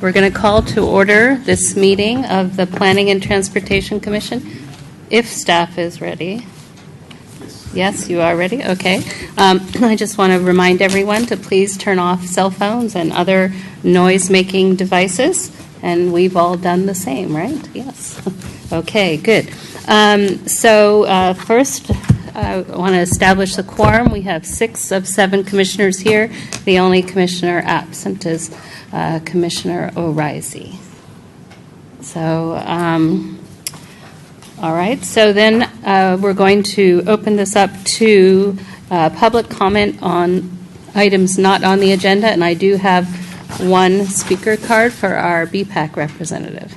We're going to call to order this meeting of the Planning and Transportation Commission, if staff is ready. Yes, you are ready? Okay. I just want to remind everyone to please turn off cell phones and other noise-making devices, and we've all done the same, right? Yes. Okay, good. First, I want to establish the quorum. We have 6 of 7 commissioners here. The only commissioner absent is Commissioner O'Reilly. All right. So then we're going to open this up to public comment on items not on the agenda, and I do have one speaker card for our BPAC representative.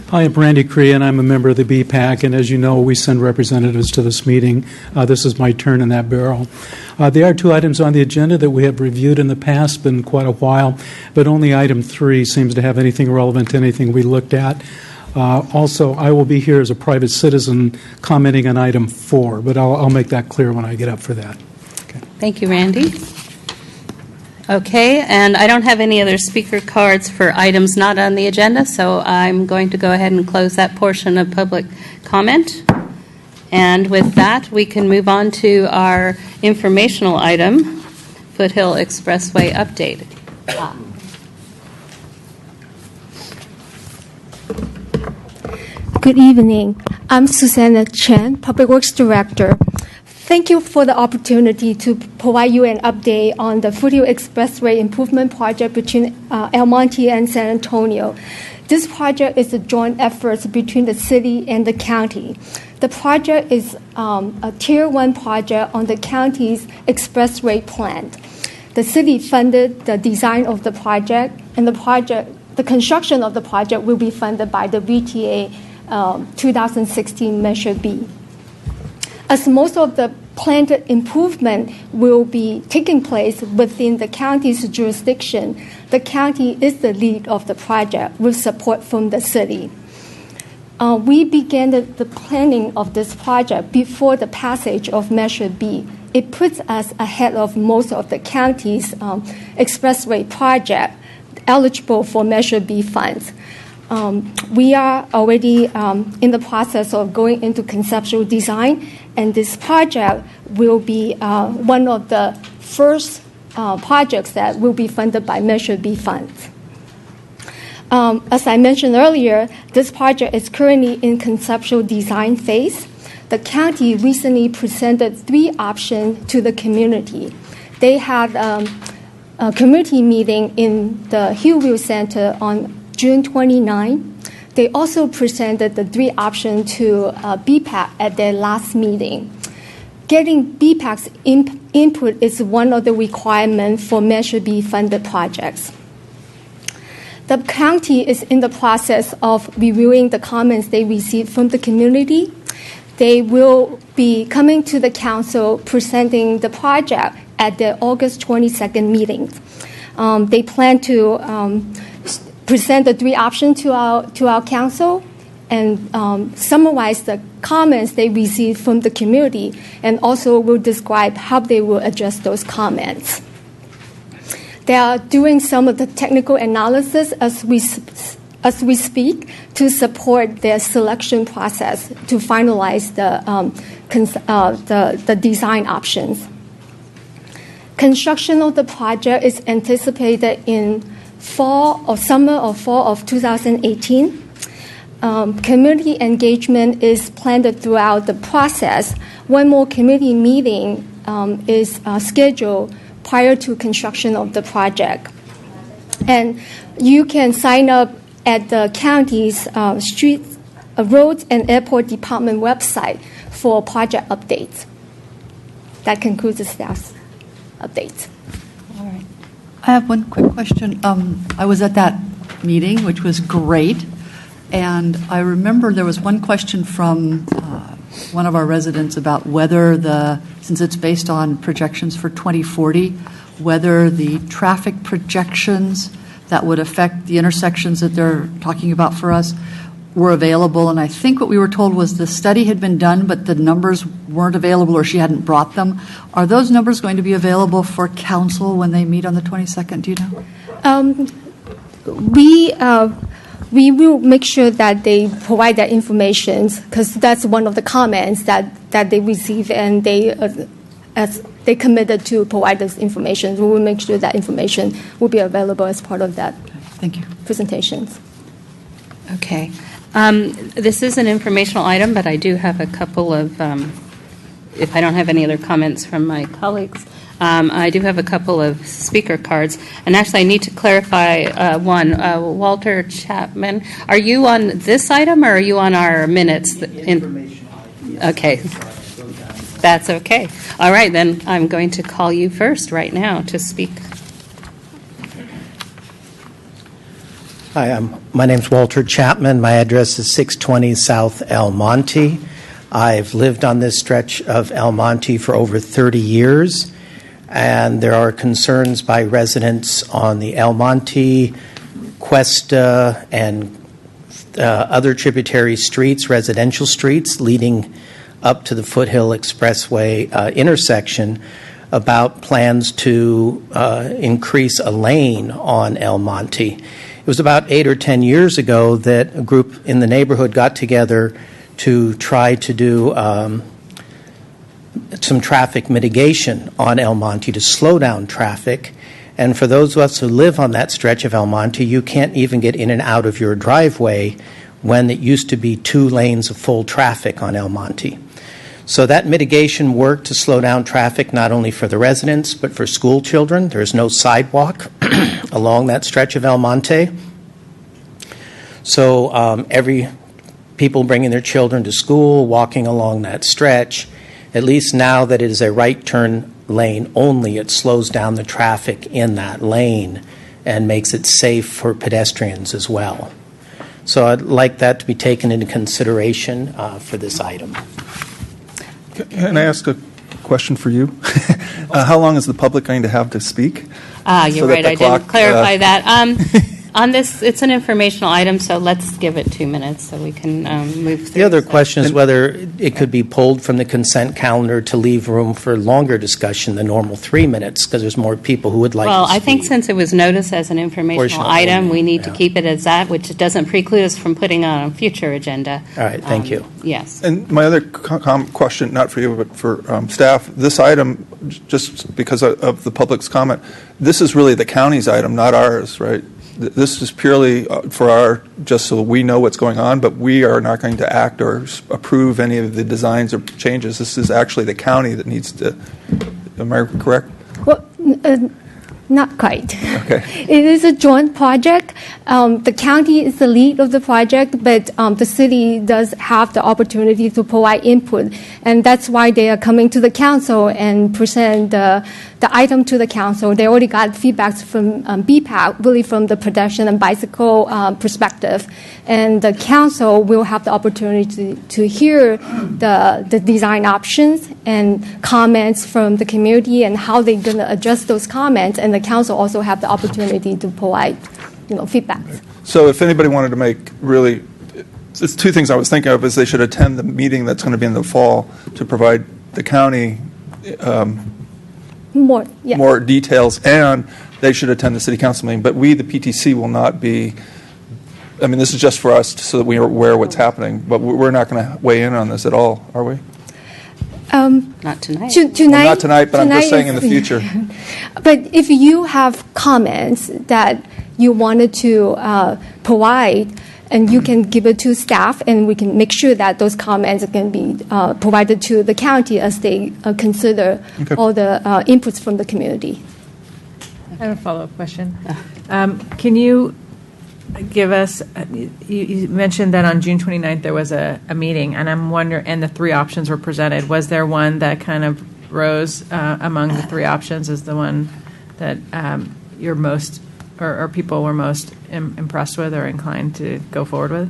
Hi, I'm Randy Cree, and I'm a member of the BPAC, and as you know, we send representatives to this meeting. This is my turn in that barrel. There are 2 items on the agenda that we have reviewed in the past, been quite a while, but only item 3 seems to have anything relevant to anything we looked at. Also, I will be here as a private citizen commenting on item 4, but I'll make that clear when I get up for that. Okay. Thank you, Randy. Okay, and I don't have any other speaker cards for items not on the agenda, so I'm going to go ahead and close that portion of public comment. And with that, we can move on to our informational item, Foothill Expressway update. Good evening. I'm Susanna Chen, Public Works Director. Thank you for the opportunity to provide you an update on the Foothill Expressway improvement project between El Monte and San Antonio. This project is a joint effort between the city and the county. The project is a Tier 1 project on the county's expressway plan. The city funded the design of the project, and the construction of the project will be funded by the VTA 2016 Measure B. As most of the planned improvement will be taking place within the county's jurisdiction, the county is the lead of the project with support from the city. We began the planning of this project before the passage of Measure B. It puts us ahead of most of the county's expressway project eligible for Measure B funds. We are already in the process of going into conceptual design, and this project will be one of the first projects that will be funded by Measure B funds. As I mentioned earlier, this project is currently in conceptual design phase. The county recently presented 3 options to the community. They had a community meeting in the Hillview Center on June 29. They also presented the 3 options to BPAC at their last meeting. Getting BPAC's input is one of the requirements for Measure B funded projects. The county is in the process of reviewing the comments they received from the community. They will be coming to the council presenting the project at their August 22nd meeting. They plan to present the 3 options to our council and summarize the comments they received from the community, and also will describe how they will address those comments. They are doing some of the technical analysis as we speak to support their selection process to finalize the design options. Construction of the project is anticipated in summer or fall of 2018. Community engagement is planned throughout the process. One more community meeting is scheduled prior to construction of the project. And you can sign up at the county's roads and airport department website for project updates. That concludes the staff's updates. All right. I have one quick question. I was at that meeting, which was great, and I remember there was one question from one of our residents about whether since it's based on projections for 2040, whether the traffic projections that would affect the intersections that they're talking about for us, were available, and I think what we were told was the study had been done, but the numbers weren't available or she hadn't brought them. Are those numbers going to be available for council when they meet on the 22nd? Do you know? We will make sure that they provide that information because that's one of the comments that they receive, and as they committed to provide this information. We will make sure that information will be available as part of that Thank you. presentations. Okay. This is an informational item, but I do have a couple of, if I don't have any other comments from my colleagues, I do have a couple of speaker cards. And actually, I need to clarify one. Walter Chapman, are you on this item or are you on our minutes? Okay. That's okay. All right, then I'm going to call you first right now to speak. Hi, my name's Walter Chapman. My address is 620 South El Monte. I've lived on this stretch of El Monte for over 30 years, and there are concerns by residents on the El Monte, Cuesta, and other tributary streets, residential streets, leading up to the Foothill Expressway intersection about plans to increase a lane on El Monte. It was about 8 or 10 years ago that a group in the neighborhood got together to try to do some traffic mitigation on El Monte to slow down traffic. And for those of us who live on that stretch of El Monte, you can't even get in and out of your driveway when it used to be 2 lanes of full traffic on El Monte. So that mitigation worked to slow down traffic not only for the residents but for school children. There's no sidewalk along that stretch of El Monte. So every people bringing their children to school, walking along that stretch, at least now that it is a right turn lane only, it slows down the traffic in that lane and makes it safe for pedestrians as well. So I'd like that to be taken into consideration for this item. Can I ask a question for you? How long is the public going to have to speak? You're So that right, the I clock, didn't clarify that. On this, it's an informational item, so let's give it 2 minutes so we can move through. The other question is whether it could be pulled from the consent calendar to leave room for longer discussion than normal 3 minutes, because there's more people who would like to Well, speak. I think since it was noticed as an informational Portion item, we need to yeah. keep it as that, which doesn't preclude us from putting on a future agenda. All right, thank you. Yes. And my other question, not for you, but for staff, this item, just because of the public's comment, this is really the county's item, not ours, right? This is purely for just so we know what's going on, but we are not going to act or approve any of the designs or changes. This is actually the county that needs to, am I correct? Well, not quite. Okay. It is a joint project. The county is the lead of the project, but the city does have the opportunity to provide input, and that's why they are coming to the council and present the item to the council. They already got feedbacks from BPAC, really from the pedestrian and bicycle perspective, and the council will have the opportunity to hear the design options and comments from the community and how they're going to adjust those comments, and the council also have the opportunity to provide, feedback. So if anybody wanted to make really, it's 2 things I was thinking of is they should attend the meeting that's going to be in the fall to provide the county More, yeah. more details, and they should attend the city council meeting. But we, the PTC, will not be, I mean, this is just for us so that we are aware of what's happening, but we're not going to weigh in on this at all, are we? Not tonight. Tonight, Well, not tonight, but I'm just saying in the is- future. But if you have comments that you wanted to provide, and you can give it to staff, and we can make sure that those comments can be provided to the county as they consider Okay. all the inputs from the community. I have a follow-up question. Can you give us, you mentioned that on June 29th there was a meeting, and I'm wondering, and the 3 options were presented. Was there one that kind of rose among the 3 options as the one that you're most, or people were most impressed with or inclined to go forward with?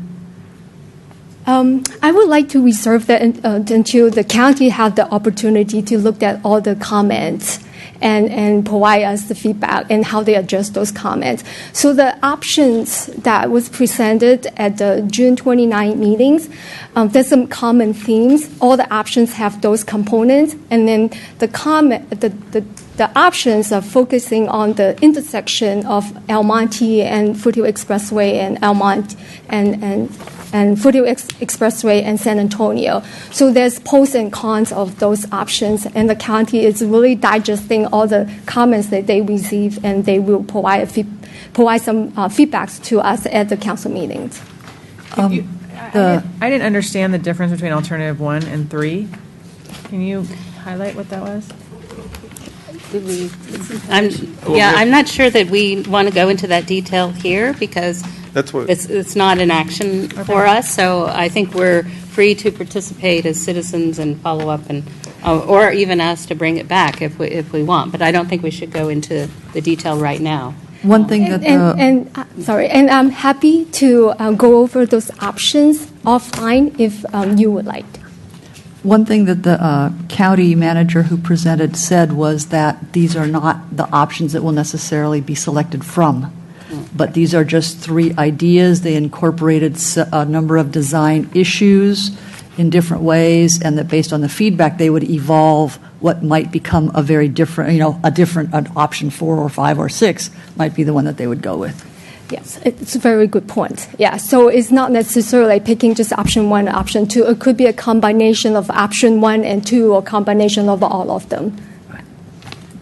I would like to reserve that until the county have the opportunity to look at all the comments and provide us the feedback and how they address those comments. So the options that was presented at the June 29 meetings, there's some common themes. All the options have those components, and then the options are focusing on the intersection of El Monte and Foothill Expressway and El Monte and Foothill Expressway and San Antonio. So there's pros and cons of those options, and the county is really digesting all the comments that they receive, and they will provide some feedbacks to us at the council meetings. I didn't understand the difference between alternative 1 and 3. Can you highlight what that was? I'm not sure that we want to go into that detail here because That's what- it's not an action for us. So I think we're free to participate as citizens and follow up, and or even ask to bring it back if we want. But I don't think we should go into the detail right now. One thing that And I'm happy to go over those options offline if you would like. One thing that the county manager who presented said was that these are not the options that will necessarily be selected from, but these are just 3 ideas. They incorporated a number of design issues in different ways, and that based on the feedback, they would evolve what might become a very different, an option 4 or 5 or 6 might be the one that they would go with. Yes, it's a very good point. Yeah, so it's not necessarily picking just option 1 or option 2. It could be a combination of option 1 and 2 or combination of all of them.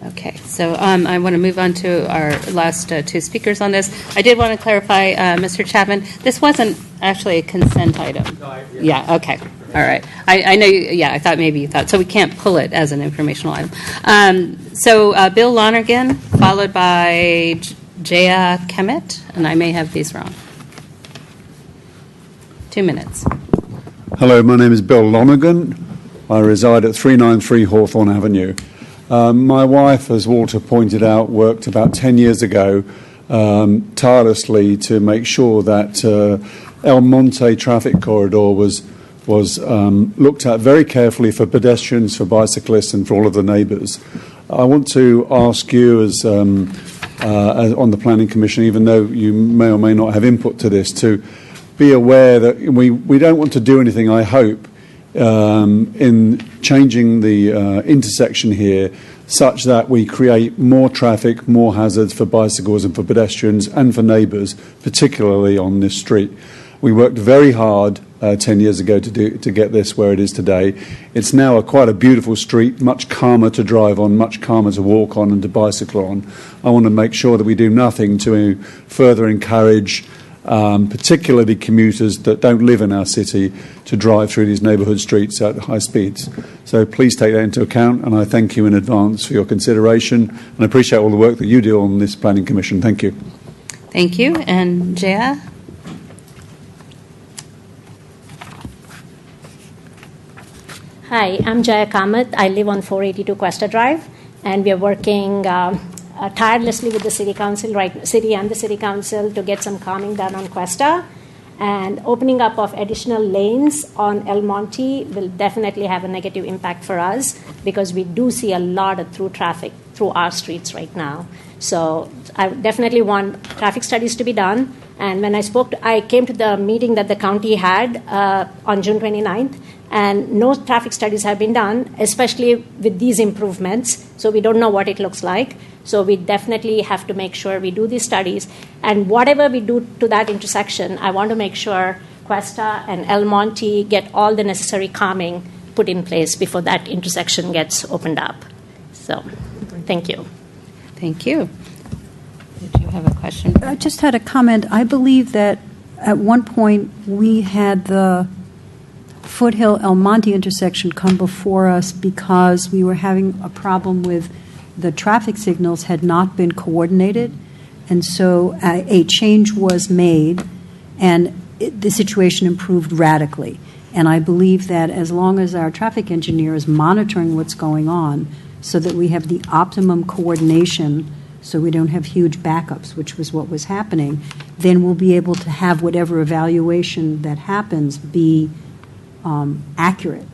Okay, so I want to move on to our last 2 speakers on this. I did want to clarify, Mr. Chapman, this wasn't actually a consent item. Yeah, okay, all right. I know, I thought maybe you thought, so we can't pull it as an informational item. So Bill Lonergan, followed by Jaya Kemet, and I may have these wrong. 2 minutes. Hello, my name is Bill Lonergan. I reside at 393 Hawthorne Avenue. My wife, as Walter pointed out, worked about 10 years ago tirelessly to make sure that El Monte traffic corridor was looked at very carefully for pedestrians, for bicyclists, and for all of the neighbours. I want to ask you, as on the Planning Commission, even though you may or may not have input to this, to be aware that we don't want to do anything, I hope, in changing the intersection here such that we create more traffic, more hazards for bicycles and for pedestrians and for neighbours, particularly on this street. We worked very hard 10 years ago to get this where it is today. It's now quite a beautiful street, much calmer to drive on, much calmer to walk on and to bicycle on. I want to make sure that we do nothing to further encourage particularly commuters that don't live in our city to drive through these neighbourhood streets at high speeds. So please take that into account, and I thank you in advance for your consideration, and I appreciate all the work that you do on this Planning Commission. Thank you. Thank you. And Jaya? Hi, I'm Jaya Kamath. I live on 482 Cuesta Drive, and we are working tirelessly with the city and the city council to get some calming done on Cuesta. And opening up of additional lanes on El Monte will definitely have a negative impact for us because we do see a lot of through traffic through our streets right now. So I definitely want traffic studies to be done. And when I came to the meeting that the county had on June 29th, and no traffic studies have been done, especially with these improvements. So we don't know what it looks like. So we definitely have to make sure we do these studies. And whatever we do to that intersection, I want to make sure Cuesta and El Monte get all the necessary calming put in place before that intersection gets opened up. So thank you. Thank you. Did you have a question? I just had a comment. I believe that at one point we had the Foothill El Monte intersection come before us because we were having a problem with the traffic signals had not been coordinated, and so a change was made, and the situation improved radically. And I believe that as long as our traffic engineer is monitoring what's going on so that we have the optimum coordination so we don't have huge backups, which was what was happening, then we'll be able to have whatever evaluation that happens be accurate.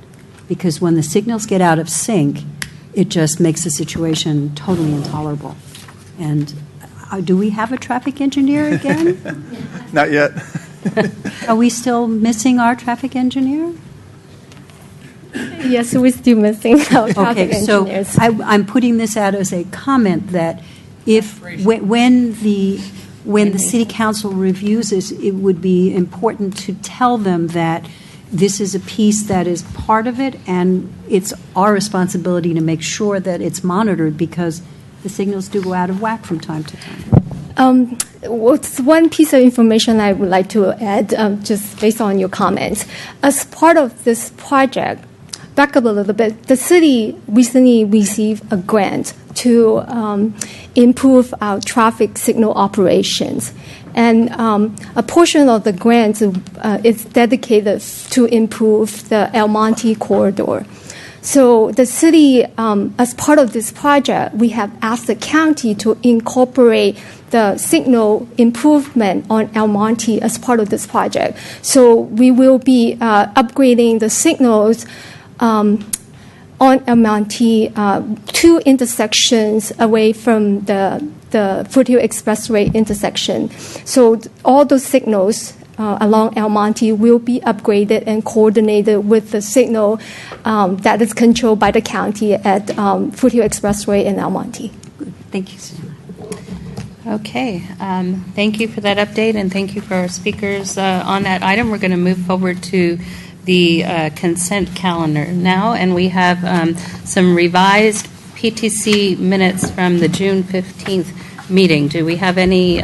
Because when the signals get out of sync, it just makes the situation totally intolerable. And do we have a traffic engineer again? Not yet. Are we still missing our traffic engineer? Yes, we're still missing our traffic Okay, so engineers. I'm putting this out as a comment that if, when the city council reviews this, it would be important to tell them that this is a piece that is part of it, and it's our responsibility to make sure that it's monitored, because the signals do go out of whack from time to time. What's one piece of information I would like to add, just based on your comments. As part of this project, back up a little bit, the city recently received a grant to improve our traffic signal operations. And a portion of the grant is dedicated to improve the El Monte corridor. So the city, as part of this project, we have asked the county to incorporate the signal improvement on El Monte as part of this project. So we will be upgrading the signals on El Monte, 2 intersections away from the Foothill Expressway intersection. So all those signals along El Monte will be upgraded and coordinated with the signal that is controlled by the county at Foothill Expressway in El Monte. Thank you, Susanna. Okay, thank you for that update, and thank you for our speakers on that item. We're going to move forward to the consent calendar now, and we have some revised PTC minutes from the June 15th meeting. Do we have any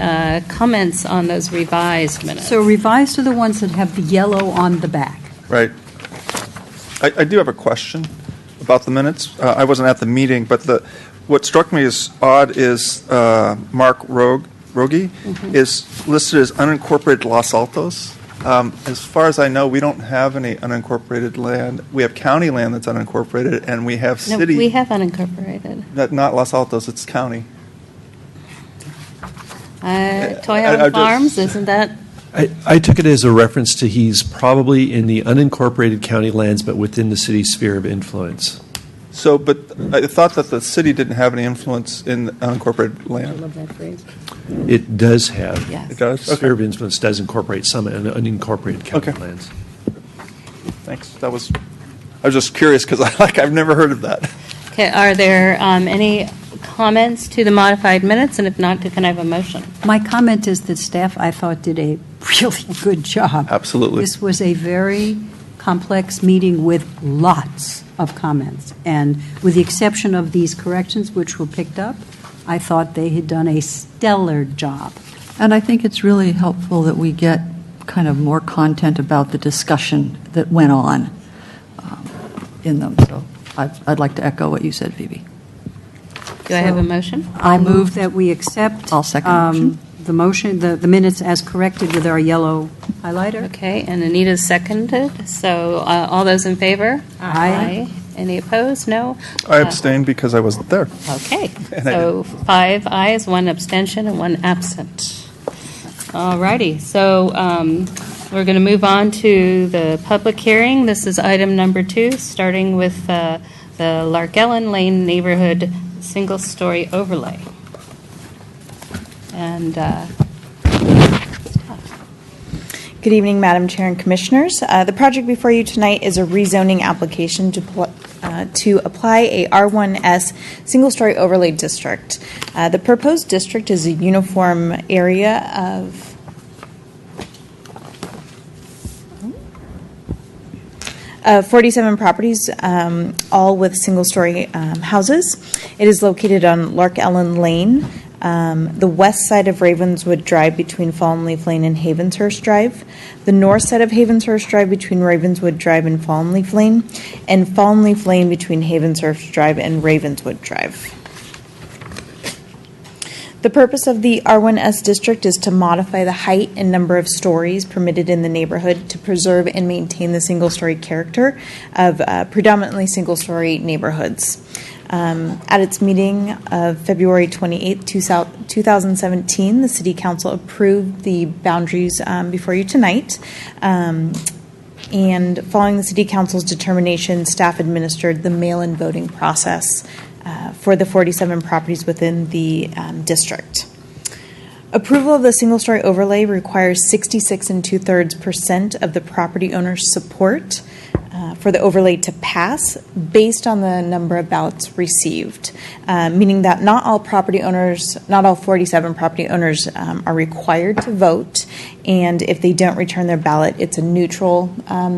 comments on those revised minutes? So revised are the ones that have the yellow on the back. Right. I do have a question about the minutes. I wasn't at the meeting, but what struck me as odd is Mark Rogi is listed as unincorporated Los Altos. As far as I know, we don't have any unincorporated land. We have county land that's unincorporated, and we have No, city. we have unincorporated. Not Los Altos, it's county. Toy I Island just- Farms, isn't that? I took it as a reference to he's probably in the unincorporated county lands, but within the city's sphere of influence. So, but I thought that the city didn't have any influence in unincorporated I land. love that phrase. It does have. Yes. It does? Sphere of influence does incorporate some unincorporated county Okay. lands. Thanks. I was just curious because I've never heard of that. Okay, are there any comments to the modified minutes? And if not, can I have a motion? My comment is that staff, I thought, did a really good job. Absolutely. This was a very complex meeting with lots of comments. And with the exception of these corrections, which were picked up, I thought they had done a stellar job. And I think it's really helpful that we get kind of more content about the discussion that went on in them. So I'd like to echo what you said, Phoebe. Do I have a motion? I move that we accept I'll second the motion. the motion, the minutes as corrected with our yellow highlighter. Okay, and Anita seconded. So all those in favor? Aye. Any opposed? No? I abstained because I wasn't there. Okay, And I so 5 ayes, 1 abstention, and 1 absent. All righty, so we're going to move on to the public hearing. This is item number 2, starting with the Larkellen Lane Neighborhood Single-Story Overlay. And Good evening, Madam Chair and Commissioners. The project before you tonight is a rezoning application to apply a R1S single-story overlay district. The proposed district is a uniform area of 47 properties, all with single-story houses. It is located on Larkellen Lane, the west side of Ravenswood Drive between Fallen Leaf Lane and Havenshurst Drive, the north side of Havenshurst Drive between Ravenswood Drive and Fallen Leaf Lane, and Fallen Leaf Lane between Havenshurst Drive and Ravenswood Drive. The purpose of the R1S district is to modify the height and number of stories permitted in the neighborhood to preserve and maintain the single-story character of predominantly single-story neighborhoods. At its meeting of February 28, 2017, the City Council approved the boundaries before you tonight. And following the City Council's determination, staff administered the mail-in voting process for the 47 properties within the district. Approval of the single-story overlay requires 66 2/3% of the property owner's support for the overlay to pass based on the number of ballots received, meaning that not all property owners, not all 47 property owners are required to vote, and if they don't return their ballot, it's a neutral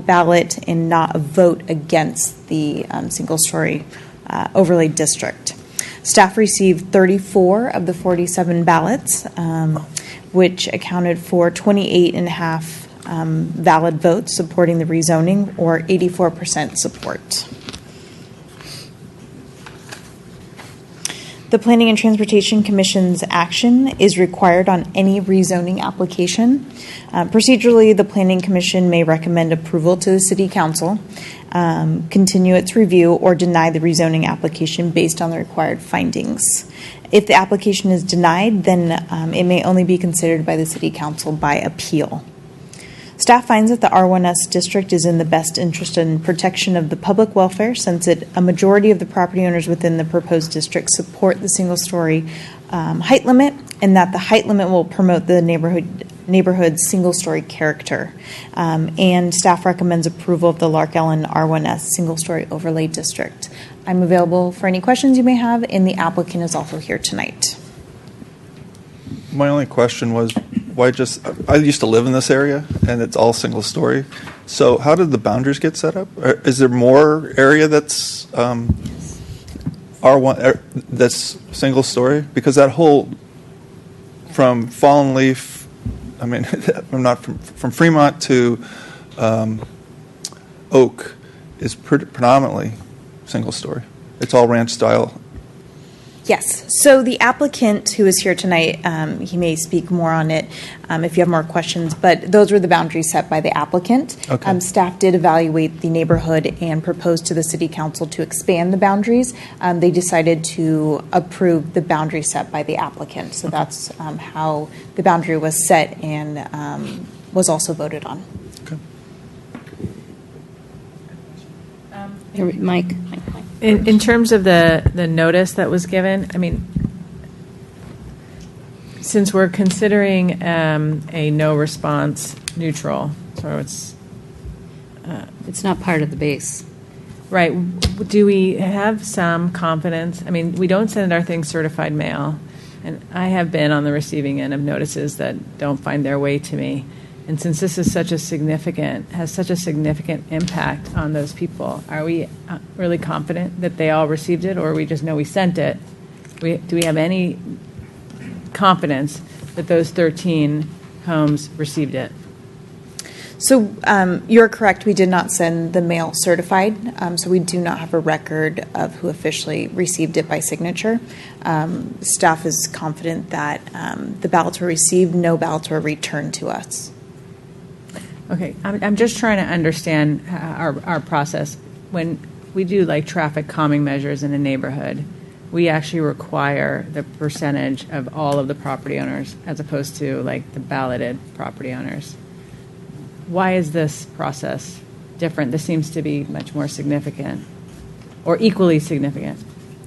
ballot and not a vote against the single-story overlay district. Staff received 34 of the 47 ballots, which accounted for 28.5 valid votes supporting the rezoning, or 84% support. The Planning and Transportation Commission's action is required on any rezoning application. Procedurally, the Planning Commission may recommend approval to the City Council, continue its review, or deny the rezoning application based on the required findings. If the application is denied, then it may only be considered by the City Council by appeal. Staff finds that the R1S district is in the best interest and protection of the public welfare, since a majority of the property owners within the proposed district support the single-story height limit, and that the height limit will promote the neighborhood's single-story character. And staff recommends approval of the Lark Ellen R1S single-story overlay district. I'm available for any questions you may have, and the applicant is also here tonight. My only question was, I used to live in this area, and it's all single story. So how did the boundaries get set up? Is there more area that's R1, that's single story? Because that whole, from Fallen Leaf, I mean, I'm not from Fremont to Oak is predominantly single story. It's all ranch style. Yes. So the applicant who is here tonight, he may speak more on it if you have more questions, but those were the boundaries set by the applicant. Okay. Staff did evaluate the neighborhood and proposed to the City Council to expand the boundaries. They decided to approve the boundary set by the applicant. So that's how the boundary was set and was also voted on. Okay. Here, Mike. In terms of the notice that was given, I mean, since we're considering a no response neutral, so it's not part of the base. Right. Do we have some confidence? I mean, we don't send our things certified mail, and I have been on the receiving end of notices that don't find their way to me. And since this is has such a significant impact on those people, are we really confident that they all received it, or we just know we sent it? Do we have any confidence that those 13 homes received it? So you're correct. We did not send the mail certified, so we do not have a record of who officially received it by signature. Staff is confident that the ballots were received. No ballots were returned to us. Okay, I'm just trying to understand our process. When we do like traffic calming measures in a neighborhood, we actually require the percentage of all of the property owners as opposed to like the balloted property owners. Why is this process different? This seems to be much more significant or equally significant.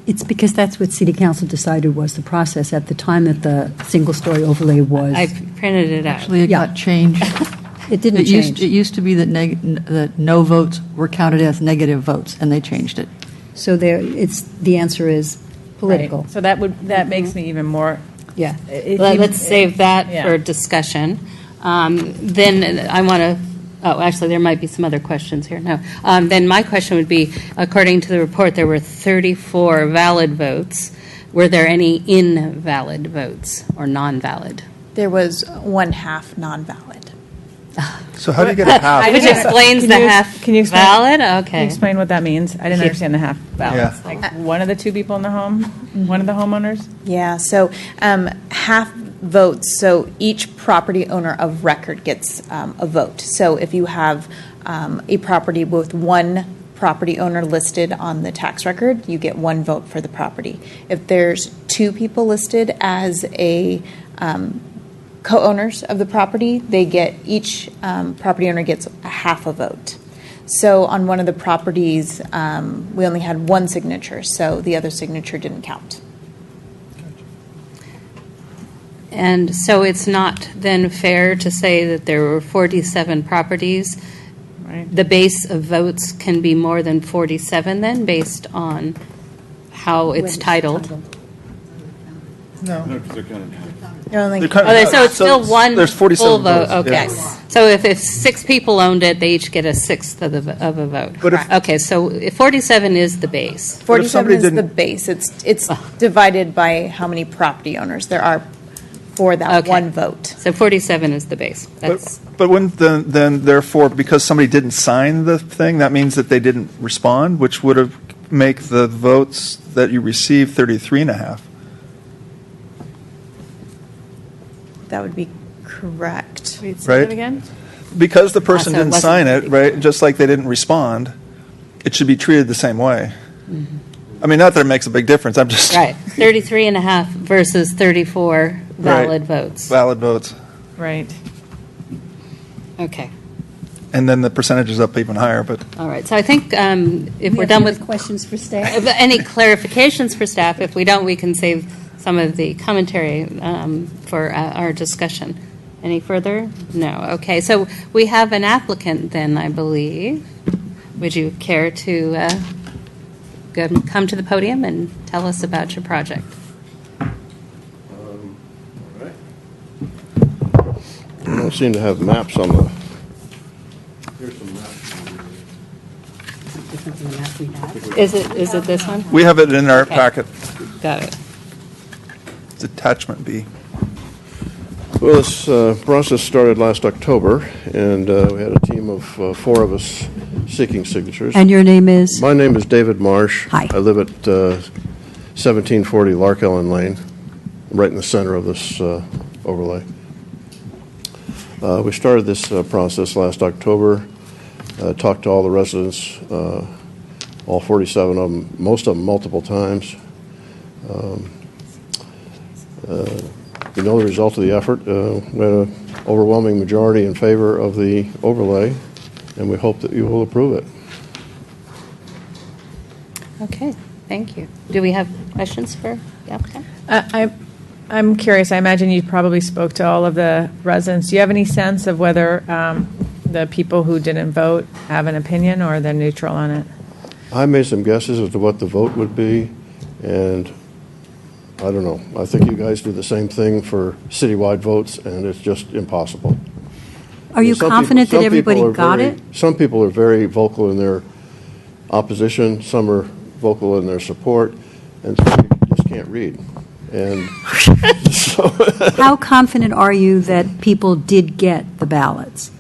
It's because that's what City Council decided was the process at the time that the single-story overlay was. I printed it out. Actually, it got changed. It didn't change. It used to be that no votes were counted as negative votes, and they changed it. So the answer is political. Right. So that makes me even more. Yeah. Let's save that Yeah. for discussion. Then I want to, actually, there might be some other questions here. No. Then my question would be, according to the report, there were 34 valid votes. Were there any invalid votes or non-valid? There was 1/2 non-valid. So how do you get a half? Which explains Can the you- half can you explain- valid? Can you Okay. explain what that means? I didn't understand the half ballots. Yeah. Like one of the two people in the home, one of the homeowners? Yeah, so half votes, so each property owner of record gets a vote. So if you have a property with one property owner listed on the tax record, you get one vote for the property. If there's two people listed as a co-owners of the property, each property owner gets a half a vote. So on one of the properties, we only had one signature, so the other signature didn't count. And so it's not then fair to say that there were 47 properties. The base of votes can be more than 47 then, based on how it's titled? They're only So it's still one there's 47 full vote? votes, Okay. yes. So if 6 people owned it, they each get a sixth of a vote? But if- Okay, so if 47 is the base. 47 somebody is the didn't- base. It's divided by how many property owners there are for that Okay. one vote. So 47 is the base. That's, But when, then therefore, because somebody didn't sign the thing, that means that they didn't respond, which would have make the votes that you received 33 and a half. That would be correct. Say that Right. again? Because the person So it didn't wasn't sign it, 50. right, just like they didn't respond, it should be treated the same way. I mean, not that it makes a big difference, I'm just. right, 33 and a half versus 34 valid votes. Valid votes. Right. Okay, And then the percentage is up even higher, but all right. So I think if We we're have done any with questions for staff? any clarifications for staff, if we don't, we can save some of the commentary for our discussion. Any further? No. Okay, so we have an applicant then, I believe. Would you care to come to the podium and tell us about your project? I don't seem to have maps on the. Here's some maps. Is it this one? we have it in our Okay. packet. Got it. It's attachment B. Well, this process started last October, and we had a team of 4 of us seeking signatures. And your name is? My name is David Marsh. Hi. I live at 1740 Lark Ellen Lane, right in the center of this overlay. We started this process last October, talked to all the residents, all 47 of them, most of them multiple times. You know the result of the effort. We had an overwhelming majority in favor of the overlay, and we hope that you will approve it. Okay, thank you. Do we have questions for the applicant? I'm curious, I imagine you probably spoke to all of the residents. Do you have any sense of whether the people who didn't vote have an opinion or they're neutral on it? I made some guesses as to what the vote would be, and I don't know. I think you guys do the same thing for citywide votes, and it's just impossible. Are you Some confident people- that some people everybody are got very- it? Some people are very vocal in their opposition, some are vocal in their support, and some people just can't read. And so, How confident are you that people did get the ballots?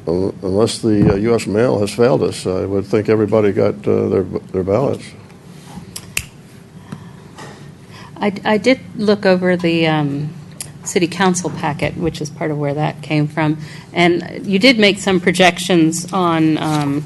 unless the U.S. mail has failed us, I would think everybody got their ballots. I did look over the city council packet, which is part of where that came from, and you did make some projections on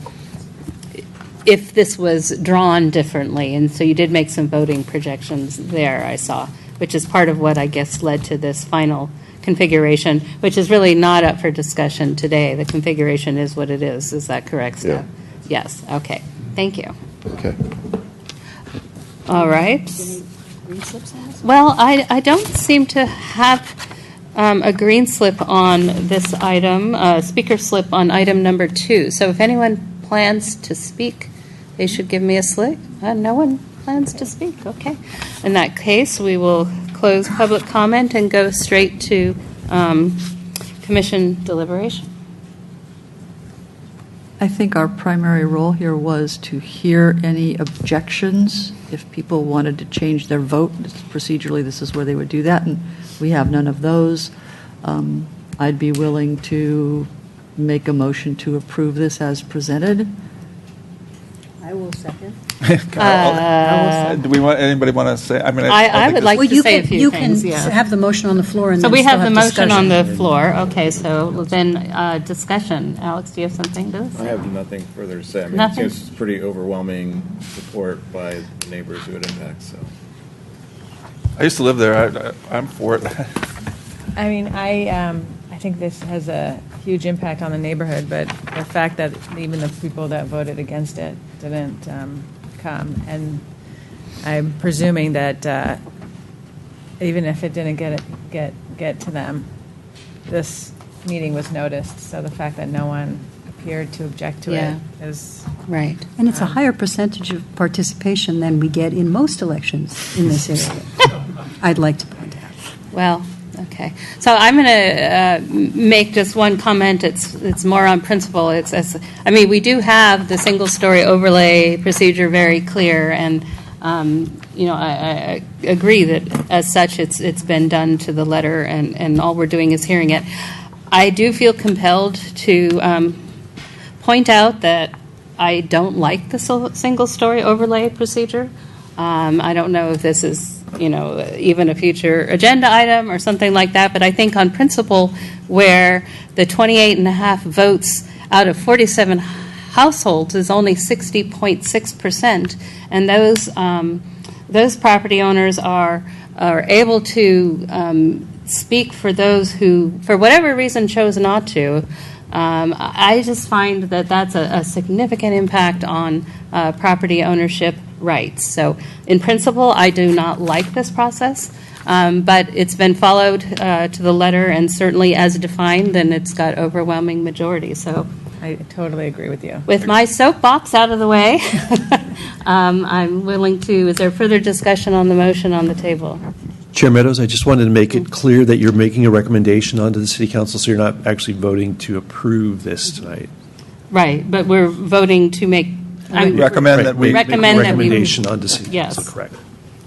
if this was drawn differently, and so you did make some voting projections there, I saw, which is part of what I guess led to this final configuration, which is really not up for discussion today. The configuration is what it is. Is that correct, Steph? Yes, okay. Thank you. Okay. All right. Well, I don't seem to have a green slip on this item, speaker slip on item number 2. So if anyone plans to speak, they should give me a slip. No one plans to speak. Okay. In that case, we will close public comment and go straight to commission deliberation. I think our primary role here was to hear any objections. If people wanted to change their vote, procedurally, this is where they would do that, and we have none of those. I'd be willing to make a motion to approve this as presented. I will second. Do we want, anybody want to say, I mean, I would think like Well, to you say a can, few you things. can have the motion on the floor and So then we still have the motion on discussion. the floor. Okay, so then discussion.Alex, do you have something to I say? have nothing further to say. I mean, Nothing? it seems pretty overwhelming support by the neighbors who it impacts, so. I used to live there, I'm for it. I mean, I think this has huge impact on the neighborhood, but the fact that even the people that voted against it didn't come, and I'm presuming that even if it didn't get to them, this meeting was noticed, so the fact that no one appeared to object to Yeah. it is... Right. And it's a higher percentage of participation than we get in most elections in this area. I'd like to point out. Well, okay. So I'm going to make just one comment. It's more on principle. We do have the single-story overlay procedure very clear, and I agree that as such it's been done to the letter, and all we're doing is hearing it. I do feel compelled to point out that I don't like the single-story overlay procedure. I don't know if this is, even a future agenda item or something like that, but I think on principle, where the 28.5 votes out of 47 households is only 60.6%, and those property owners are able to speak for those who, for whatever reason, chose not to. I just find that that's a significant impact on property ownership rights. So in principle, I do not like this process, but it's been followed to the letter, and certainly as defined, then it's got overwhelming majority. So I totally agree with you. with my soapbox out of the way, I'm willing to, is there further discussion on the motion on the table? Chair Meadows, I just wanted to make it clear that you're making a recommendation onto the city council, so you're not actually voting to approve this tonight. Right, but we're voting to make. Recommend that we- Recommend that we. Recommendation onto city Yes. council, correct.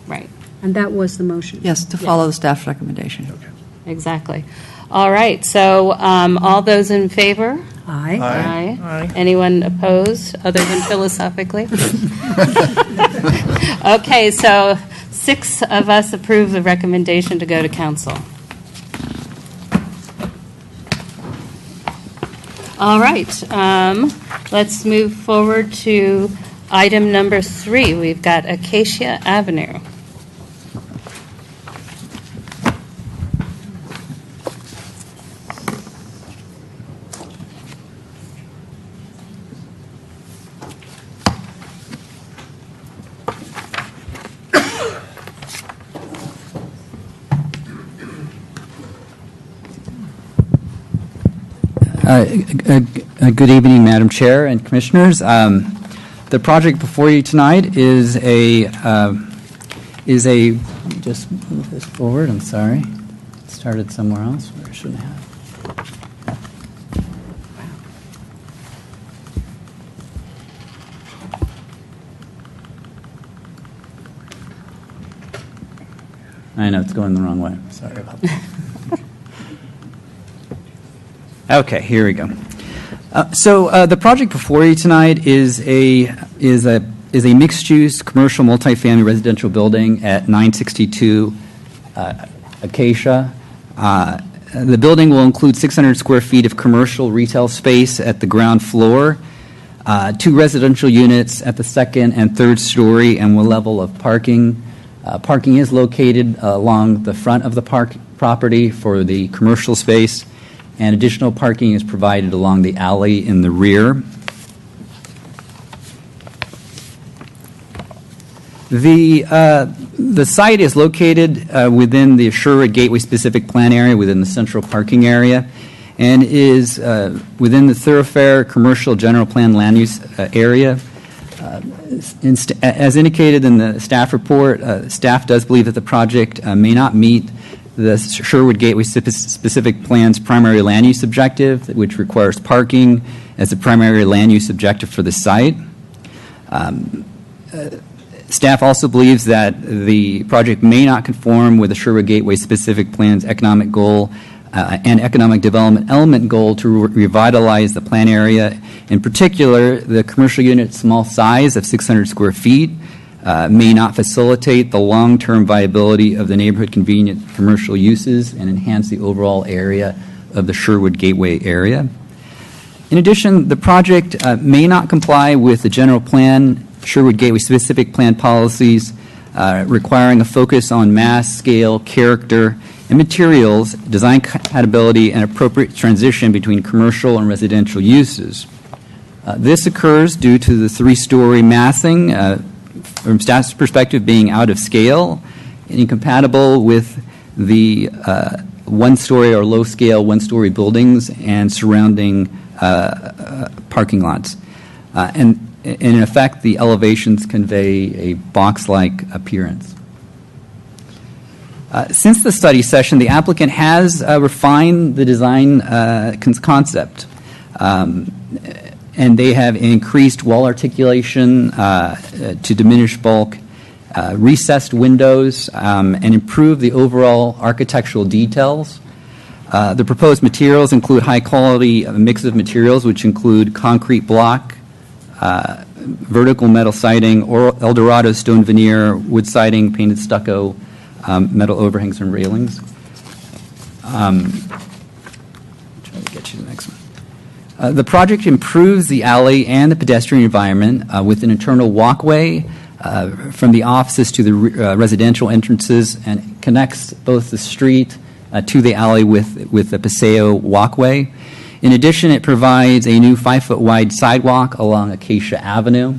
Right, And that was the motion. Yes, to follow the staff's recommendation. exactly. All right, so all those in favor? Aye. Aye. Anyone opposed, other than philosophically? Okay, so 6 of us approve the recommendation to go to council. All right, let's move forward to item number 3. We've got Acacia Avenue. Good evening, Madam Chair and Commissioners. The project before you tonight is a just move this forward. I'm sorry, it started somewhere else where it shouldn't have. I know it's going the wrong way. Sorry about that. Okay, here we go. So the project before you tonight is a mixed-use commercial multifamily residential building at 962 Acacia. The building will include 600 square feet of commercial retail space at the ground floor, 2 residential units at the second and third story, and 1 level of parking. Parking is located along the front of the property for the commercial space, and additional parking is provided along the alley in the rear. The site is located within the Sherwood Gateway specific plan area, within the central parking area, and is within the thoroughfare commercial general plan land use area. As indicated in the staff report, staff does believe that the project may not meet the Sherwood Gateway specific plan's primary land use objective, which requires parking as a primary land use objective for the site. Staff also believes that the project may not conform with the Sherwood Gateway specific plan's economic goal and economic development element goal to revitalize the plan area. In particular, the commercial unit's small size of 600 square feet may not facilitate the long-term viability of the neighborhood convenient commercial uses and enhance the overall area of the Sherwood Gateway area. In addition, the project may not comply with the general plan, Sherwood Gateway specific plan policies, requiring a focus on mass, scale, character, and materials, design compatibility, and appropriate transition between commercial and residential uses. This occurs due to the three-story massing, from staff's perspective, being out of scale and incompatible with the one-story or low-scale one-story buildings and surrounding parking lots. And in effect, the elevations convey a box-like appearance. Since the study session, the applicant has refined the design concept. And they have increased wall articulation to diminish bulk, recessed windows, and improved the overall architectural details. The proposed materials include high-quality mix of materials, which include concrete block, vertical metal siding, or Eldorado stone veneer, wood siding, painted stucco, metal overhangs and railings. Try to get you the next one. The project improves the alley and the pedestrian environment with an internal walkway from the offices to the residential entrances and connects both the street to the alley with the Paseo walkway. In addition, it provides a new 5-foot wide sidewalk along Acacia Avenue.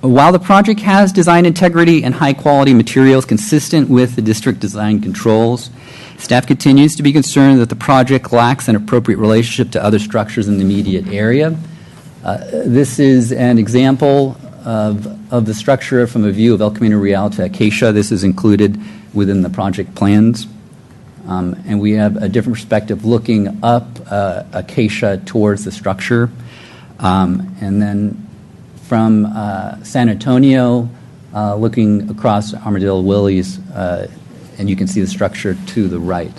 While the project has design integrity and high-quality materials consistent with the district design controls, staff continues to be concerned that the project lacks an appropriate relationship to other structures in the immediate area. This is an example of the structure from a view of El Camino Real to Acacia. This is included within the project plans. And we have a different perspective looking up Acacia towards the structure. And then from San Antonio, looking across Armadillo Willys, and you can see the structure to the right.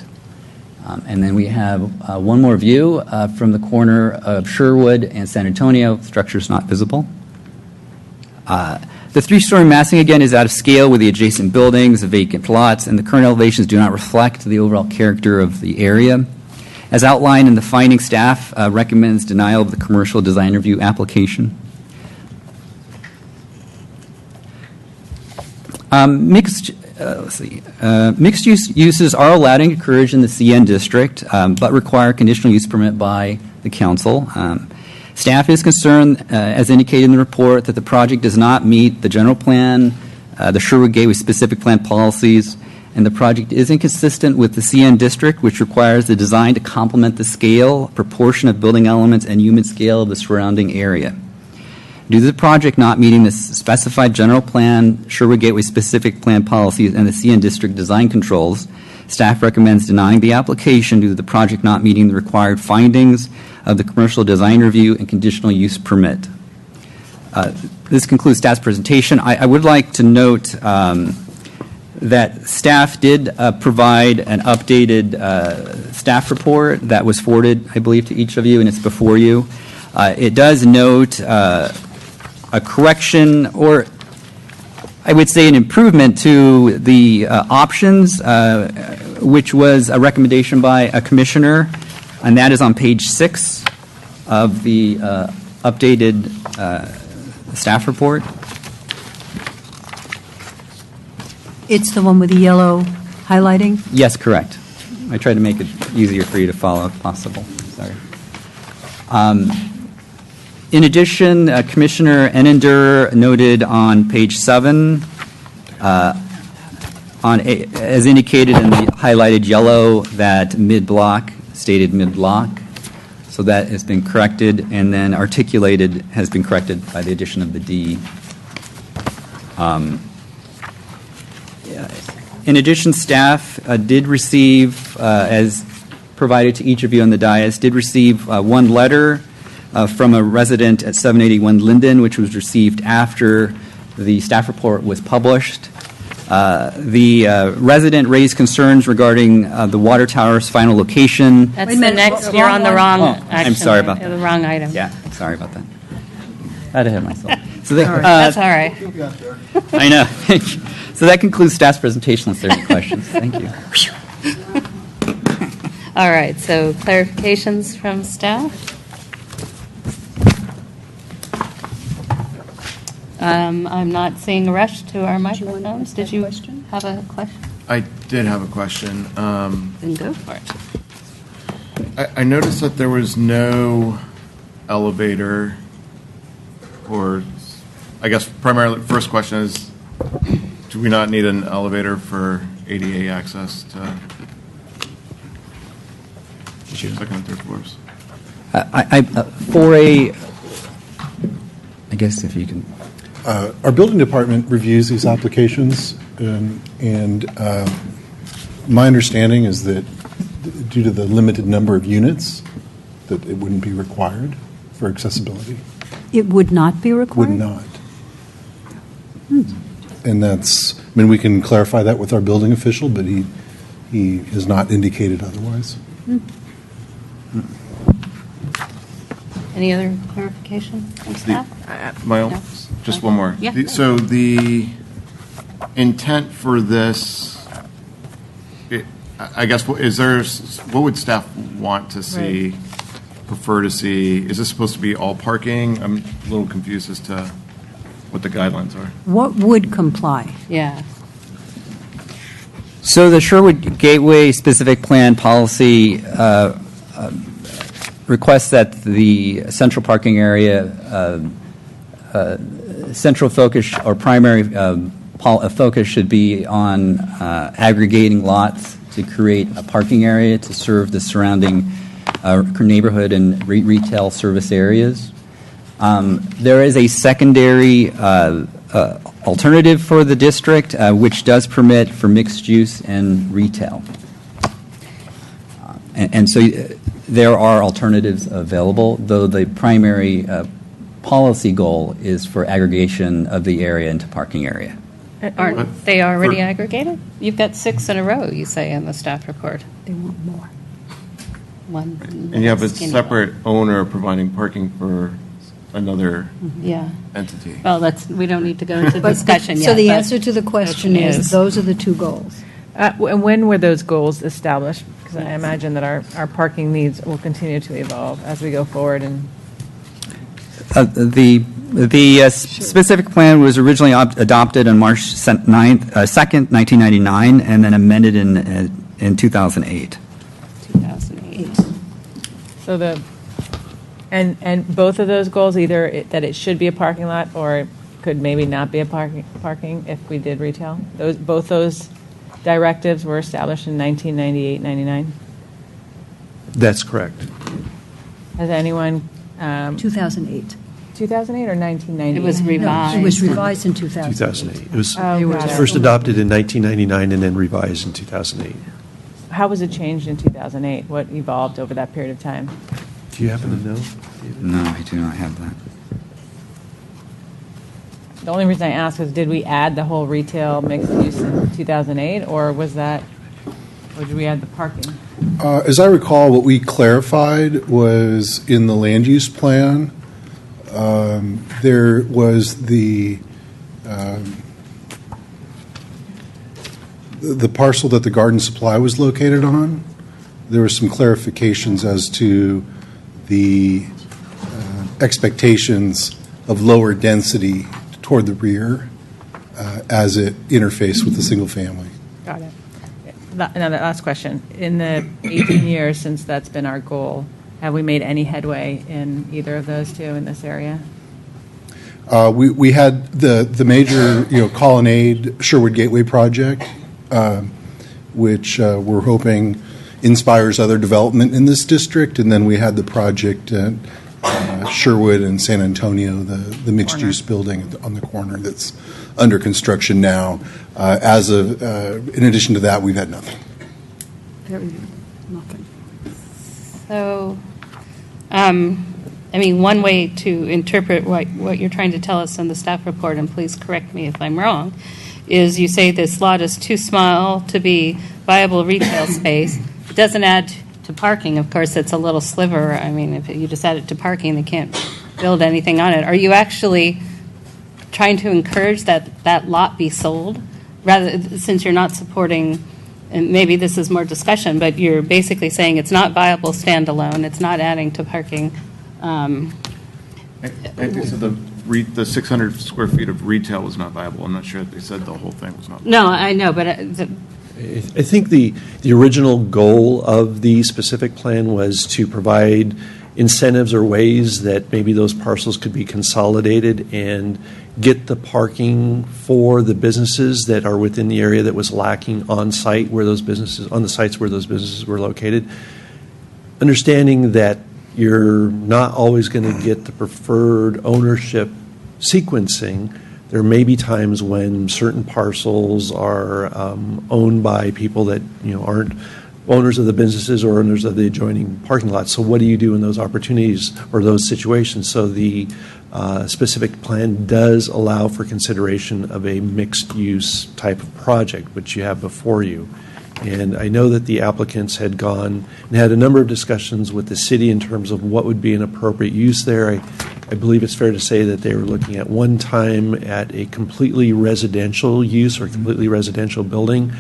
And then we have one more view from the corner of Sherwood and San Antonio. The structure is not visible. The three-story massing, again, is out of scale with the adjacent buildings, the vacant lots, and the current elevations do not reflect the overall character of the area. As outlined in the finding, staff recommends denial of the commercial design review application. Mixed use uses are allowed and encouraged in the CN district, but require conditional use permit by the council. Staff is concerned, as indicated in the report, that the project does not meet the general plan, the Sherwood Gateway specific plan policies, and the project is inconsistent with the CN district, which requires the design to complement the scale, proportion of building elements, and human scale of the surrounding area. Due to the project not meeting the specified general plan, Sherwood Gateway specific plan policies, and the CN district design controls, staff recommends denying the application due to the project not meeting the required findings of the commercial design review and conditional use permit. This concludes staff's presentation. I would like to note that staff did provide an updated staff report that was forwarded, I believe, to each of you, and it's before you. It does note a correction, or I would say an improvement to the options, which was a recommendation by a commissioner, and that is on page 6 of the updated staff report. It's the one with the yellow highlighting? Yes, correct. I tried to make it easier for you to follow if possible. Sorry. In addition, Commissioner Ennender noted on page 7, as indicated in the highlighted yellow, that mid-block stated mid-block. So that has been corrected, and then articulated has been corrected by the addition of the D. In addition, staff did receive, as provided to each of you on the dais, did receive one letter from a resident at 781 Linden, which was received after the staff report was published. The resident raised concerns regarding the water tower's final location. That's the next, you're on the wrong action. I'm sorry about The that. wrong item. Yeah, sorry about that. I'd ahead of myself. So they, That's all right. I know. So that concludes staff's presentation. Unless there are any questions. Thank you. All right, so clarifications from staff? I'm not seeing a rush to our Did you want to microphones. ask Did that you question? have a question? I did have a question. Then go for it. I noticed that there was no elevator, or I guess primarily, first question is, do we not need an elevator for ADA access to second and third floors? I guess if you can. Our building department reviews these applications, and my understanding is that due to the limited number of units, that it wouldn't be required for accessibility. It would not be required? Would not. And that's, I mean, we can clarify that with our building official, but he has not indicated otherwise. Any other clarification from staff? My own, No? just one more. Yeah. So the intent for this, I guess, what would staff want to see, prefer to see? Is this supposed to be all parking? I'm a little confused as to what the guidelines are. What would comply? Yeah. So the Sherwood Gateway specific plan policy requests that the central parking area, central focus or primary focus should be on aggregating lots to create a parking area to serve the surrounding neighborhood and retail service areas. There is a secondary alternative for the district, which does permit for mixed use and retail. And so there are alternatives available, though the primary policy goal is for aggregation of the area into parking area. Aren't they already aggregated? You've got 6 in a row, you say, in the staff report. They want more. One. And you have a skinny separate owner providing parking for another Yeah. entity. Well, we don't need to go into discussion yet. So the but answer to the question is, those are the two goals. And when were those goals established? Because I imagine that our parking needs will continue to evolve as we go forward. And The specific plan was originally adopted on March 2nd, 1999, and then amended in 2008. 2008. so and both of those goals, either that it should be a parking lot or it could maybe not be a parking if we did retail. Both those directives were established in 1998, 99. That's correct. Has anyone? 2008. 2008 or 1998? It was revised. No, it was revised in 2008. 2008. It was Oh, got it. first adopted in 1999 and then revised in 2008. How was it changed in 2008? What evolved over that period of time? Do you happen to know? No, I do not have that. The only reason I ask is, did we add the whole retail mixed use in 2008, or did we add the parking? As I recall, what we clarified was in the land use plan, there was the parcel that the garden supply was located on. There were some clarifications as to the expectations of lower density toward the rear as it interfaced with the single family. Got it. Another last question. In the 18 years since that's been our goal, have we made any headway in either of those two in this area? We had the major, Colonnade Sherwood Gateway project, which we're hoping inspires other development in this district, and then we had the project at Sherwood and San Antonio, the mixed-use building on the corner that's under construction now. In addition to that, we've had nothing. Very good. Nothing. So, one way to interpret what you're trying to tell us in the staff report, and please correct me if I'm wrong, is you say this lot is too small to be viable retail space. It doesn't add to parking. Of course, it's a little sliver. I mean, if you just add it to parking, they can't build anything on it. Are you actually trying to encourage that lot be sold, rather, since you're not supporting? And maybe this is more discussion, but you're basically saying it's not viable standalone, it's not adding to parking. I think so the 600 square feet of retail was not viable. I'm not sure that they said the whole thing was not viable. No, I know, but I think the original goal of the specific plan was to provide incentives or ways that maybe those parcels could be consolidated and get the parking for the businesses that are within the area that was lacking on site where those businesses, on the sites where those businesses were located. Understanding that you're not always going to get the preferred ownership sequencing, there may be times when certain parcels are owned by people that aren't owners of the businesses or owners of the adjoining parking lots. So what do you do in those opportunities or those situations? So the specific plan does allow for consideration of a mixed-use type of project, which you have before you. And I know that the applicants had gone and had a number of discussions with the city in terms of what would be an appropriate use there. I believe it's fair to say that they were looking at one time at a completely residential use or completely residential building.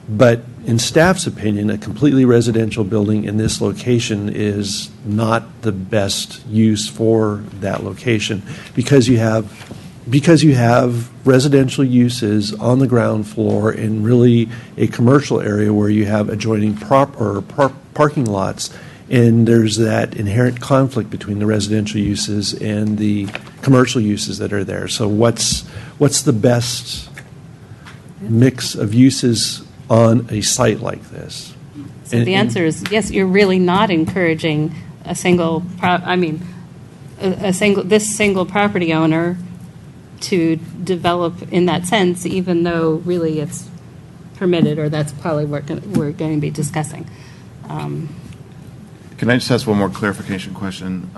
But in staff's opinion, a completely residential building in this location is not the best use for that location because you have residential uses on the ground floor in really a commercial area where you have adjoining parking lots, and there's that inherent conflict between the residential uses and the commercial uses that are there. So what's the best mix of uses on a site like this? so the answer is yes, you're really not encouraging this single property owner to develop in that sense, even though really it's permitted, or that's probably what we're going to be discussing. Can I just ask one more clarification question?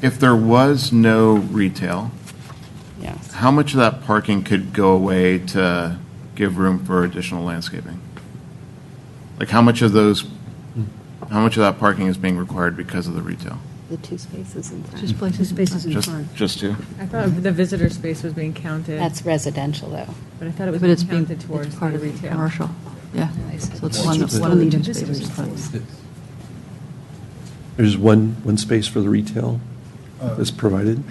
If there was no retail, Yes. how much of that parking could go away to give room for additional landscaping? Like how much of that parking is being required because of the retail? The two spaces in front. Just places, spaces in front. Just two? I thought the visitor space was being counted. That's residential, though. But I thought it was But being it's being, counted towards it's part the of the retail. commercial. Yeah, so it's one It's of the Only two the spaces. visitors. There's one space for the retail that's provided?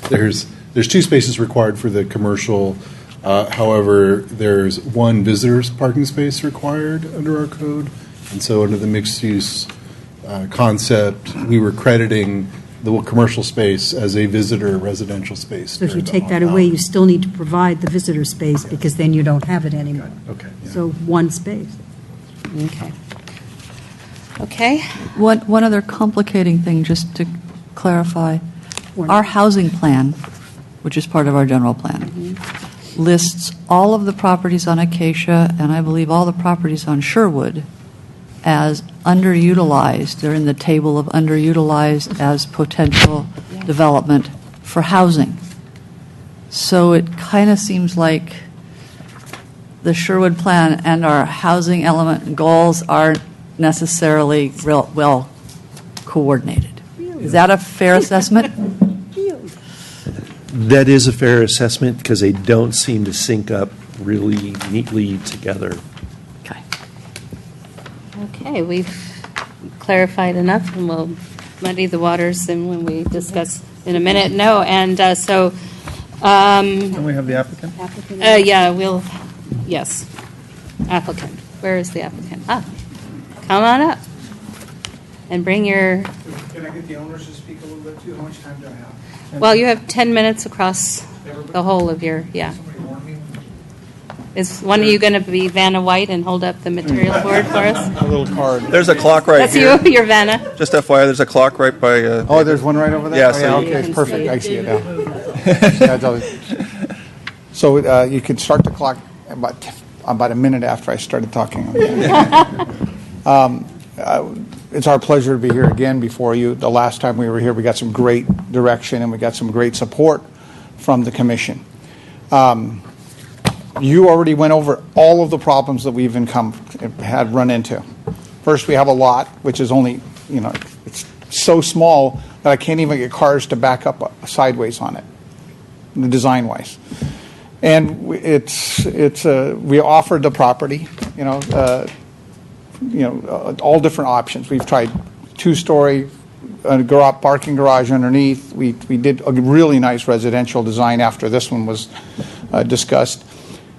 There's two spaces required for the commercial. However, there's one visitor's parking space required under our code. And so under the mixed-use concept, we were crediting the commercial space as a visitor residential space. So if you during the take that away, you still need to provide the visitor space because then you don't have it anymore. Okay. So one space. Okay. One other complicating thing, just to clarify. Our housing plan, which is part of our general plan, lists all of the properties on Acacia, and I believe all the properties on Sherwood, as underutilized. They're in the table of underutilized as potential development for housing. So it kind of seems like the Sherwood plan and our housing element and goals aren't necessarily real well coordinated. Is that a fair assessment? That is a fair assessment because they don't seem to sync up really neatly together. Okay, we've clarified enough, and we'll muddy the waters then when we discuss in a minute. No, and so... Can we have the applicant? Yes. Applicant. Where is the applicant? Come on up. And bring your... Can I get the owners to speak a little bit too? How much time do I have? Well, you have 10 minutes across the whole of your, Is one of you going to be Vanna White and hold up the material board for us? A little card. There's a clock right That's here. you're Vanna. Just FYI, there's a clock right by... Oh, there's one right over there? Yeah, Oh, so you okay, can perfect. see I it. see it now. Yeah, so you can start the clock about a minute after I started talking. It's our pleasure to be here again before you. The last time we were here, we got some great direction and we got some great support from the commission. You already went over all of the problems that we've run into. First, we have a lot, which is only, it's so small that I can't even get cars to back up sideways on it, design-wise. And we offered the property, all different options. We've tried 2-story, parking garage underneath. We did a really nice residential design after this one was discussed.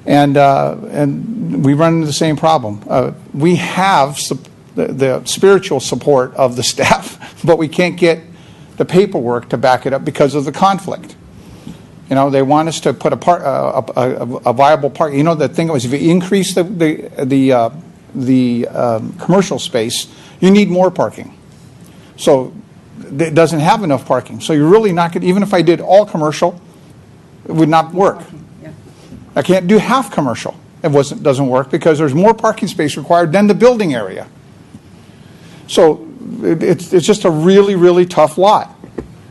And we run into the same problem. We have the spiritual support of the staff, but we can't get the paperwork to back it up because of the conflict. You know, they want us to put a viable park. You know, the thing was, if you increase the commercial space, you need more parking. So it doesn't have enough parking. So you're really not going to, even if I did all commercial, it would not work. I can't do half commercial. It doesn't work because there's more parking space required than the building area. So it's just a really, really tough lot.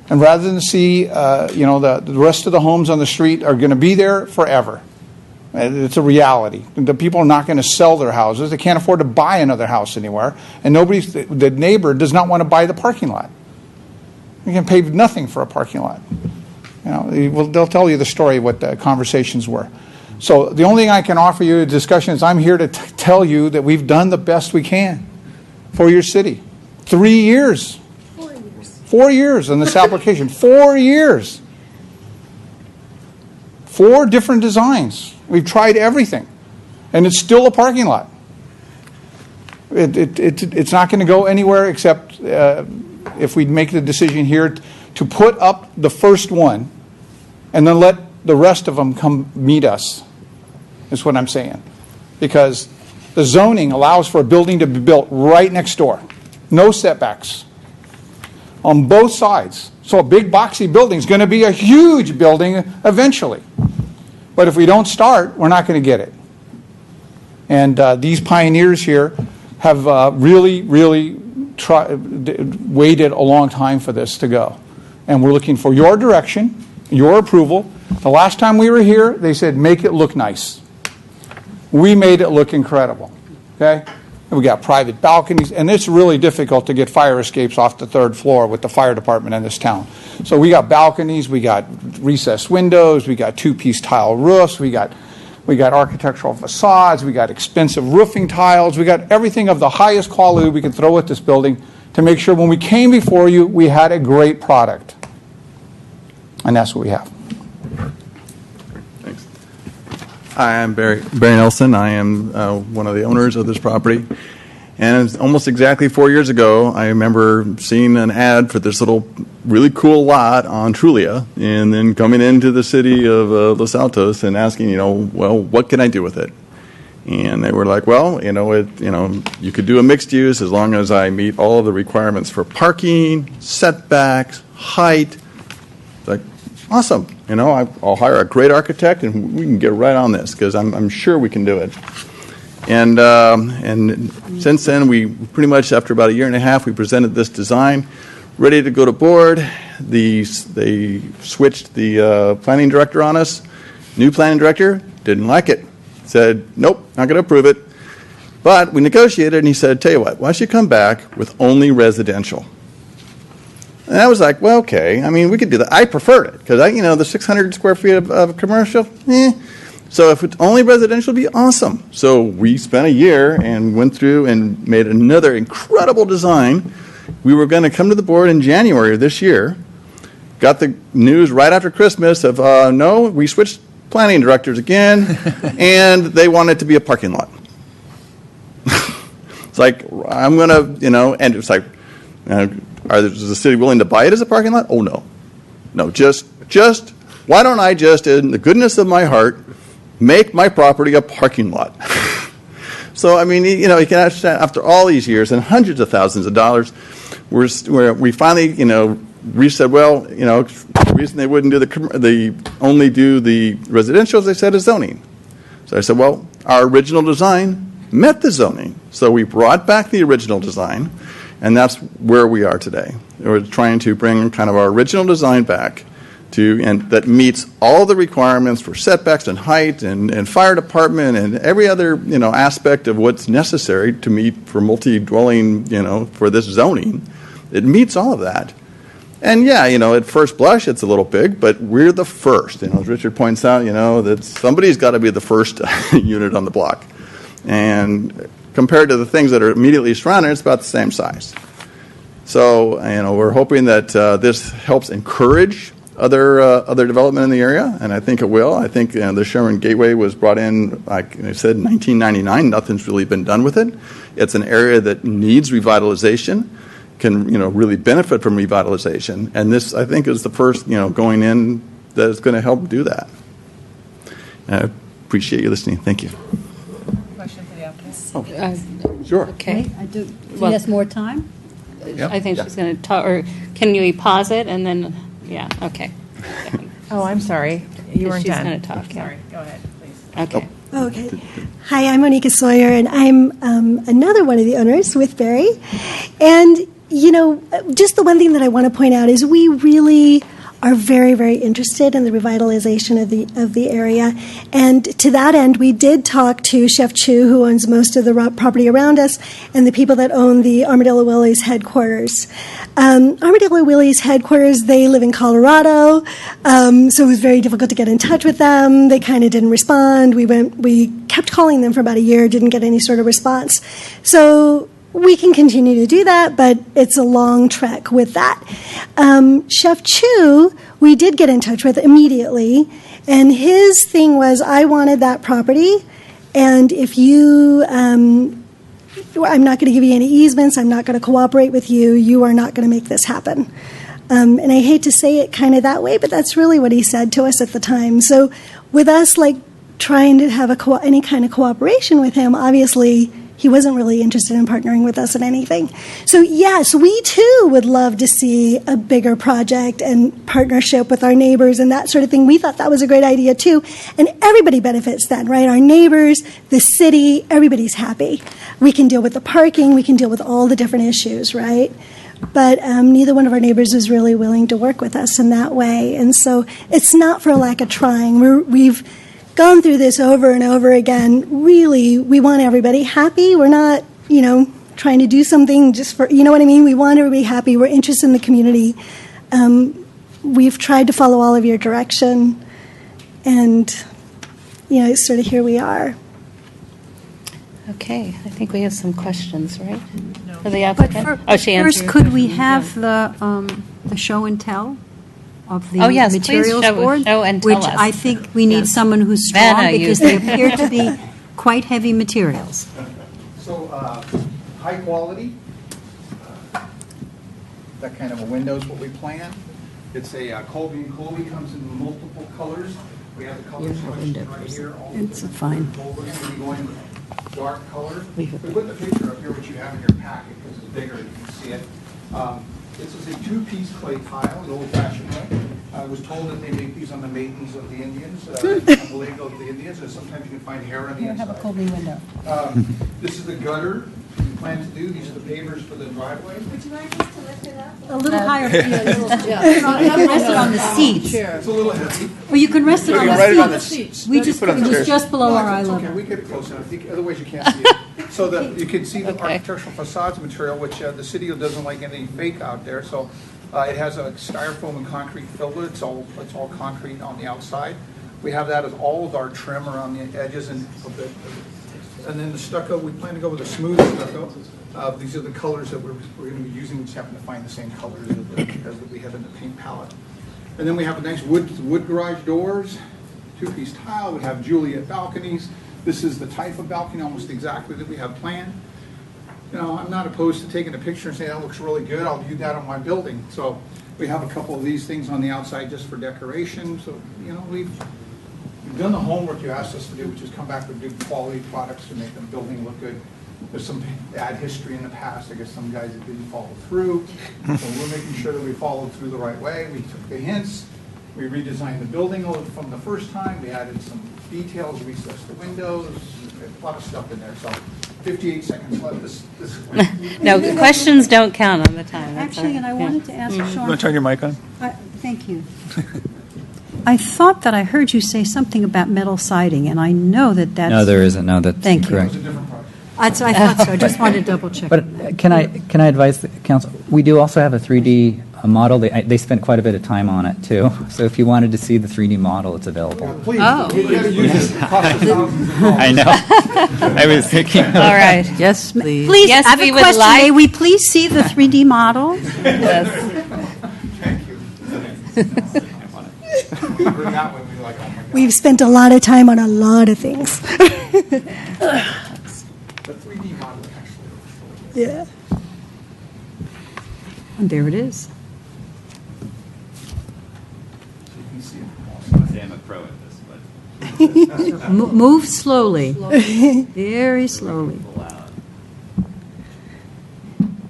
And rather than see, the rest of the homes on the street are going to be there forever. It's a reality. The people are not going to sell their houses. They can't afford to buy another house anywhere. And the neighbor does not want to buy the parking lot. You can pay nothing for a parking lot. You know, they'll tell you the story, what the conversations were. So the only thing I can offer you a discussion is I'm here to tell you that we've done the best we can for your city. 3 years. 4 years in this application. 4 years. 4 different designs. We've tried everything. And it's still a parking lot. It's not going to go anywhere except if we make the decision here to put up the first one and then let the rest of them come meet us, is what I'm saying. Because the zoning allows for a building to be built right next door. No setbacks on both sides. So a big boxy building is going to be a huge building eventually. But if we don't start, we're not going to get it. And these pioneers here have really waited a long time for this to go. And we're looking for your direction, your approval. The last time we were here, they said, make it look nice. We made it look incredible. Okay? And we got private balconies, and it's really difficult to get fire escapes off the 3rd floor with the fire department in this town. So we got balconies, we got recessed windows, we got 2-piece tile roofs, we got architectural facades, we got expensive roofing tiles, we got everything of the highest quality we could throw at this building to make sure when we came before you, we had a great product. And that's what we have. Thanks. Hi, I'm Barry Nelson. I am one of the owners of this property. And almost exactly 4 years ago, I remember seeing an ad for this little really cool lot on Trulia, and then coming into the city of Los Altos and asking, well, what can I do with it? And they were like, well, you could do a mixed use as long as I meet all of the requirements for parking, setbacks, height. It's like, awesome. I'll hire a great architect and we can get right on this because I'm sure we can do it. And since then, we pretty much, after about 1.5 years, we presented this design, ready to go to board. They switched the planning director on us. New planning director didn't like it. Said, nope, not going to approve it. But we negotiated, and he said, tell you what, why don't you come back with only residential? And I was like, well, okay. I mean, we could do that. I preferred it because, the 600 square feet of commercial, So if it's only residential, it'd be awesome. So we spent 1 year and went through and made another incredible design. We were going to come to the board in January of this year. Got the news right after Christmas of, no, we switched planning directors again, and they want it to be a parking lot. It's like, I'm going to, and it's like, is the city willing to buy it as a parking lot? Oh, no. No, just why don't I just, in the goodness of my heart, make my property a parking lot? So, I mean, you can understand, after all these years and hundreds of thousands of dollars, we finally, we said, well, the reason they wouldn't do only do the residential, as they said, is zoning. So I said, well, our original design met the zoning. So we brought back the original design, and that's where we are today. We're trying to bring kind of our original design back and that meets all the requirements for setbacks and height and fire department and every other, aspect of what's necessary to meet for multi-dwelling, for this zoning. It meets all of that. And yeah, at first blush, it's a little big, but we're the first. As Richard points out, that somebody's got to be the first unit on the block. And compared to the things that are immediately surrounding, it's about the same size. So, we're hoping that this helps encourage other development in the area, and I think it will. I think the Sherman Gateway was brought in, like I said, in 1999. Nothing's really been done with it. It's an area that needs revitalization, can really benefit from revitalization, and this, I think, is the first going in that is going to help do that. I appreciate you listening. Thank you. Question for the applicant? Sure. Okay. Do Well- he has more time? I think she's going to talk, or can you pause it and then, yeah, okay. Oh, I'm sorry. You weren't She's done. gonna talk, yeah. Sorry, go ahead, please. Okay. Okay. Hi, I'm Monica Sawyer, and I'm another one of the owners with Barry. And, just the one thing that I want to point out is we really are very, very interested in the revitalization of the area. And to that end, we did talk to Chef Chu, who owns most of the property around us, and the people that own the Armadillo Willie's headquarters. Armadillo Willie's headquarters, they live in Colorado, so it was very difficult to get in touch with them. They kind of didn't respond. We kept calling them for about a year, didn't get any sort of response. So we can continue to do that, but it's a long trek with that. Chef Chu, we did get in touch with immediately, and his thing was, I wanted that property, and if you, I'm not going to give you any easements, I'm not going to cooperate with you, you are not going to make this happen. And I hate to say it kind of that way, but that's really what he said to us at the time. So with us, trying to have any kind of cooperation with him, obviously, he wasn't really interested in partnering with us in anything. So yes, we too would love to see a bigger project and partnership with our neighbors and that sort of thing. We thought that was a great idea too. And everybody benefits then, right? Our neighbors, the city, everybody's happy. We can deal with the parking, we can deal with all the different issues, right? But neither one of our neighbors is really willing to work with us in that way. And so it's not for a lack of trying. We've gone through this over and over again. Really, we want everybody happy. We're not, trying to do something just for, you know what I mean? We want everybody happy. We're interested in the community. We've tried to follow all of your direction, and, sort of here we are. Okay, I think we have some questions, right? For the applicant? She answered. First, could we have the show and tell of the Oh, yes, please materials board? show and tell which us. I think we need Yes. someone who's strong, Vanna, because you- they appear to be quite heavy materials. So, high quality, that kind of a window is what we plan. It's a Colby and Colby, comes in multiple colors. We have the colors right here. All It's fine. We're going to be going with dark colors. We put the picture up here, which you have in your packet, because it's bigger, you can see it. This is a two-piece clay tile, the old-fashioned way. I was told that they make these on the maidens of the Indians, on the leg of the Indians, and sometimes you can find hair on the Here, inside. have a Colby window. This is the gutter we plan to do. These are the pavers for the driveway. Would you like us to lift it up? A little higher. You can rest it on the seats. It's a little heavy. Or you can rest it You on can the write it on the seats. seats. We You just, put it on it the was chairs. just below our eye It's level. okay, we get it close enough. Otherwise, you can't see it. So that you can see the architectural facades material, which the city doesn't like anything fake out there. So it has a styrofoam and concrete filter. It's all concrete on the outside. We have that as all of our trim around the edges and then the stucco. We plan to go with a smooth stucco. These are the colors that we're going to be using. We just happen to find the same colors as we have in the paint palette. And then we have a nice wood garage doors, two-piece tile. We have Juliet balconies. This is the type of balcony, almost exactly that we have planned. I'm not opposed to taking a picture and saying that looks really good. I'll do that on my building. So we have a couple of these things on the outside just for decoration. So we've done the homework you asked us to do, which is come back with good quality products to make the building look good. There's some bad history in the past. I guess some guys that didn't follow through. So we're making sure that we followed through the right way. We took the hints. We redesigned the building from the first time. We added some details, recessed the windows, a lot of stuff in there. So 58 seconds left. This No, the questions don't count on the time. That's Actually, all and I right. wanted to ask You Sean. want to turn your mic on? Thank you. I thought that I heard you say something about metal siding, and I know that that's. No, there isn't. No, that's Thank you. incorrect. I thought so. I just wanted to double check. But can I advise the council? We do also have a 3D a model. They spent quite a bit of time on it, too. So if you wanted to see the 3D model, it's available. Please, Oh. you gotta use it. It costs $1,000. I know. I was thinking. All right. Yes, please. Please, Yes, I have we a would question. like- May we please see the 3D model? Yes. We've spent a lot of time on a lot of things. Yeah. And there it is. Move slowly, very slowly.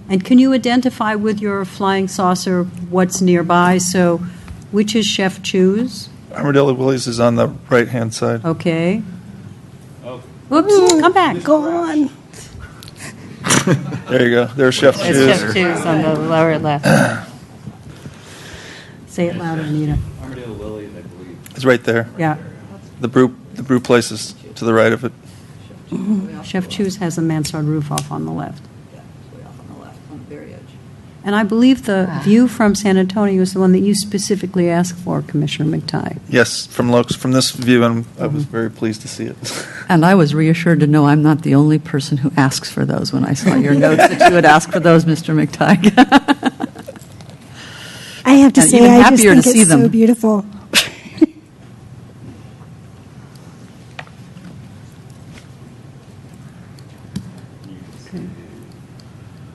And can you identify with your flying saucer what's nearby? So, which is Chef Chu's? Armadillo Willie's is on the right-hand side. Okay. Whoops, come back. Go on. There you go. There's Chef It's Chu's. Chef Chu's on the lower left. Say it louder, Anita. It's right there. Yeah. The brew place is to the right of it. Chef Chu's has a mansard roof off on the left. And I believe the view from San Antonio is the one that you specifically asked for, Commissioner McTighe. Yes, from this view, I was very pleased to see it. And I was reassured to know I'm not the only person who asks for those when I saw your notes that you would ask for those, Mr. McTighe. I have to And say, even I just happier to think see it's so them. beautiful.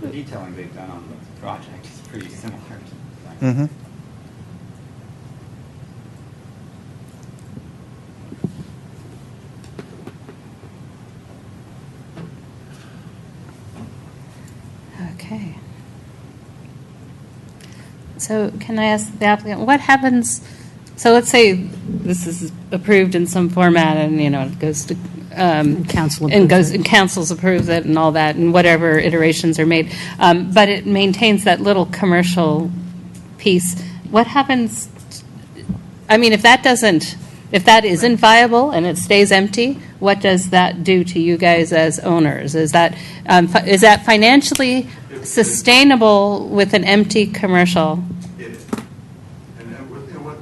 The detailing they've done on the project is pretty similar. Mm-hmm. Okay. So can I ask the applicant, what happens, so let's say this is approved in some format and, it goes to, council and approves goes, and councils approves it and all that, and whatever iterations are made, but it maintains that little commercial piece. What happens, if that isn't viable and it stays empty, what does that do to you guys as owners? Is that financially sustainable with an empty commercial?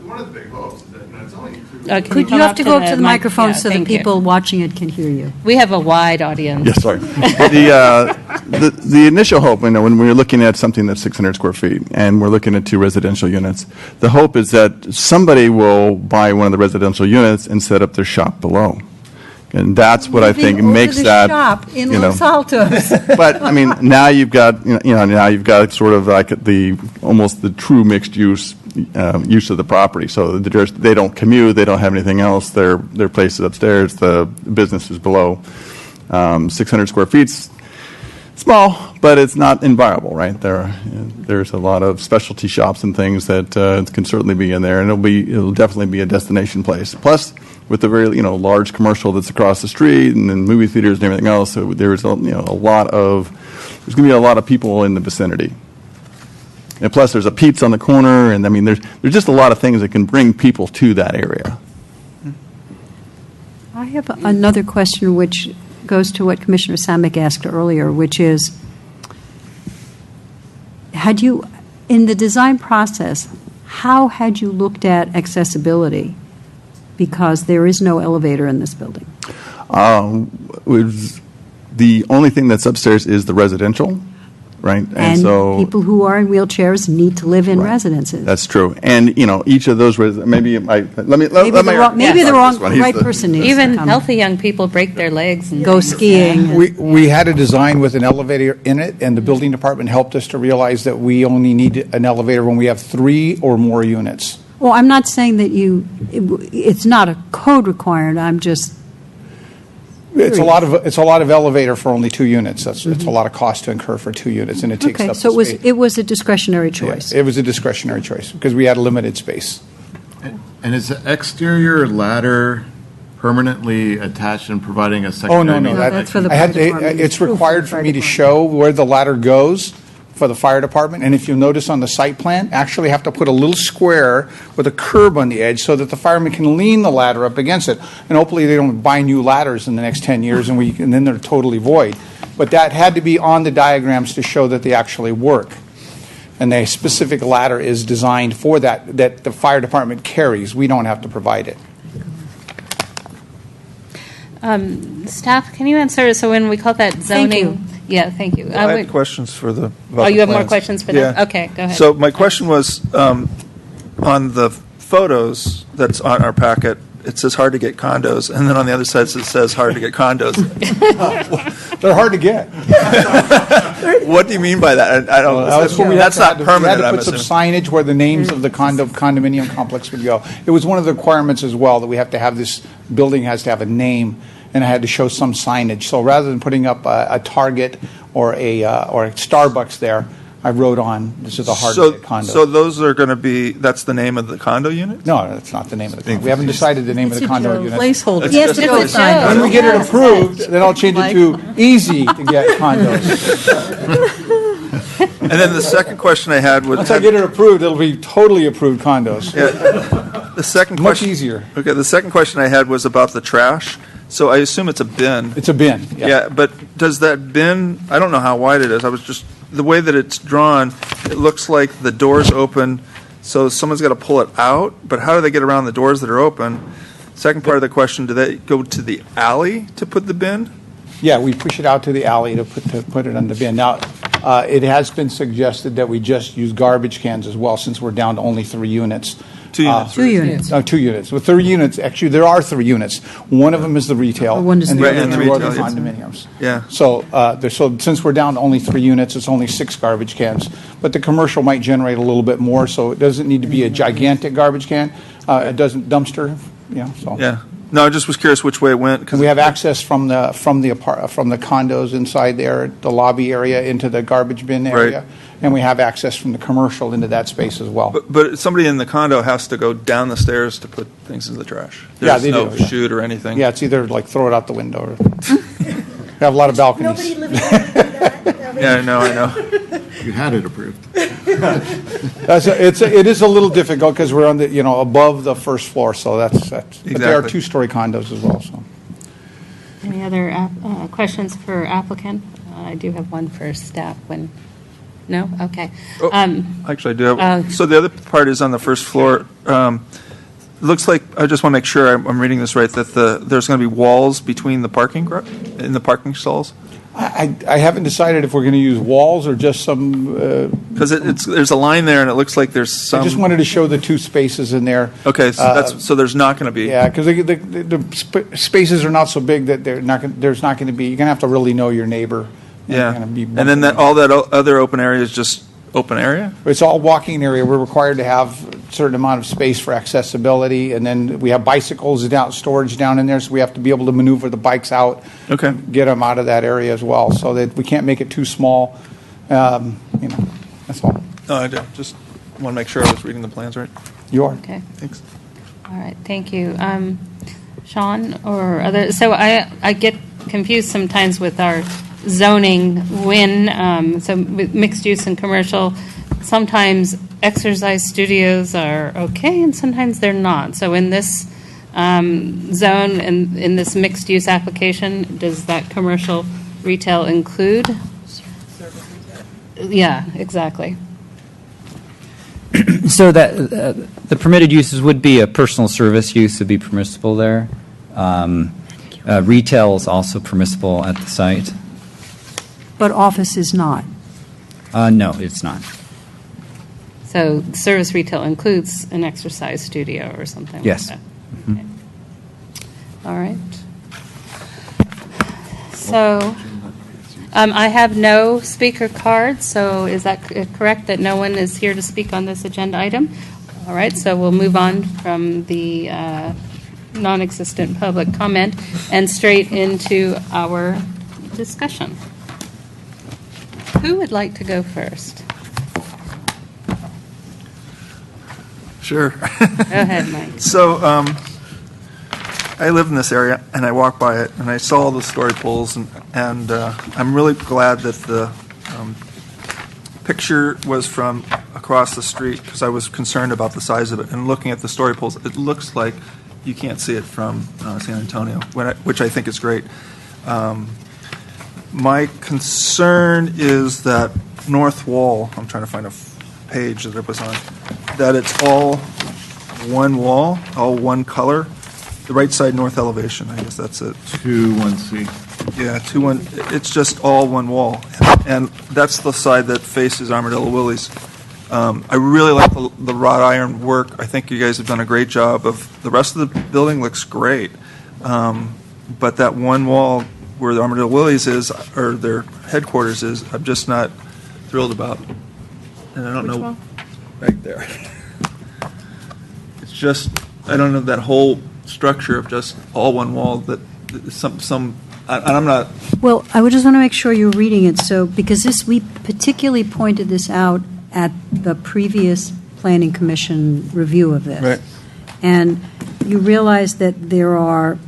One of the big hopes is that it's only Could you have to go up to the microphone so that people watching it can hear you? We have a wide audience. Yes, sorry. The initial hope, when we're looking at something that's 600 square feet and we're looking at 2 residential units, the hope is that somebody will buy one of the residential units and set up their shop below. And that's what I think makes that, shop in Los Altos. But now you've got now you've got sort of like almost the true mixed use of the property. So they don't commute, they don't have anything else. Their place is upstairs, the business is below. 600 square feet's small, but it's not inviolable, right? There's a lot of specialty shops and things that can certainly be in there, and it'll definitely be a destination place. Plus, with the very large commercial that's across the street and then movie theaters and everything else, so there's there's going to be a lot of people in the vicinity. And plus, there's a Pete's on the corner, and there's just a lot of things that can bring people to that area. I have another question which goes to what Commissioner Samick asked earlier, which is, in the design process, how had you looked at accessibility? Because there is no elevator in this building. The only thing that's upstairs is the residential, right? And people who are in wheelchairs need to live in residences. That's true. And, each of those, maybe the right person needs to Even come. healthy young people break their legs and Go skiing. We had a design with an elevator in it, and the building department helped us to realize that we only need an elevator when we have 3 or more units. Well, I'm not saying that it's not a code requirement, I'm just. It's a lot of elevator for only 2 units. It's a lot of cost to incur for 2 units, and it takes Okay, up so the space. it was a discretionary choice. It was a discretionary choice because we had limited space. And is the exterior ladder permanently attached and providing a Oh, secondary? no. means- that's for the fire department. It's required for me to show where the ladder goes for the fire department. And if you notice on the site plan, actually have to put a little square with a curb on the edge so that the fireman can lean the ladder up against it. And hopefully they don't buy new ladders in the next 10 years and then they're totally void. But that had to be on the diagrams to show that they actually work. And a specific ladder is designed for that the fire department carries. We don't have to provide it. Staff, can you answer? So when we call that zoning. Thank you. Yeah, thank you. I had questions for the. about Oh, you the have more plans. questions for them? Yeah. Okay, go ahead. So my question was, on the photos that's on our packet, it says hard to get condos, and then on the other side it says hard to get condos. They're hard to get. What do you mean by that? I don't. That's not permanent. We had to I'm put some assuming. signage where the names of the condominium complex would go. It was one of the requirements as well that we have to have this building has to have a name, and it had to show some signage. So rather than putting up a Target or a Starbucks there, I wrote on this is a hard to get condo. So those are going to be. That's the name of the condo unit. No, that's not the name of the condo. We haven't decided the name of the condo unit. Placeholder. Yes, to go sign. When we get it approved, then I'll change it to easy to get condos. And then the second question I had was. Once I get it approved, it'll be totally approved condos. Yeah. The second Much question. easier. Okay. The second question I had was about the trash. So I assume it's a bin. It's a bin. Yeah, but does that bin, I don't know how wide it is, the way that it's drawn, it looks like the door's open, so someone's got to pull it out, but how do they get around the doors that are open? Second part of the question, do they go to the alley to put the bin? Yeah, we push it out to the alley to put it on the bin. Now, it has been suggested that we just use garbage cans as well, since we're down to only 3 units. 2 units. 2 units. No, 2 units. With 3 units, actually, there are 3 units. One of them is the retail, One is and the the Right, other and the 2 are the retail, yes. condominiums. Yeah. So since we're down to only 3 units, it's only 6 garbage cans. But the commercial might generate a little bit more, so it doesn't need to be a gigantic garbage can. It doesn't dumpster, so. Yeah. No, I just was curious which way it went. Because we have access from the condos inside there, the lobby area into the garbage bin area. Right. And we have access from the commercial into that space as well. But somebody in the condo has to go down the stairs to put things in the trash. Yeah, There's they no do, yeah. chute or anything. Yeah, it's either like throw it out the window or. We have a lot of balconies. Nobody living there can do that. Yeah, I know. You had it approved. It is a little difficult because we're on the, above the first floor, so that's. But there are Exactly. 2-story condos as well, so. Any other questions for applicant? I do have one for staff when, no? Okay. Oh, Actually, I do have, so the other part is on the first floor. Looks like, I just want to make sure I'm reading this right, that there's going to be walls between the in the parking stalls? I haven't decided if we're going to use walls or just some. Because there's a line there, and it looks like there's some. I just wanted to show the 2 spaces in there. Okay, so there's not going to be. Yeah, because the spaces are not so big that there's not going to be. You're going to have to really know your neighbor. Yeah, Gonna be and then all that other open area is just open area? It's all walking area. We're required to have a certain amount of space for accessibility, and then we have bicycles storage down in there, so we have to be able to maneuver the bikes out. Okay. Get them out of that area as well, so that we can't make it too small. That's all. No, I just want to make sure I was reading the plans right. You are. Okay. Thanks. All right, thank you. Sean or other, so I get confused sometimes with our zoning so with mixed use and commercial, sometimes exercise studios are okay and sometimes they're not. So in this zone and in this mixed use application, does that commercial retail include? Yeah, exactly. So that the permitted uses would be a personal service use would be permissible there. Retail is also permissible at the site. But office is not. No, it's not. So service retail includes an exercise studio or something Yes. like that? Okay. All right. So I have no speaker cards, so is that correct that no one is here to speak on this agenda item? All right, so we'll move on from the non-existent public comment and straight into our discussion. Who would like to go first? Sure. Go ahead, Mike. So, I live in this area, and I walk by it, and I saw all the story poles, and I'm really glad that the picture was from across the street, because I was concerned about the size of it. And looking at the story poles, it looks like you can't see it from San Antonio, which I think is great. My concern is that north wall. I'm trying to find a page that it was on, that it's all one wall, all one color, the right side north elevation, I guess that's it. 2-1C. Yeah, 2-1, it's just all one wall. And that's the side that faces Armadillo Willie's. I really like the wrought iron work. I think you guys have done a great job of, the rest of the building looks great. But that one wall where the Armadillo Willie's is, or their headquarters is, I'm just not thrilled about. And I don't Which know. wall? Right there. It's just, I don't know, that whole structure of just all one wall, that I'm not, Well, I would just want to make sure you're reading it, so, because this, we particularly pointed this out at the previous Planning Commission review of this. Right. And you realize that there are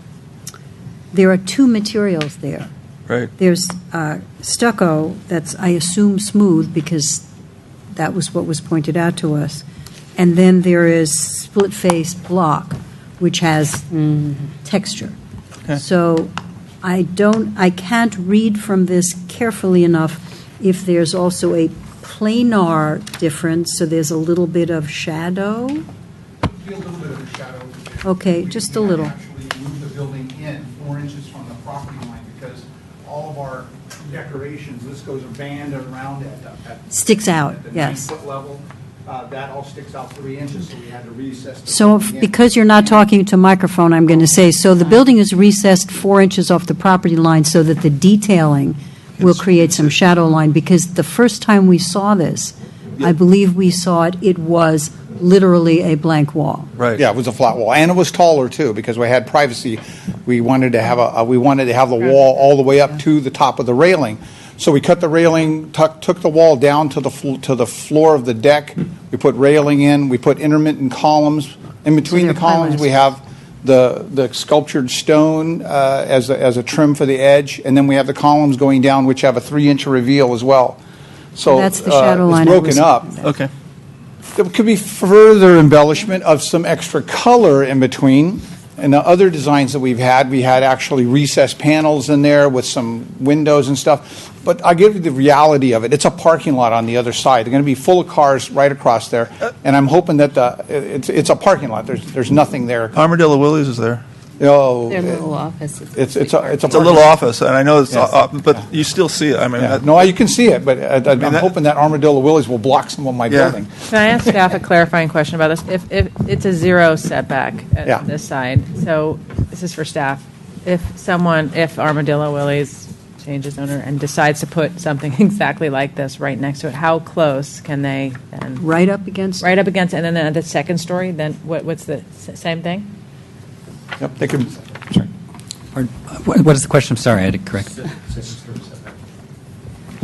two materials there. right. There's stucco that's, I assume, smooth, because that was what was pointed out to us. And then there is split-face block, which has texture. Okay. So I can't read from this carefully enough if there's also a planar difference, so there's a little bit of shadow. Be a little bit of a shadow. Okay, just a little. Actually move the building in 4 inches from the property line, because all of our decorations, this goes a band around at Sticks out, at the yes. 9-foot level. That all sticks out 3 inches, so we had to recess the So building in. because you're not talking to microphone, I'm going to say, so the building is recessed 4 inches off the property line so that the detailing will create some shadow line, because the first time we saw this, I believe we saw it, it was literally a blank wall. Right. Yeah, it was a flat wall, and it was taller too, because we had privacy. We wanted to have the wall all the way up to the top of the railing. So we cut the railing, took the wall down to the floor of the deck. We put railing in. We put intermittent columns. In between the they're columns, pilings. we have the sculptured stone as a trim for the edge, and then we have the columns going down, which have a 3-inch reveal as well. So That's the shadow line I It's was broken up. talking about. Okay. There could be further embellishment of some extra color in between. And the other designs that we had actually recessed panels in there with some windows and stuff. But I'll give you the reality of it. It's a parking lot on the other side. They're going to be full of cars right across there. And I'm hoping that it's a parking lot. There's nothing there. Armadillo Willie's is there. Oh, Their little office. it's a little office, and I know it's, Yes. but you still see it. I mean, Yeah. No, you can see it, but I'm hoping that Armadillo Willie's will block some of my Yeah. building. Can I ask staff a clarifying question about this? If it's a 0 setback Yeah. at this side, so this is for staff. If Armadillo Willie's changes owner and decides to put something exactly like this right next to it, how close can they then? Right up against. Right up against, and then at the second story, then what's the same thing? Yep, they could. What is the question? I'm sorry, I had to correct.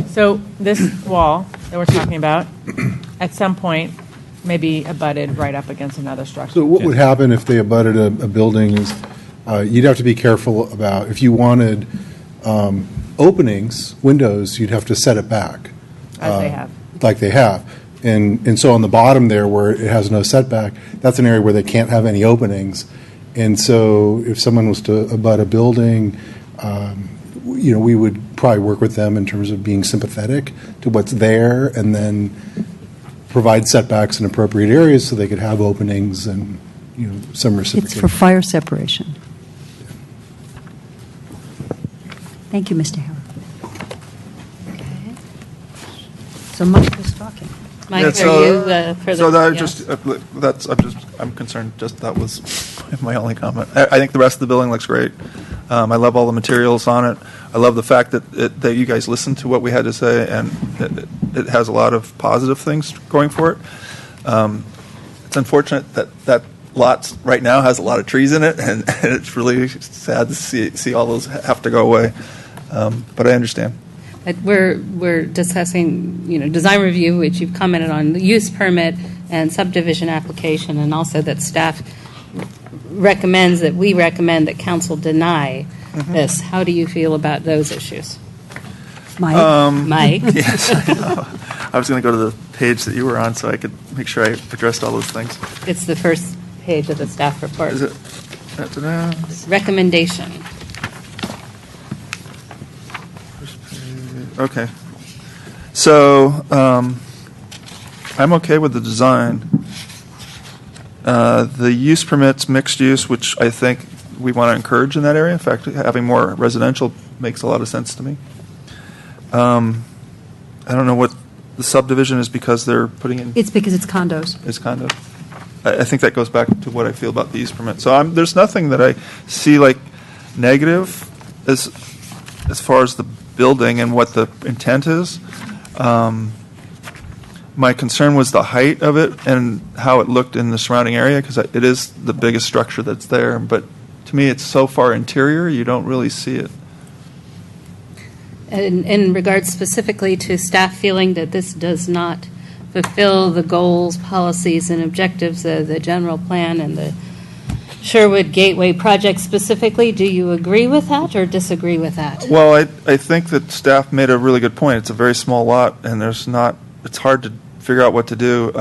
So this wall that we're talking about, at some point, maybe abutted right up against another structure. So what would happen if they abutted a building is, you'd have to be careful about, if you wanted openings, windows, you'd have to set it back. As they have. Like they have. And so on the bottom there, where it has no setback, that's an area where they can't have any openings. And so if someone was to abut a building, we would probably work with them in terms of being sympathetic to what's there, and then provide setbacks in appropriate areas so they could have openings and, some It's reciprocation. for fire separation. Thank you, Mr. Harris. So Mike was talking. Mike, Yeah, are you further? So that yes. I'm concerned, just that was my only comment. I think the rest of the building looks great. I love all the materials on it. I love the fact that you guys listened to what we had to say, and it has a lot of positive things going for it. It's unfortunate that lot right now has a lot of trees in it, and it's really sad to see all those have to go away. But I understand. We're discussing, design review, which you've commented on, the use permit and subdivision application, and also that staff recommends that we recommend that council deny this. How do you feel about those issues? Mike? Mike? Yes, I know. I was going to go to the page that you were on so I could make sure I addressed all those things. It's the first page of the staff report. Is it? Recommendation. Okay. So, I'm okay with the design. The use permits mixed use, which I think we want to encourage in that area. In fact, having more residential makes a lot of sense to me. I don't know what the subdivision is because they're putting in. It's because it's condos. It's condo. I think that goes back to what I feel about the use permit. So there's nothing that I see like negative as far as the building and what the intent is. My concern was the height of it and how it looked in the surrounding area because it is the biggest structure that's there. But to me, it's so far interior, you don't really see it. In regards specifically to staff feeling that this does not fulfill the goals, policies, and objectives of the general plan and the Sherwood Gateway project specifically, do you agree with that or disagree with that? Well, I think that staff made a really good point. It's a very small lot, and it's hard to figure out what to do.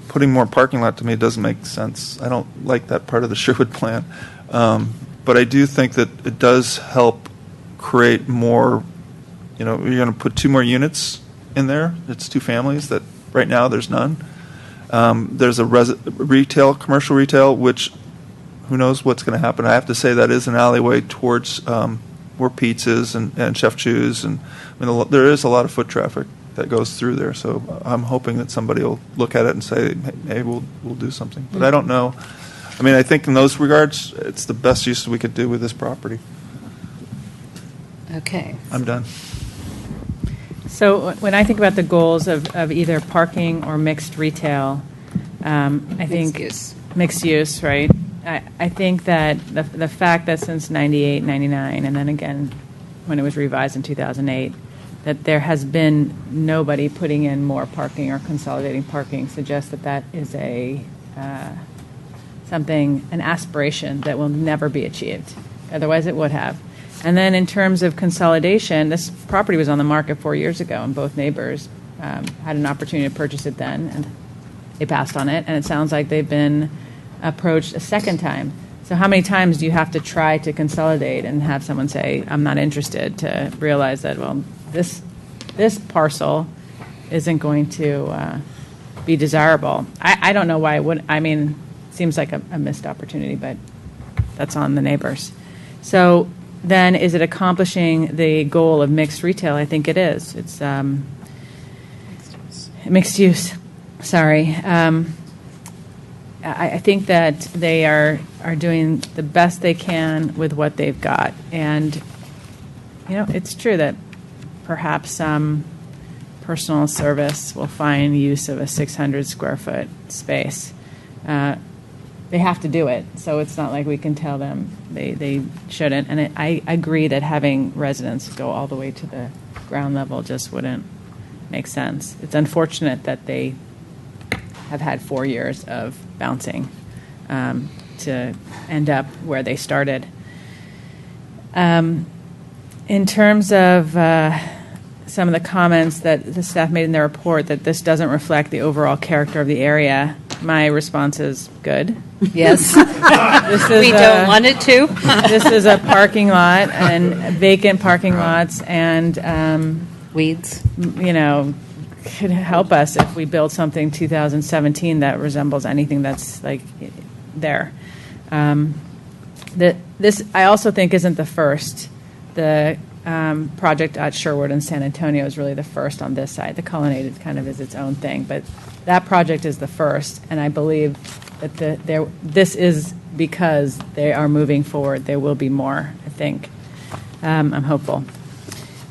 Putting more parking lot to me doesn't make sense. I don't like that part of the Sherwood plan. But I do think that it does help create more, you're going to put 2 more units in there. It's 2 families that right now there's none. There's a commercial retail, which who knows what's going to happen. I have to say that is an alleyway towards where Pete's is and Chef Chu's. And there is a lot of foot traffic that goes through there. So I'm hoping that somebody will look at it and say, hey, we'll do something. But I don't know. I think in those regards, it's the best use we could do with this property. Okay. I'm done. So when I think about the goals of either parking or mixed retail, I think mixed use, right? I think that the fact that since 98, 99, and then again when it was revised in 2008, that there has been nobody putting in more parking or consolidating parking suggests that is an aspiration that will never be achieved. Otherwise, it would have. And then in terms of consolidation, this property was on the market 4 years ago, and both neighbors had an opportunity to purchase it then, and they passed on it. And it sounds like they've been approached a second time. So how many times do you have to try to consolidate and have someone say, I'm not interested, to realize that, well, this parcel isn't going to be desirable? I don't know why it would. Seems like a missed opportunity, but that's on the neighbors. So then is it accomplishing the goal of mixed retail? I think it is. It's mixed use. Sorry. I think that they are doing the best they can with what they've got. And, it's true that perhaps some personal service will find use of a 600 square foot space. They have to do it, so it's not like we can tell them they shouldn't. And I agree that having residents go all the way to the ground level just wouldn't make sense. It's unfortunate that they have had 4 years of bouncing to end up where they started. In terms of some of the comments that the staff made in their report, that this doesn't reflect the overall character of the area, my response is good. Yes. We don't want it to. This is a parking lot and vacant parking lots and weeds. Could help us if we build something 2017 that resembles anything that's like there. This I also think isn't the first. The project at Sherwood and San Antonio is really the first on this side. The Colonnade kind of is its own thing, but that project is the first, and I believe that this is because they are moving forward. There will be more, I think. I'm hopeful.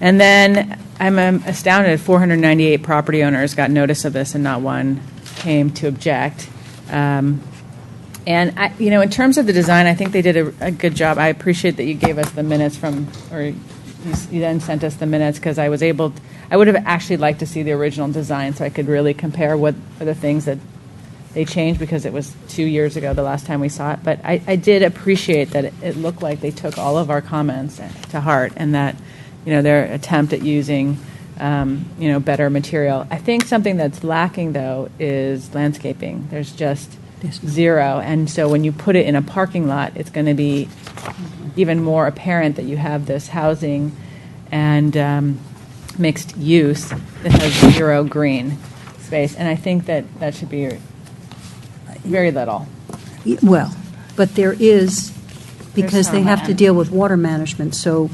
And then I'm astounded 498 property owners got notice of this and not one came to object. And, in terms of the design, I think they did a good job. I appreciate that you gave us the minutes you then sent us the minutes because I would have actually liked to see the original design so I could really compare what are the things that they changed because it was 2 years ago the last time we saw it. But I did appreciate that it looked like they took all of our comments to heart and that, their attempt at using, better material. I think something that's lacking, though, is landscaping. There's just zero. And so when you put it in a parking lot, it's going to be even more apparent that you have this housing and mixed use that has zero green. space, and I think that should be very little. Well, but there is, because they have to some. deal with water management, so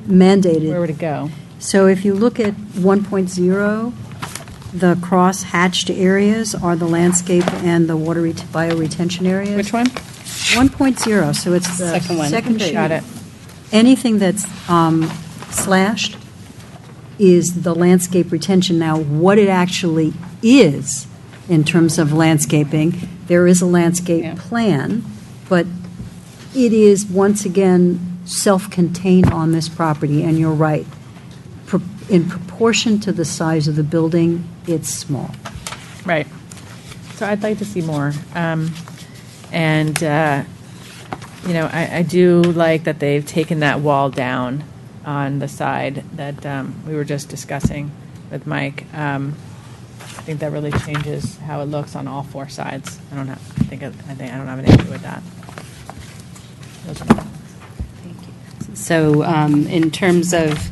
mandated. Where would it go? So if you look at 1.0, the cross-hatched areas are the landscape and the water bioretention areas. Which one? 1.0, so it's the Second one. second Okay. sheet. Got it. Anything that's slashed is the landscape retention. Now, what it actually is in terms of landscaping, there is a landscape plan, but it is, once again, self-contained on this property, and you're right. In proportion to the size of the building, it's small. Right. So I'd like to see more. I do like that they've taken that wall down on the side that we were just discussing with Mike. I think that really changes how it looks on all four sides. I don't have an issue with that. Those are- So in terms of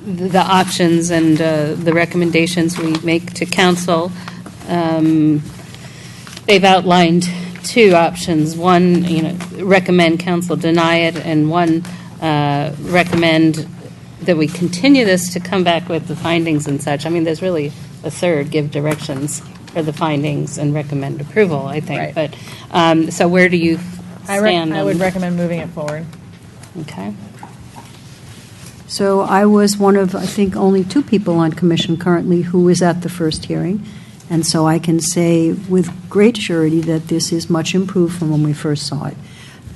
the options and the recommendations we make to council, they've outlined two options. One, recommend council deny it, and one, recommend that we continue this to come back with the findings and such. I mean, there's really a third, give directions for the findings and recommend approval, I think. Right. But, so where do you stand? I would on- recommend moving it forward. Okay. So I was one of, I think, only two people on commission currently who was at the first hearing. And so I can say with great surety that this is much improved from when we first saw it.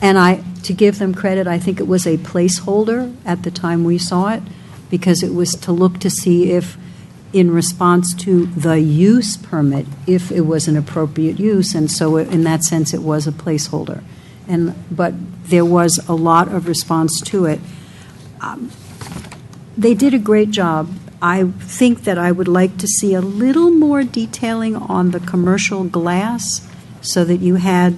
And to give them credit, I think it was a placeholder at the time we saw it, because it was to look to see if, in response to the use permit, if it was an appropriate use. And so in that sense, it was a placeholder. But there was a lot of response to it. They did a great job. I think that I would like to see a little more detailing on the commercial glass so that you had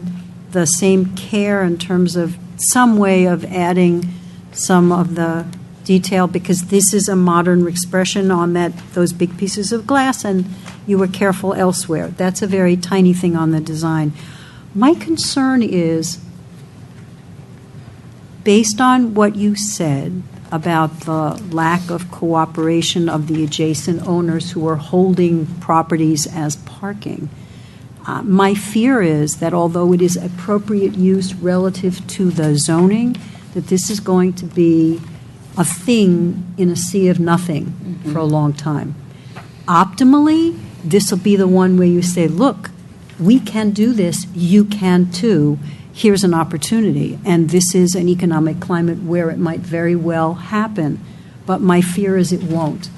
the same care in terms of some way of adding some of the detail, because this is a modern expression on those big pieces of glass, and you were careful elsewhere. That's a very tiny thing on the design. My concern is, based on what you said about the lack of cooperation of the adjacent owners who are holding properties as parking, my fear is that although it is appropriate use relative to the zoning, that this is going to be a thing in a sea of nothing for a long time. Optimally, this will be the one where you say, look, we can do this, you can too. Here's an opportunity. And this is an economic climate where it might very well happen. But my fear is it won't.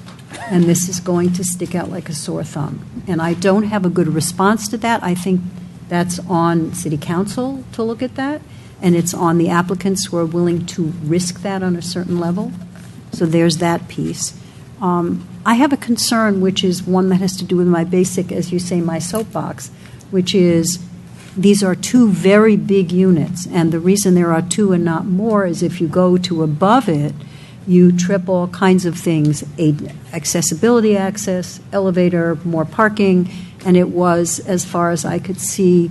And this is going to stick out like a sore thumb. And I don't have a good response to that. I think that's on City Council to look at that. And it's on the applicants who are willing to risk that on a certain level. So there's that piece. I have a concern, which is one that has to do with my basic, as you say, my soapbox, which is these are two very big units. And the reason there are two and not more is if you go to above it, you trip all kinds of things, accessibility access, elevator, more parking, and it was, as far as I could see,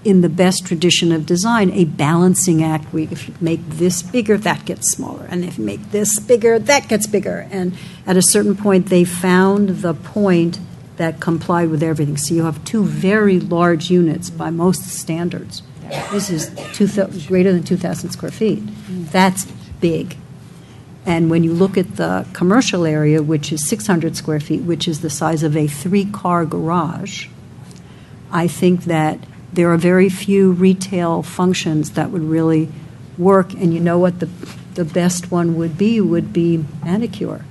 in the best tradition of design, a balancing act. If you make this bigger, that gets smaller, and if you make this bigger, that gets bigger. And at a certain point, they found the point that complied with everything. So you have two very large units by most standards. This is greater than 2,000 square feet. That's big. And when you look at the commercial area, which is 600 square feet, which is the size of a 3-car garage, I think that there are very few retail functions that would really work. And you know what the best one would be manicure,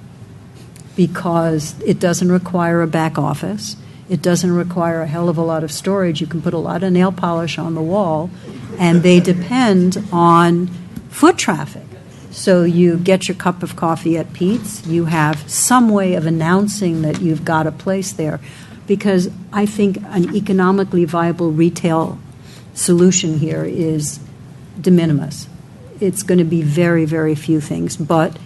because it doesn't require a back office. It doesn't require a hell of a lot of storage. You can put a lot of nail polish on the wall, and they depend on foot traffic. So you get your cup of coffee at Pete's. You have some way of announcing that you've got a place there, because I think an economically viable retail solution here is de minimis. It's going to be very, very few things. But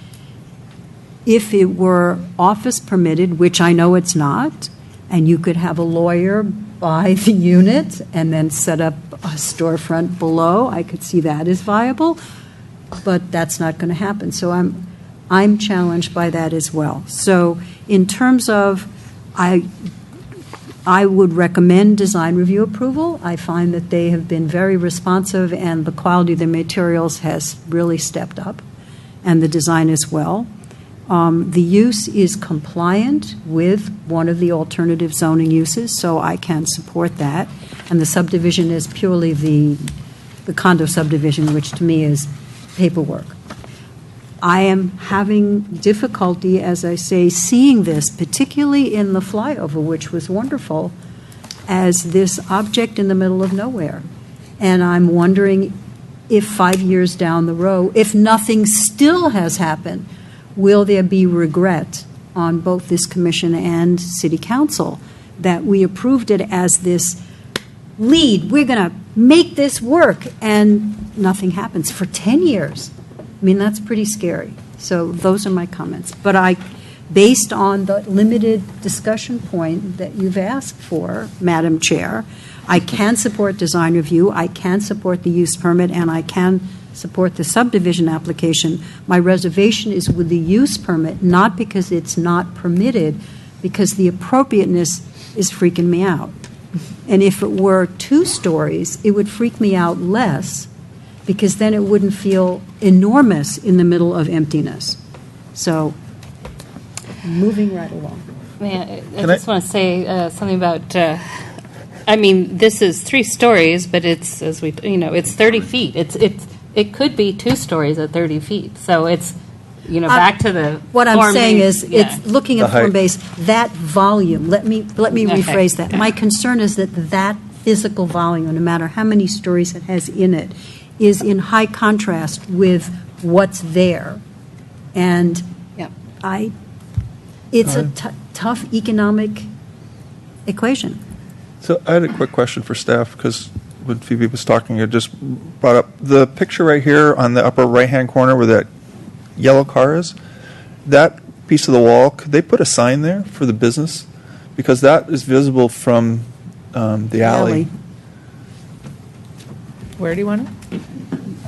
if it were office permitted, which I know it's not, And you could have a lawyer buy the unit and then set up a storefront below. I could see that as viable, but that's not going to happen. So I'm challenged by that as well. So in terms of, I would recommend design review approval. I find that they have been very responsive and the quality of the materials has really stepped up, and the design as well. The use is compliant with one of the alternative zoning uses, so I can support that. And the subdivision is purely the condo subdivision, which to me is paperwork. I am having difficulty, as I say, seeing this, particularly in the flyover, which was wonderful, as this object in the middle of nowhere. And I'm wondering if 5 years down the road, if nothing still has happened, will there be regret on both this commission and city council that we approved it as this lead, we're going to make this work, and nothing happens for 10 years? I mean, that's pretty scary. So those are my comments. But based on the limited discussion point that you've asked for, Madam Chair, I can support design review, I can support the use permit, and I can support the subdivision application. My reservation is with the use permit, not because it's not permitted, because the appropriateness is freaking me out. And if it were 2 stories, it would freak me out less, because then it wouldn't feel enormous in the middle of emptiness. So, moving right along. I just want to say something about, I mean, this is 3 stories, but it's, as we, it's 30 feet. It could be 2 stories at 30 feet. So it's, back to the what I'm form saying base, is, it's looking at form base, that volume, let me rephrase that. My concern is that physical volume, no matter how many stories it has in it, is in high contrast with what's there. And it's a tough economic equation. So I had a quick question for staff, because when Phoebe was talking, it just brought up the picture right here on the upper right-hand corner where that yellow car is. That piece of the wall, could they put a sign there for the business? Because that is visible from the alley. Where do you want it?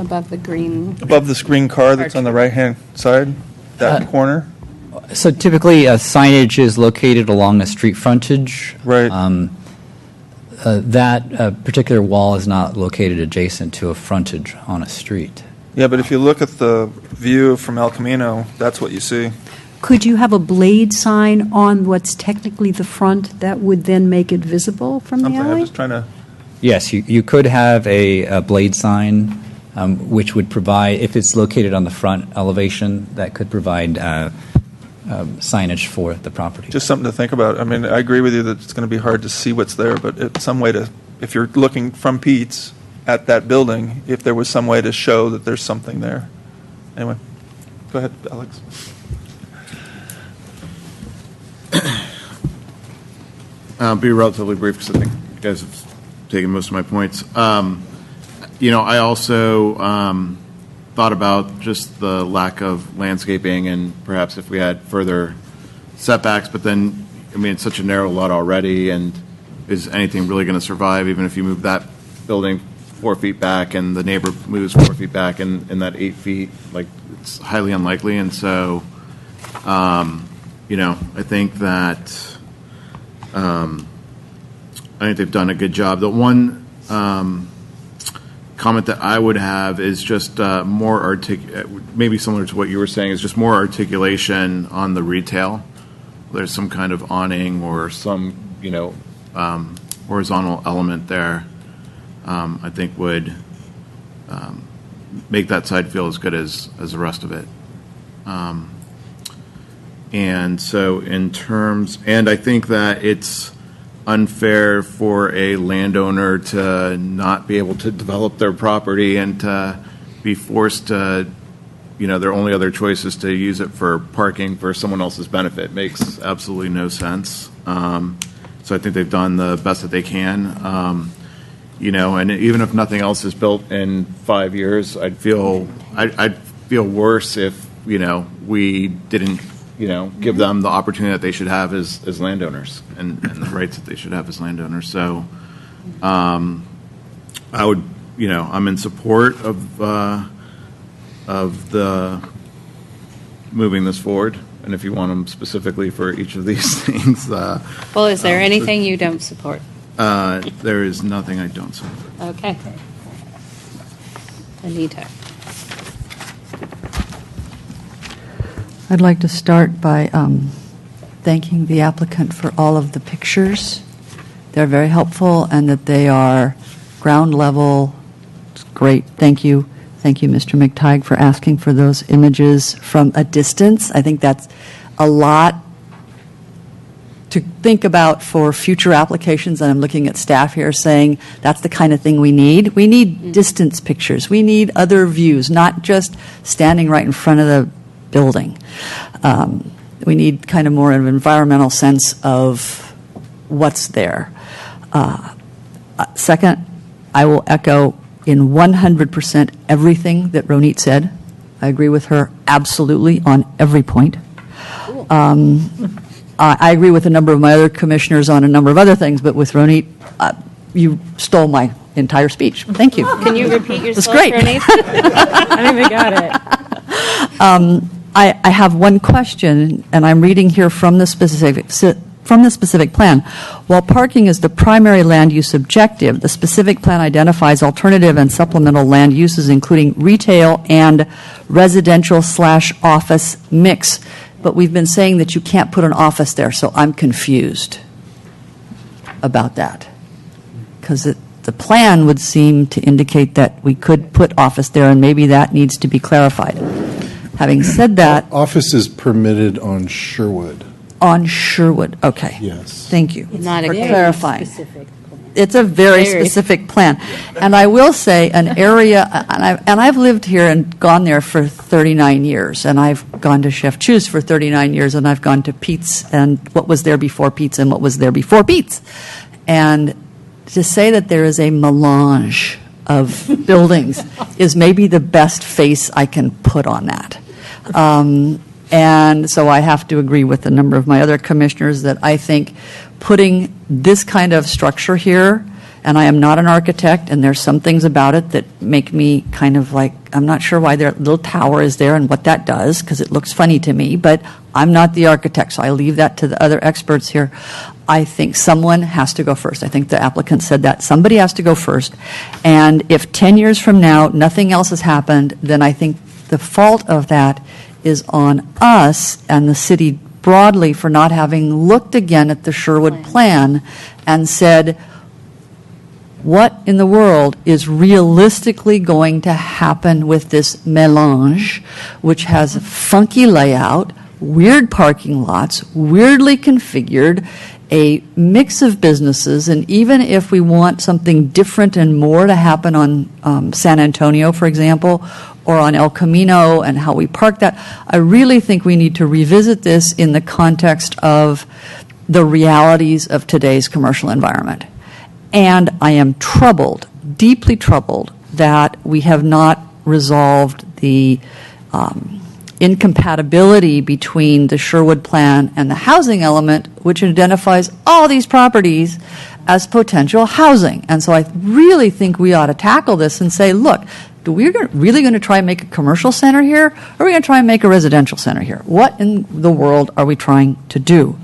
above the green. Above the screen car that's on the right-hand side, that corner? So typically, signage is located along a street frontage. Right. That particular wall is not located adjacent to a frontage on a street. Yeah, but if you look at the view from El Camino, that's what you see. Could you have a blade sign on what's technically the front that would then make it visible from the I'm alley? just trying to... Yes, you could have a blade sign, which would provide, if it's located on the front elevation, that could provide signage for the property. Just something to think about. I mean, I agree with you that it's going to be hard to see what's there, but it's some way to, if you're looking from Pete's at that building, if there was some way to show that there's something there. Anyway, go ahead, Alex. I'll be relatively brief because I think you guys have taken most of my points. I also thought about just the lack of landscaping and perhaps if we had further setbacks, but then, I mean, it's such a narrow lot already, and is anything really going to survive even if you move that building 4 feet back and the neighbor moves 4 feet back and that 8 feet, like, it's highly unlikely. And so, I think that I think they've done a good job. The one comment that I would have is just more maybe similar to what you were saying, is just more articulation on the retail. There's some kind of awning or some, horizontal element there. I think would make that side feel as good as the rest of it. And so in terms, and I think that it's unfair for a landowner to not be able to develop their property and to be forced to, their only other choice is to use it for parking for someone else's benefit. Makes absolutely no sense. So I think they've done the best that they can. And even if nothing else is built in 5 years, I'd feel worse if, we didn't, give them the opportunity that they should have as landowners and the rights that they should have as landowners. So I would, I'm in support of the moving this forward. And if you want them specifically for each of these things. Well, is there anything you don't support? There is nothing I don't support. Okay. Anita. I'd like to start by thanking the applicant for all of the pictures. They're very helpful, and that they are ground level. It's great. Thank you. Thank you, Mr. McTighe, for asking for those images from a distance. I think that's a lot to think about for future applications, and I'm looking at staff here saying that's the kind of thing we need. We need distance pictures. We need other views, not just standing right in front of the building. We need kind of more of an environmental sense of what's there. Second, I will echo in 100% everything that Ronit said. I agree with her absolutely on every point. I agree with a number of my other commissioners on a number of other things, but with Ronit, you stole my entire speech. Thank you. Can you repeat yourself, That's great. Ronit? I think we got it. I have one question, and I'm reading here from the specific plan. While parking is the primary land use objective, the specific plan identifies alternative and supplemental land uses, including retail and residential/office mix. But we've been saying that you can't put an office there, so I'm confused about that. Because the plan would seem to indicate that we could put office there, and maybe that needs to be clarified. Having said that, Office is permitted on Sherwood. on Sherwood, okay. Yes. Thank you Not a for very clarifying. It's a very specific plan. And I will say an area, and I've lived here and gone there for 39 years, and I've gone to Chef Chu's for 39 years, and I've gone to Pete's, and what was there before Pete's and what was there before Pete's. And to say that there is a melange of buildings is maybe the best face I can put on that. And so I have to agree with a number of my other commissioners that I think putting this kind of structure here, and I am not an architect, and there's some things about it that make me kind of like, I'm not sure why their little tower is there and what that does, because it looks funny to me, but I'm not the architect, so I leave that to the other experts here. I think someone has to go first. I think the applicant said that. Somebody has to go first. And if 10 years from now nothing else has happened, then I think the fault of that is on us and the city broadly for not having looked again at the Sherwood plan and said, what in the world is realistically going to happen with this melange, which has a funky layout, weird parking lots, weirdly configured, a mix of businesses, and even if we want something different and more to happen on San Antonio, for example, or on El Camino and how we park that, I really think we need to revisit this in the context of the realities of today's commercial environment. And I am troubled, deeply troubled, that we have not resolved the incompatibility between the Sherwood plan and the housing element, which identifies all these properties as potential housing. And so I really think we ought to tackle this and say, look, we're really going to try and make a commercial center here, or are we going to try and make a residential center here? What in the world are we trying to do?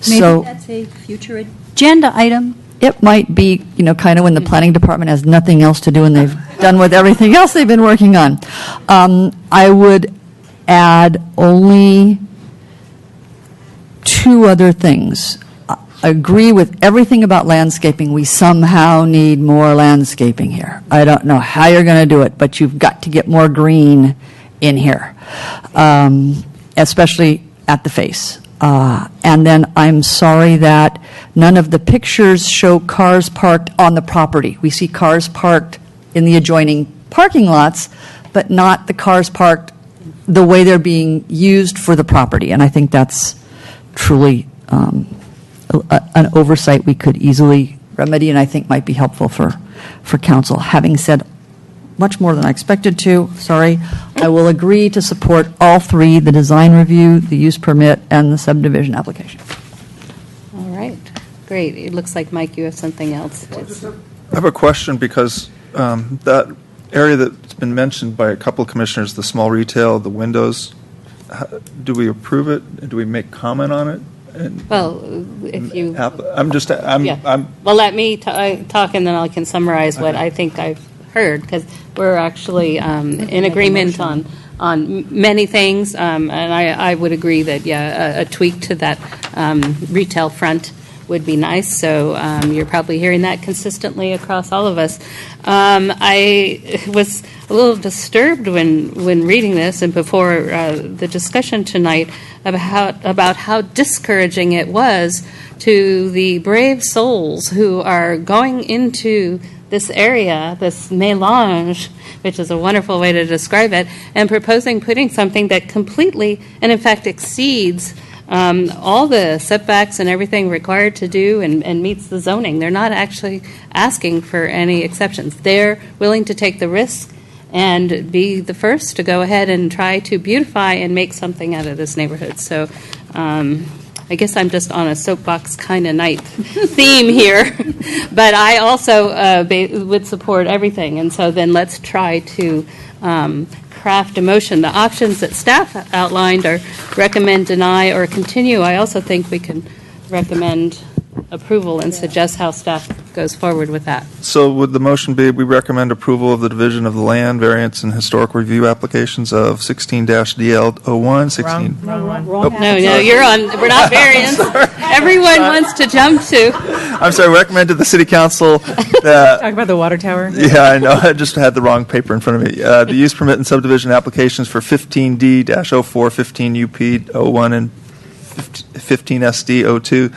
Maybe that's a future agenda item. It might be, kind of when the planning department has nothing else to do and they've done with everything else they've been working on. I would add only two other things. I agree with everything about landscaping. We somehow need more landscaping here. I don't know how you're going to do it, but you've got to get more green in here, especially at the face. And then I'm sorry that none of the pictures show cars parked on the property. We see cars parked in the adjoining parking lots, but not the cars parked the way they're being used for the property. And I think that's truly an oversight we could easily remedy, and I think might be helpful for council. Having said much more than I expected to, sorry. I will agree to support all three, the design review, the use permit, and the subdivision application. All right, great. It looks like, Mike, you have something else. I have a question because that area that's been mentioned by a couple of commissioners, the small retail, the windows, do we approve it? Do we make comment on it? Well, if you... I'm Well, let me talk, and then I can summarize what I think I've heard, because we're actually in agreement on many things, and I would agree that, yeah, a tweak to that retail front would be nice, so you're probably hearing that consistently across all of us. I was a little disturbed when reading this and before the discussion tonight about how discouraging it was to the brave souls who are going into this area, this melange, which is a wonderful way to describe it, and proposing putting something that completely and in fact exceeds all the setbacks and everything required to do and meets the zoning. They're not actually asking for any exceptions. They're willing to take the risk and be the first to go ahead and try to beautify and make something out of this neighborhood. So I guess I'm just on a soapbox kind of night theme here. But I also would support everything. And so then let's try to craft a motion. The options that staff outlined are recommend, deny, or continue. I also think we can recommend approval and suggest how staff goes forward with that. So would the motion be, we recommend approval of the division of the land variance and historic review applications of 16-DL01, 16... No, you're on, we're not variance. Everyone wants to jump to. I'm sorry, recommend to the city council that... Talk about the water tower? Yeah, I know, I just had the wrong paper in front of me. The use permit and subdivision applications for 15D-04, 15UP-01, and 15SD-02.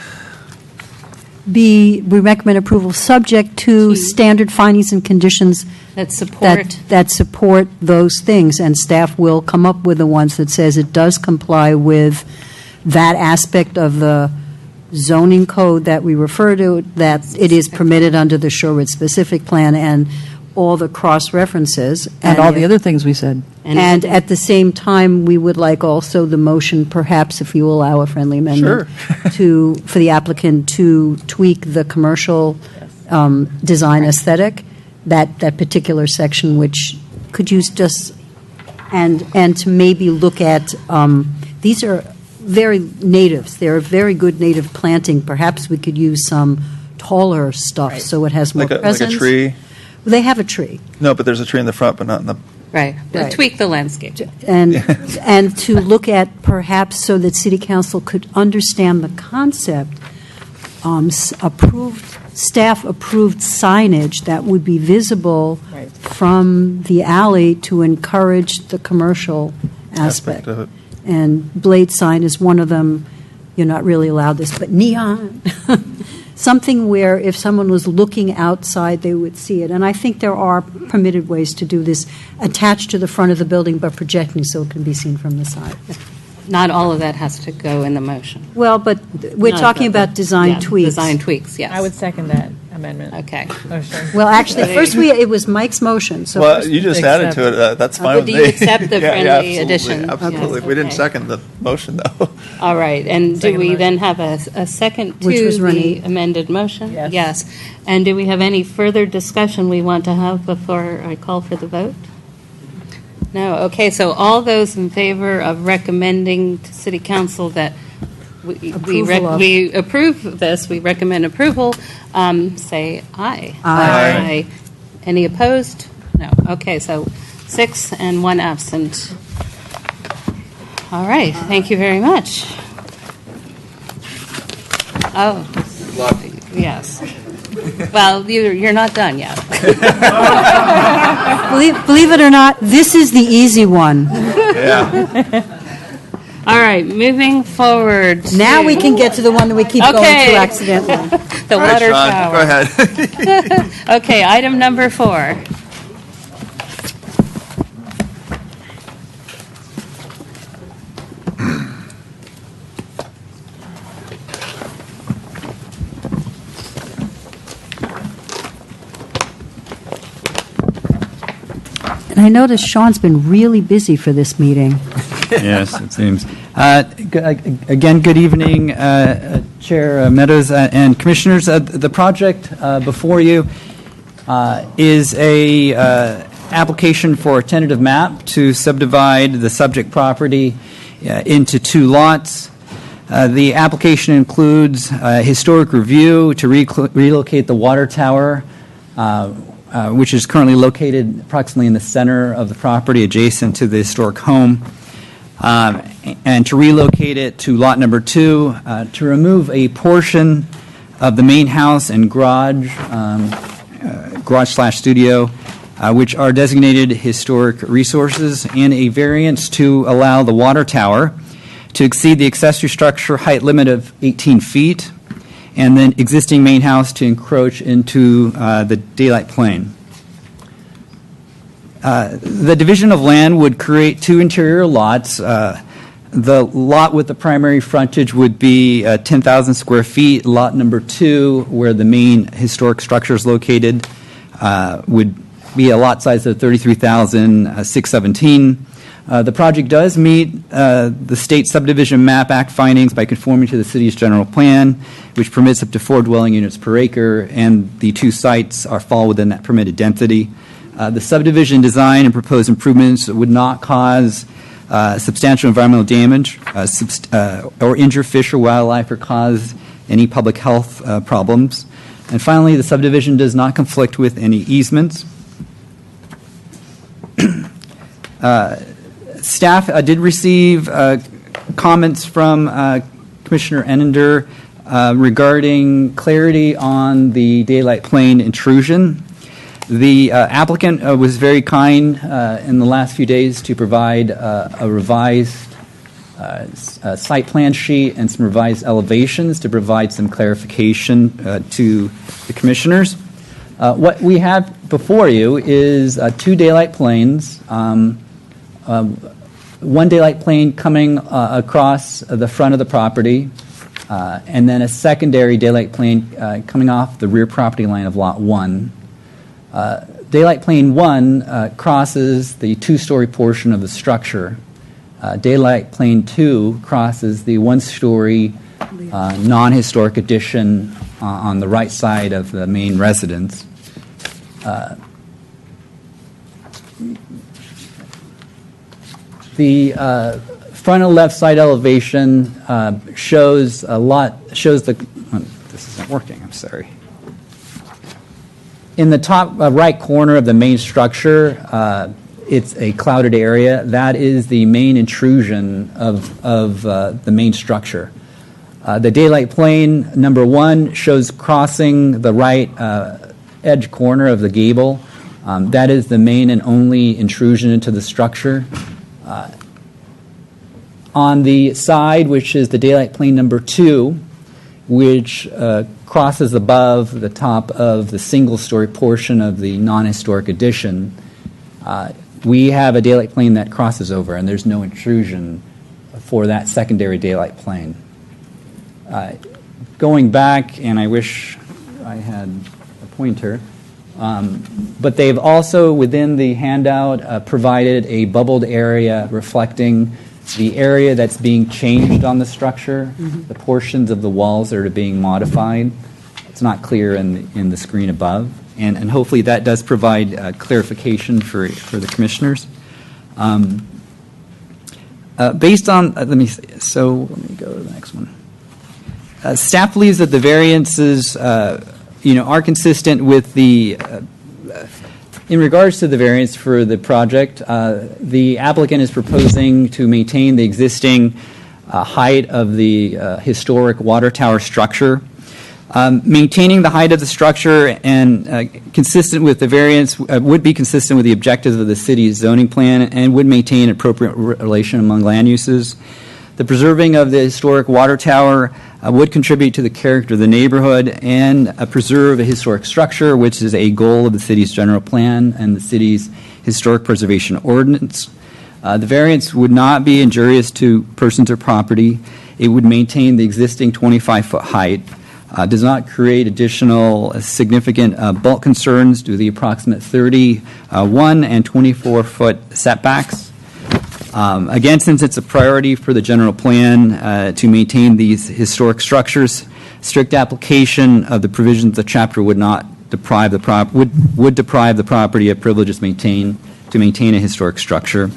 We recommend approval subject to standard findings and conditions that support that support those things, and staff will come up with the ones that says it does comply with that aspect of the zoning code that we refer to, that it is permitted under the Shorewood specific plan, and all the cross-references. And all the other things we said. And at the same time, we would like also the motion, perhaps if you allow a friendly amendment, for the applicant to tweak the commercial design aesthetic, that particular section, which could use just, and to maybe look at, these are very natives. They're very good native planting. Perhaps we could use some taller stuff so it has more presence. Like a tree? They have a tree. No, but there's a tree in the front, but not in the... Right. Tweak the landscape. And to look at perhaps so that City Council could understand the concept, staff-approved signage that would be visible from the alley to encourage the commercial aspect. of it. And blade sign is one of them. You're not really allowed this, but neon. Something where if someone was looking outside, they would see it. And I think there are permitted ways to do this, attached to the front of the building, but projecting so it can be seen from the side. Not all of that has to go in the motion. Well, but we're talking about design tweaks. Design tweaks, yes. I would second that amendment. Okay. Motion. Well, actually, first it was Mike's motion. So Well, first you just added to it. That's fine with do me. you accept the friendly absolutely, addition? Absolutely. Yes, We didn't okay. second the motion, though. All right, and do Second we motion. then have a second to Which was the Renee. amended motion? Yes. Yes. And do we have any further discussion we want to have before I call for the vote? No, okay, so all those in favor of recommending to City Council that we approve this, we recommend approval, say aye. Aye. Any opposed? No. Okay, so 6 and 1 absent. All right, thank you very much. Oh, yes. Well, you're not done yet. Believe it or not, this is the easy one. Yeah. All right, moving forward. Now we can get to the one that we keep going Okay. to accidentally. The water Sean, tower. go ahead. Okay, item number 4. I noticed Sean's been really busy for this meeting. Yes, it seems. Again, good evening, Chair Meadows and Commissioners. The project before you is a application for a tentative map to subdivide the subject property into 2 lots. The application includes a historic review to relocate the water tower, which is currently located approximately in the center of the property adjacent to the historic home, and to relocate it to lot number 2, to remove a portion of the main house and garage/studio, which are designated historic resources, and a variance to allow the water tower to exceed the accessory structure height limit of 18 feet, and then existing main house to encroach into the daylight plane. The division of land would create 2 interior lots. The lot with the primary frontage would be 10,000 square feet. Lot number 2, where the main historic structure is located, would be a lot size of 33,617. The project does meet the State Subdivision Map Act findings by conforming to the city's general plan, which permits up to 4 dwelling units per acre, and the 2 sites fall within that permitted density. The subdivision design and proposed improvements would not cause substantial environmental damage or injure fish or wildlife or cause any public health problems. And finally, the subdivision does not conflict with any easements. Staff did receive comments from Commissioner Ennender regarding clarity on the daylight plane intrusion. The applicant was very kind in the last few days to provide a revised site plan sheet and some revised elevations to provide some clarification to the commissioners. What we have before you is 2 daylight planes. One daylight plane coming across the front of the property, and then a secondary daylight plane coming off the rear property line of Lot 1. Daylight plane 1 crosses the 2-story portion of the structure. Daylight plane 2 crosses the 1-story non-historic addition on the right side of the main residence. The front and left side elevation shows the. This isn't working. I'm sorry. In the top right corner of the main structure, it's a clouded area. That is the main intrusion of the main structure. The daylight plane number 1 shows crossing the right edge corner of the gable. That is the main and only intrusion into the structure. On the side, which is the daylight plane number 2, which crosses above the top of the single-story portion of the non-historic addition, we have a daylight plane that crosses over, and there's no intrusion for that secondary daylight plane. Going back, and I wish I had a pointer, but they've also, within the handout, provided a bubbled area reflecting the area that's being changed on the structure, the portions of the walls that are being modified. It's not clear in the screen above, and hopefully that does provide clarification for the commissioners. Based on, let me go to the next one. Staff believes that the variances, are consistent with the. In regards to the variance for the project, the applicant is proposing to maintain the existing height of the historic water tower structure. Maintaining the height of the structure and consistent with the variance would be consistent with the objectives of the city's zoning plan and would maintain appropriate relation among land uses. The preserving of the historic water tower would contribute to the character of the neighborhood and preserve a historic structure, which is a goal of the city's general plan and the city's historic preservation ordinance. The variance would not be injurious to persons or property. It would maintain the existing 25-foot height. does not create additional significant bulk concerns due to the approximate 31 and 24-foot setbacks. Again, since it's a priority for the general plan to maintain these historic structures, strict application of the provisions of the chapter would not deprive the would deprive the property of privileges to maintain a historic structure.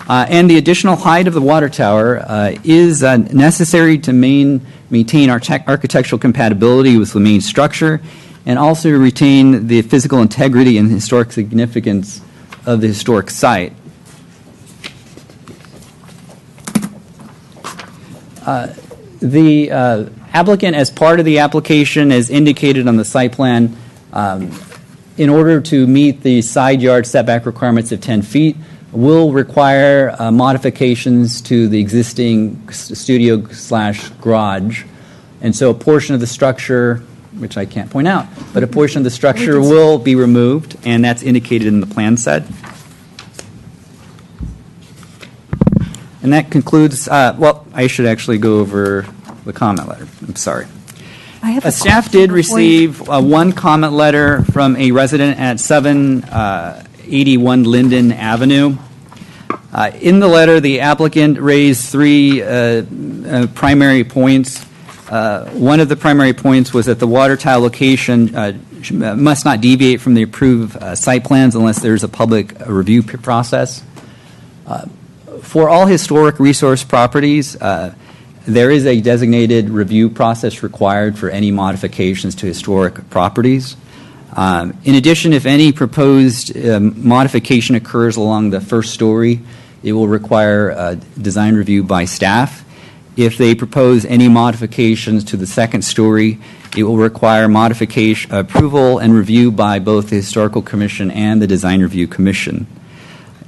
And the additional height of the water tower is necessary to maintain architectural compatibility with the main structure and also retain the physical integrity and historic significance of the historic site. The applicant, as part of the application, as indicated on the site plan, in order to meet the side yard setback requirements of 10 feet, will require modifications to the existing studio/garage. And so a portion of the structure, which I can't point out, but a portion of the structure will be removed, and that's indicated in the plan set. And that concludes, well, I should actually go over the comment letter. I'm sorry. Staff did receive one comment letter from a resident at 781 Linden Avenue. In the letter, the applicant raised three primary points. One of the primary points was that the water tower location must not deviate from the approved site plans unless there's a public review process. For all historic resource properties, there is a designated review process required for any modifications to historic properties. In addition, if any proposed modification occurs along the first story, it will require a design review by staff. If they propose any modifications to the second story, it will require modification, approval and review by both the Historical Commission and the Design Review Commission.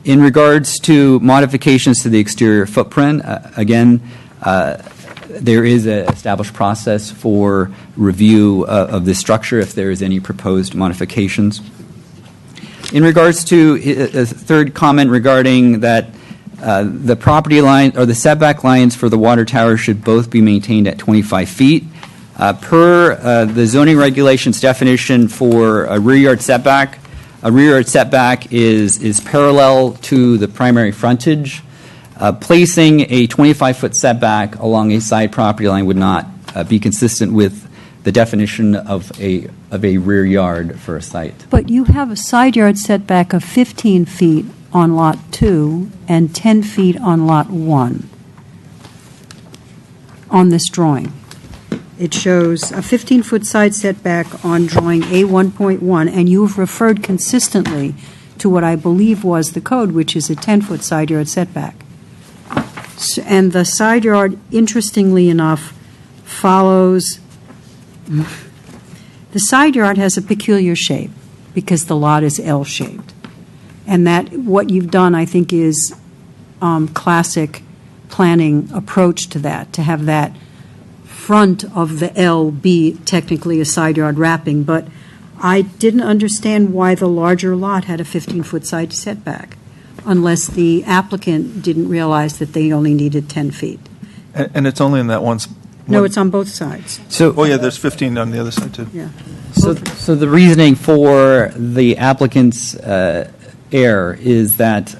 In regards to modifications to the exterior footprint, again, there is an established process for review of the structure if there is any proposed modifications. In regards to a third comment regarding that the property line or the setback lines for the water tower should both be maintained at 25 feet. Per the zoning regulations definition for a rear yard setback is parallel to the primary frontage. Placing a 25-foot setback along a side property line would not be consistent with the definition of a rear yard for a site. But you have a side yard setback of 15 feet on Lot 2 and 10 feet on Lot 1 on this drawing. It shows a 15-foot side setback on drawing A1.1, and you've referred consistently to what I believe was the code, which is a 10-foot side yard setback. And the side yard, interestingly enough, follows. The side yard has a peculiar shape because the lot is L-shaped. And that, what you've done, I think, is classic planning approach to that, to have that front of the L be technically a side yard wrapping. But I didn't understand why the larger lot had a 15-foot side setback, unless the applicant didn't realize that they only needed 10 feet. And it's only in that one. No, it's on both sides. So, oh yeah, there's 15 on the other side too. Yeah. So the reasoning for the applicant's error is that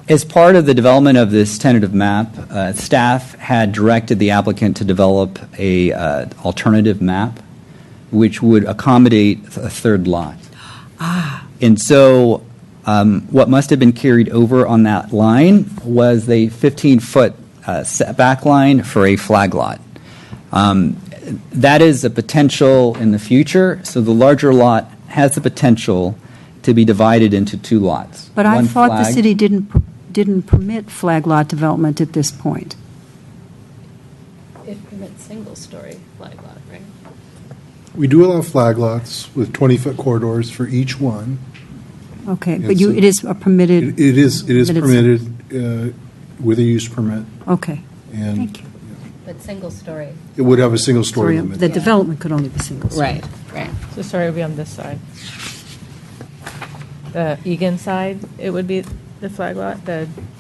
as part of the development of this tentative map, staff had directed the applicant to develop a alternative map which would accommodate a third lot. And so what must have been carried over on that line was the 15-foot setback line for a flag lot. That is a potential in the future, so the larger lot has the potential to be divided into two lots. But I One thought the flag- city didn't permit flag lot development at this point. It permits single-story flag lot, right? We do allow flag lots with 20-foot corridors for each one. Okay, And but so it is a permitted. It is permitted permitted with a use permit. Okay, And thank you. But single-story. it would have a single-story Sorry, limit. the development could only be single. Right, right. So sorry, it would be on this side. The Egan side, it would be The flag lot,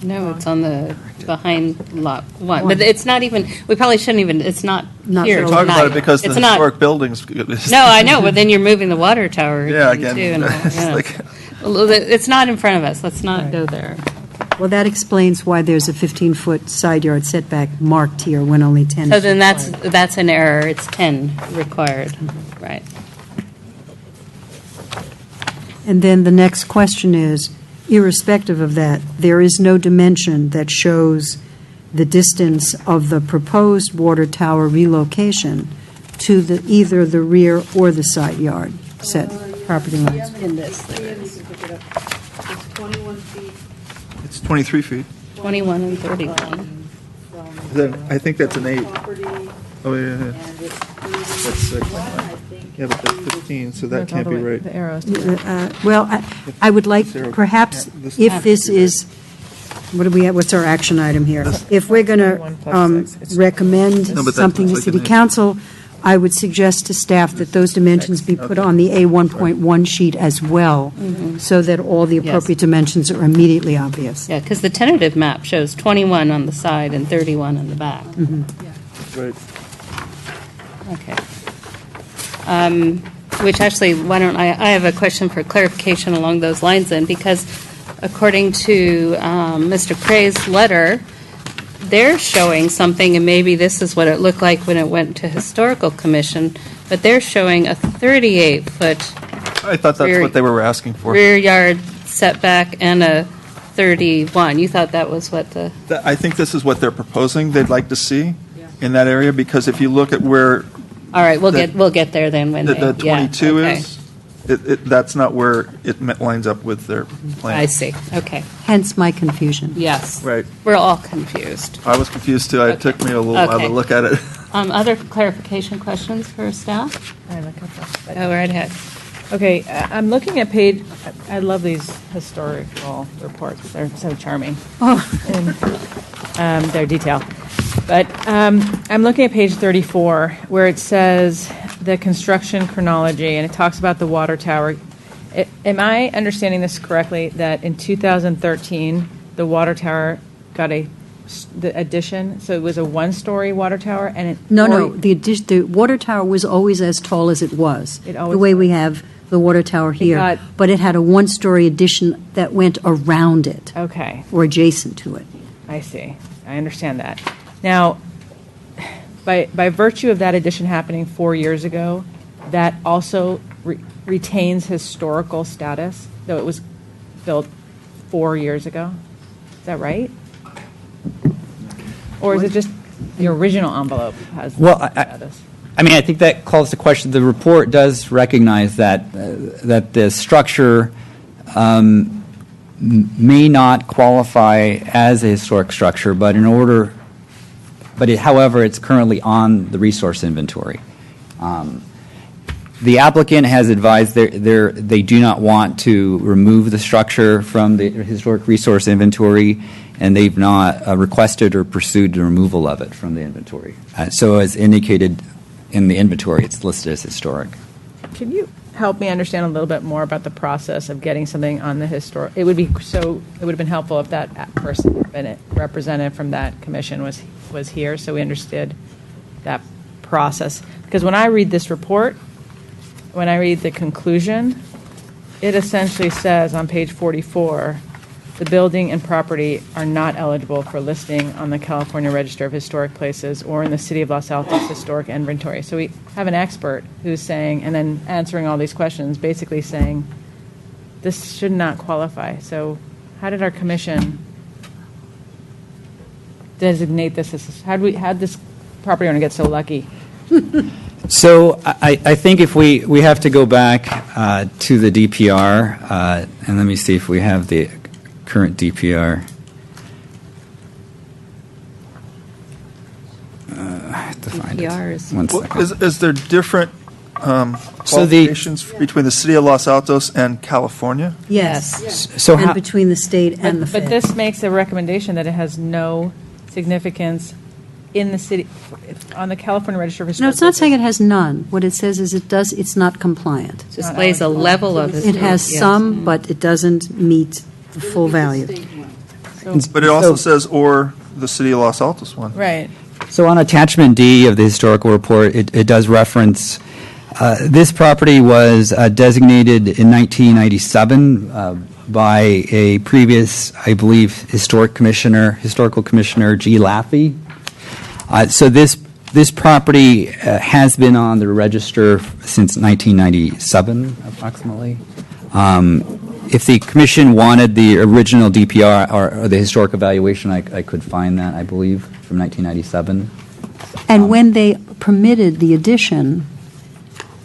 No, it's on the, behind lot one. But it's not even, we probably shouldn't even, it's not here We're talking about it tonight. because the It's not- historic buildings. No, I know, but then you're moving the water tower. Yeah, again, again, too, and all, it's yeah. like- Well, it's not in front of us. Let's not go there. Well, that explains why there's a 15-foot side yard setback marked here when only 10 So is then required. that's an error. It's 10 required, right? And then the next question is, irrespective of that, there is no dimension that shows the distance of the proposed water tower relocation to either the rear or the side yard set property lines. In this, there is. It's 23 feet. 21 and 31. I think that's an 8. Oh, yeah. That's 6. Yeah, but that's 15, so that can't be right. The arrows. Well, I would like, perhaps, this- if this is, what do we have, what's our action item here? If we're going to recommend No, but that something to looks like city an eight. council, I would suggest to staff that those dimensions be put on the A1.1 sheet as well, so that all the appropriate dimensions are immediately obvious. Yeah, because the tentative map shows 21 on the side and 31 on the back. Right. Okay. Which actually, why don't I have a question for clarification along those lines then, because according to Mr. Cray's letter, they're showing something, and maybe this is what it looked like when it went to Historical Commission, but they're showing a 38-foot I thought that's Rear- what they were asking for. rear yard setback and a 31. You thought that was what the, I think this is what they're proposing they'd like to see in that area, because if you look at where all right, we'll The- get there then when the they, yeah, 22 okay. is, that's not where it lines up with their plan. I see, okay, Hence my confusion. yes. Right. We're all confused. I was confused too. It took me a little while Okay. to look at it. Other clarification questions for staff? I look at that. Go right ahead. Okay, I'm looking at page, I love these historical reports, they're so charming. And their detail. But I'm looking at page 34, where it says the construction chronology, and it talks about the water tower. Am I understanding this correctly, that in 2013, the water tower got the addition, so it was a one-story water tower, and it... No, the water tower was always as tall as it was. It The always way we have the water tower here. got- But it had a one-story addition that went around it, Okay. or adjacent to it. I see. I understand that. Now, by virtue of that addition happening 4 years ago, that also retains historical status, though it was built 4 years ago? Is that right? Or is it just the original envelope has Well, status? I mean, I think that calls the question. The report does recognize that that the structure may not qualify as a historic structure, but however, it's currently on the resource inventory. The applicant has advised they do not want to remove the structure from the historic resource inventory, and they've not requested or pursued the removal of it from the inventory. So as indicated in the inventory, it's listed as historic. Can you help me understand a little bit more about the process of getting something on the historic? It would have been helpful if that person, representative from that commission was here, so we understood that process. Because when I read this report, when I read the conclusion, it essentially says on page 44, the building and property are not eligible for listing on the California Register of Historic Places or in the City of Los Altos Historic Inventory. So we have an expert who's saying, and then answering all these questions, basically saying, this should not qualify. So how did our commission designate this as, how did this property owner get so lucky? So I think if we have to go back to the DPR, and let me see if we have the current DPR. I have to find DPR it. is- One Well, second. is there different So the- qualifications between the city of Los Altos and California? Yes. So And how- between the state and the But Fed. this makes a recommendation that it has no significance in the city, on the California Register of No, Historic it's not Places. saying it has none. What it says is it's not compliant. Displays a level of It has yes. some, but it doesn't meet the full value. But it also says, or the city of Los Altos one. Right. So on attachment D of the historical report, it does reference, this property was designated in 1997 by a previous, I believe, historical commissioner G. Laffey. So this property has been on the register since 1997, approximately. If the commission wanted the original DPR or the historic evaluation, I could find that, I believe, from 1997. And when they permitted the addition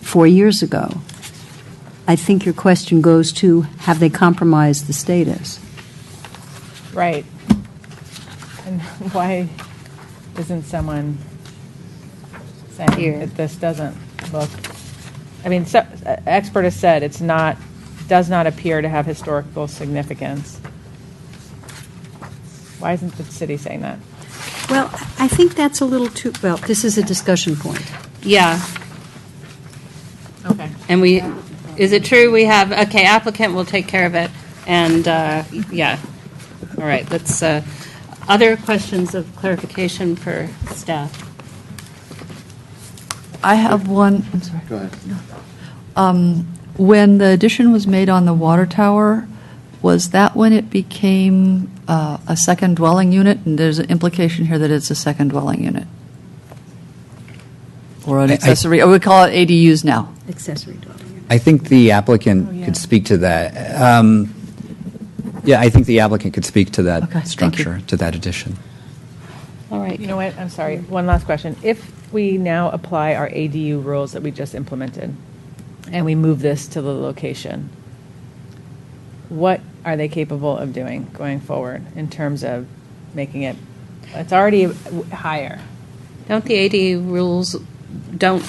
4 years ago, I think your question goes to, have they compromised the status? Right. And why isn't someone saying Here. that this doesn't look, I mean, expert has said it's not, does not appear to have historical significance. Why isn't the city saying that? Well, I think that's a little too, well, this is a discussion point. Yeah. Okay. And is it true we have, okay, applicant will take care of it, and, yeah. All right, that's, other questions of clarification for staff? I have one, I'm sorry. Go ahead. When the addition was made on the water tower, was that when it became a second dwelling unit? And there's an implication here that it's a second dwelling unit? Or an accessory, or we call it ADUs now? Accessory dwelling unit. I think the applicant could speak to that. Yeah, I think the applicant could speak to that Okay, thank you. structure, to that addition. All right. You know what, I'm sorry, one last question. If we now apply our ADU rules that we just implemented, and we move this to the location, what are they capable of doing going forward in terms of making it, it's already higher? Don't the ADU rules don't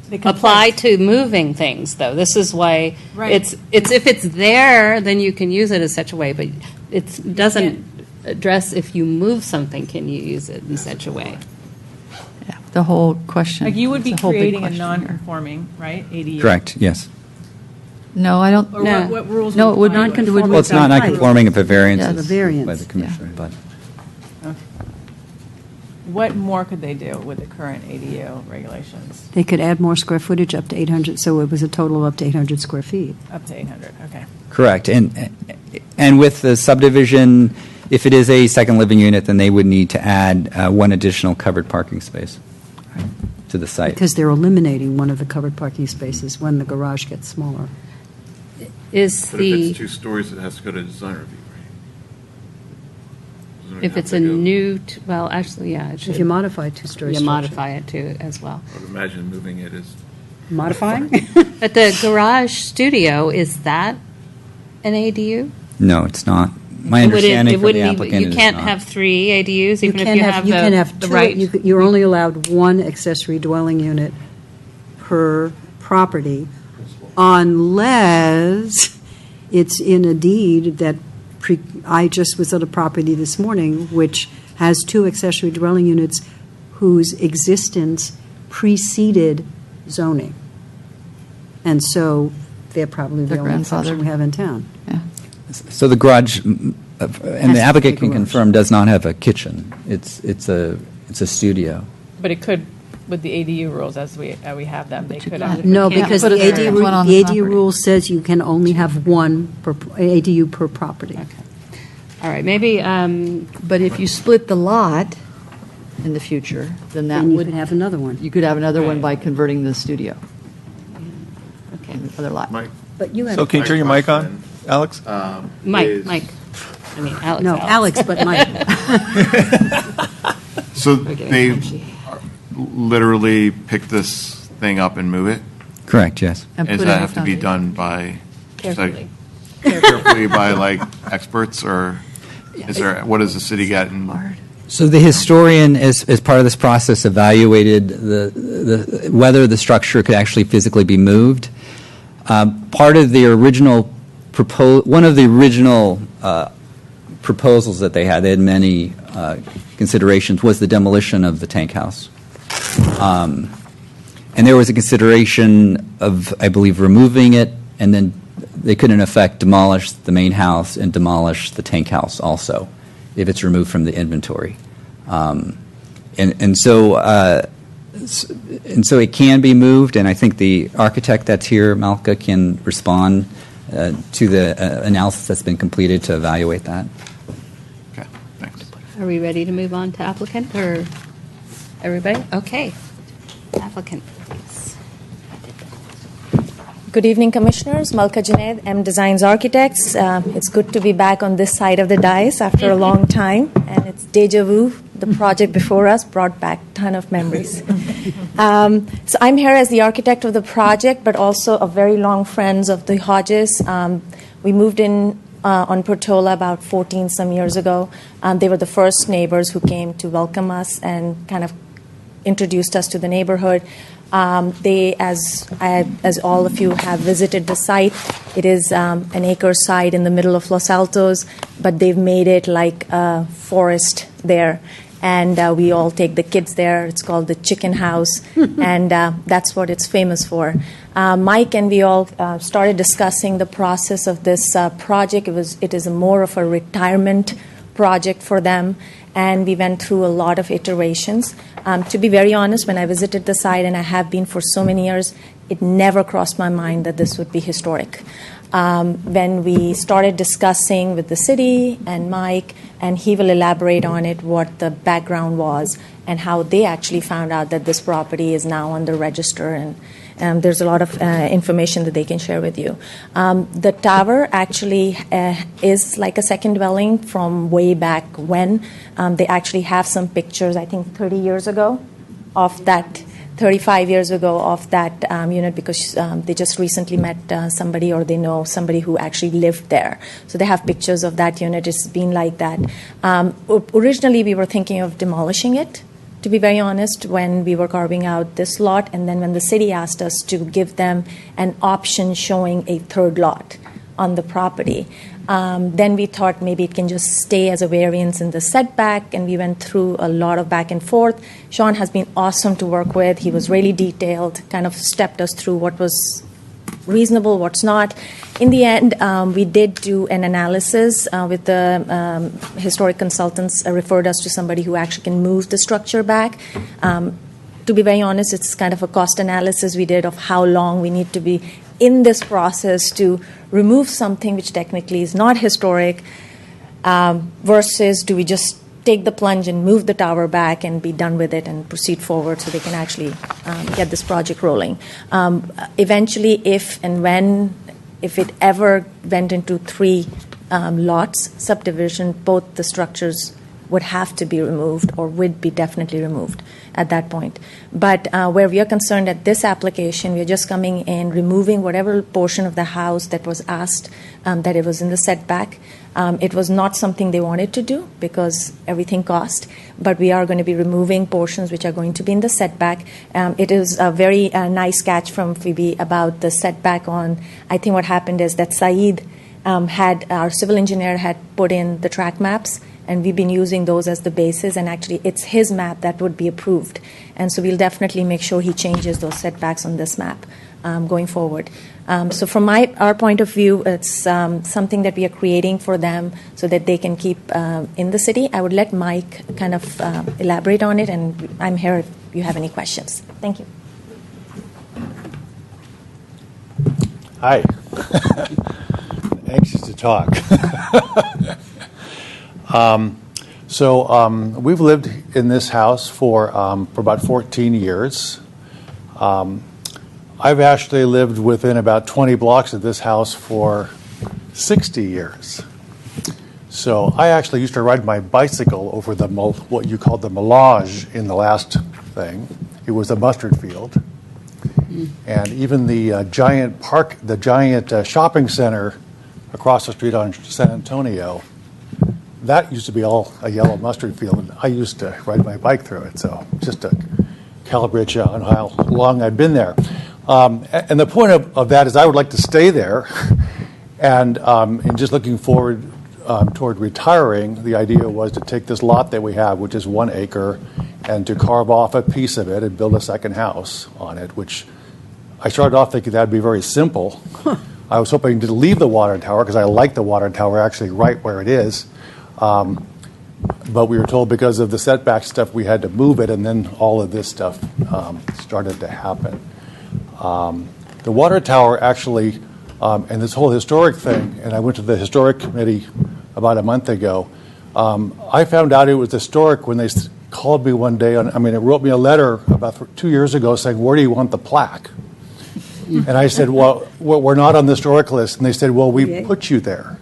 They conflict. apply to moving things, though? This is why Right. it's if it's there, then you can use it in such a way, but it doesn't address if you move something, can you use it in such a way? Yeah, the whole question. Like you would be It's a whole big creating a question here. non-conforming, right, ADU? Correct, yes. No, I don't. Or No. what rules? No, it would apply not to conform. Well, it's not conforming if a variance Yeah, is the variance, by the commissioner, but. What more could they do with the current ADU regulations? They could add more square footage up to 800, so it was a total of up to 800 square feet. Up to 800, okay. Correct. And with the subdivision, if it is a second living unit, then they would need to add one additional covered parking space to the site. Because they're eliminating one of the covered parking spaces when the garage gets smaller. Is But if the, it's 2 stories, it has to go to design review, right? Doesn't it if have it's to a go- new, well, actually, yeah, it should. If you modify a two-story You structure. modify it too, as well. I would imagine moving it is. Modifying? But the garage studio, is that an ADU? No, it's not. My It wouldn't- understanding it from the wouldn't even- applicant is You can't not. have 3 ADUs, You even if can you have, have you can have the two, right. you're only allowed one accessory dwelling unit per property unless it's in a deed that, I just was at a property this morning which has 2 accessory dwelling units whose existence preceded zoning. And so they're probably the They're only exception grandfathered. we have in town. Yeah. So the garage, and Has the to applicant be a can garage. confirm, does not have a kitchen. It's a studio. But it could, with the ADU rules as we have them, they could. No, can't because put the it there. One on ADU, the the ADU property. rule says you can only have one ADU per property. All right, maybe, But if you split the lot in the future, then that Then you would. could have another one. You could have another one by converting the studio. okay. in the other lot. Mike? But you have. So can you turn your mic on, Alex? Mike, I mean, Alex. No, Alex, but Mike. So getting they punchy. literally pick this thing up and move it? Correct, yes. And Does put that in a have to be foundation. done by? Carefully. Carefully by like experts, or is there, what does the city get in? So the historian, as part of this process, evaluated whether the structure could actually physically be moved. Part of the original one of the original proposals that they had many considerations, was the demolition of the tank house. And there was a consideration of, I believe, removing it, and then they could, in effect, demolish the main house and demolish the tank house also. if it's removed from the inventory. And so it can be moved, and I think the architect that's here, Malka, can respond to the analysis that's been completed to evaluate that. Okay, thanks. Are we ready to move on to applicant, or everybody? Okay. Applicant, please. Good evening, Commissioners. Malka Junaid, M Designs Architects. It's good to be back on this side of the dais after a long time, and it's deja vu. The project before us brought back a ton of memories. So I'm here as the architect of the project, but also a very long friend of the Hodges. We moved in on Portola about 14 some years ago. They were the first neighbors who came to welcome us and kind of introduced us to the neighborhood. They, as all of you have visited the site, it is an acre site in the middle of Los Altos, but they've made it like a forest there. And we all take the kids there. It's called the Chicken House, and that's what it's famous for. Mike and we all started discussing the process of this project. It is more of a retirement project for them, and we went through a lot of iterations. To be very honest, when I visited the site, and I have been for so many years, it never crossed my mind that this would be historic. When we started discussing with the city and Mike, and he will elaborate on it, what the background was and how they actually found out that this property is now on the register, and there's a lot of information that they can share with you. The tower actually is like a second dwelling from way back when. They actually have some pictures, I think 30 years ago, of that 35 years ago of that unit, because they just recently met somebody, or they know somebody who actually lived there. So they have pictures of that unit. It's been like that. Originally, we were thinking of demolishing it, to be very honest, when we were carving out this lot. And then when the city asked us to give them an option showing a third lot on the property, then we thought maybe it can just stay as a variance in the setback, and we went through a lot of back and forth. Sean has been awesome to work with. He was really detailed, kind of stepped us through what was reasonable, what's not. In the end, we did do an analysis with the historic consultants, referred us to somebody who actually can move the structure back. To be very honest, it's kind of a cost analysis we did of how long we need to be in this process to remove something which technically is not historic, versus do we just take the plunge and move the tower back and be done with it and proceed forward so they can actually get this project rolling. Eventually, if it ever went into 3 lots subdivision, both the structures would have to be removed, or would be definitely removed at that point. But where we are concerned at this application, we are just coming in, removing whatever portion of the house that was asked that it was in the setback. It was not something they wanted to do because everything cost, but we are going to be removing portions which are going to be in the setback. It is a very nice catch from Phoebe about the setback on, I think what happened is that Saeed our civil engineer had put in the track maps, and we've been using those as the basis, and actually it's his map that would be approved. And so we'll definitely make sure he changes those setbacks on this map going forward. So from our point of view, it's something that we are creating for them so that they can keep in the city. I would let Mike kind of elaborate on it, and I'm here if you have any questions. Thank you. Hi. Anxious to talk. We've lived in this house for about 14 years. I've actually lived within about 20 blocks of this house for 60 years. So I actually used to ride my bicycle over what you called the Melange in the last thing. It was a mustard field. And even the giant shopping center across the street on San Antonio, that used to be all a yellow mustard field, and I used to ride my bike through it. So just to calibrate you on how long I've been there. And the point of that is I would like to stay there, and just looking forward toward retiring, the idea was to take this lot that we have, which is 1 acre, and to carve off a piece of it and build a second house on it, which I started off thinking that would be very simple. I was hoping to leave the water tower because I like the water tower actually right where it is. but we were told because of the setback stuff, we had to move it, and then all of this stuff started to happen. The water tower actually, and this whole historic thing, and I went to the historic committee about a month ago. I found out it was historic when they called me one day. It wrote me a letter about 2 years ago saying, "Where do you want the plaque?" And I said, well, we're not on the historic list. And they said, well, we put you there.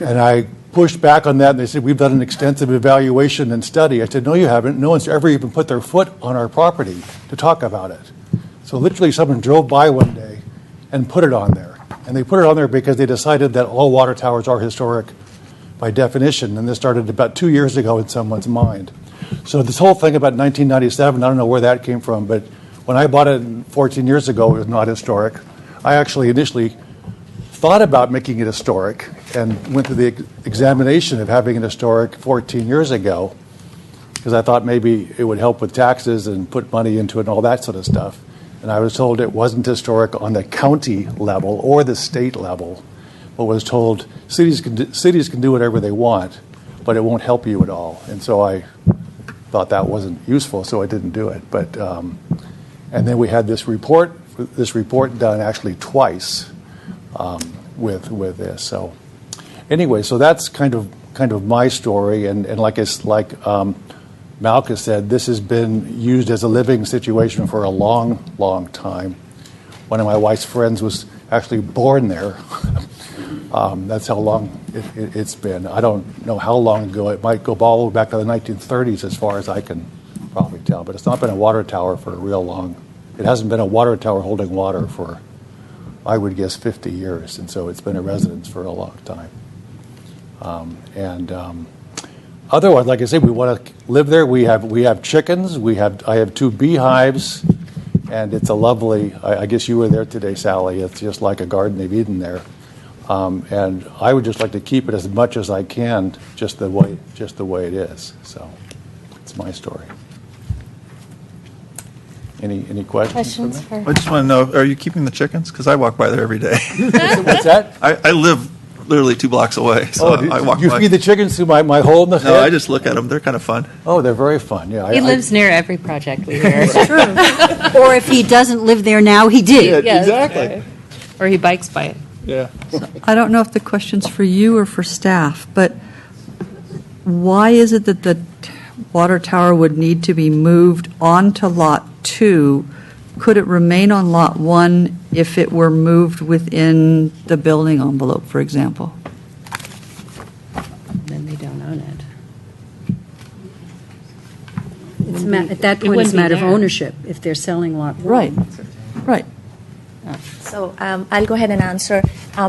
And I pushed back on that, and they said, we've done an extensive evaluation and study. I said, no, you haven't. No one's ever even put their foot on our property to talk about it. So literally someone drove by one day and put it on there. And they put it on there because they decided that all water towers are historic by definition. And this started about 2 years ago in someone's mind. So this whole thing about 1997, I don't know where that came from, but when I bought it 14 years ago, it was not historic. I actually initially thought about making it historic and went through the examination of having it historic 14 years ago because I thought maybe it would help with taxes and put money into it and all that sort of stuff. And I was told it wasn't historic on the county level or the state level, but was told cities can do whatever they want, but it won't help you at all. And so I thought that wasn't useful, so I didn't do it. But and then we had this report done actually twice with this. So anyway, so that's kind of my story. And like Malka said, this has been used as a living situation for a long, long time. One of my wife's friends was actually born there. That's how long it's been. I don't know how long ago. It might go all the way back to the 1930s as far as I can probably tell. But it's not been a water tower for a real long. It hasn't been a water tower holding water for, I would guess, 50 years. And so it's been a residence for a long time. Otherwise, like I said, we want to live there. We have chickens. I have 2 beehives. And it's a lovely, I guess you were there today, Sally. It's just like a Garden of Eden there. And I would just like to keep it as much as I can, just the way it is. So it's my story. Any questions? I just want to know, are you keeping the chickens? Because I walk by there every day. What's that? I live literally 2 blocks away, so I walk you by. feed the chickens through my hole in the head? No, I just look at them. They're kind of fun. Oh, they're very fun. Yeah, He lives near every project we hear. It's true. Or if he doesn't live there now, he did. Yes. Exactly. Or he bikes by it. Yeah. I don't know if the question's for you or for staff, but why is it that the water tower would need to be moved onto Lot 2? Could it remain on Lot 1 if it were moved within the building envelope, for example? Then they don't own it. At that It point, it's a wouldn't be matter of there. ownership if they're selling Lot 1. Right. So I'll go ahead and answer.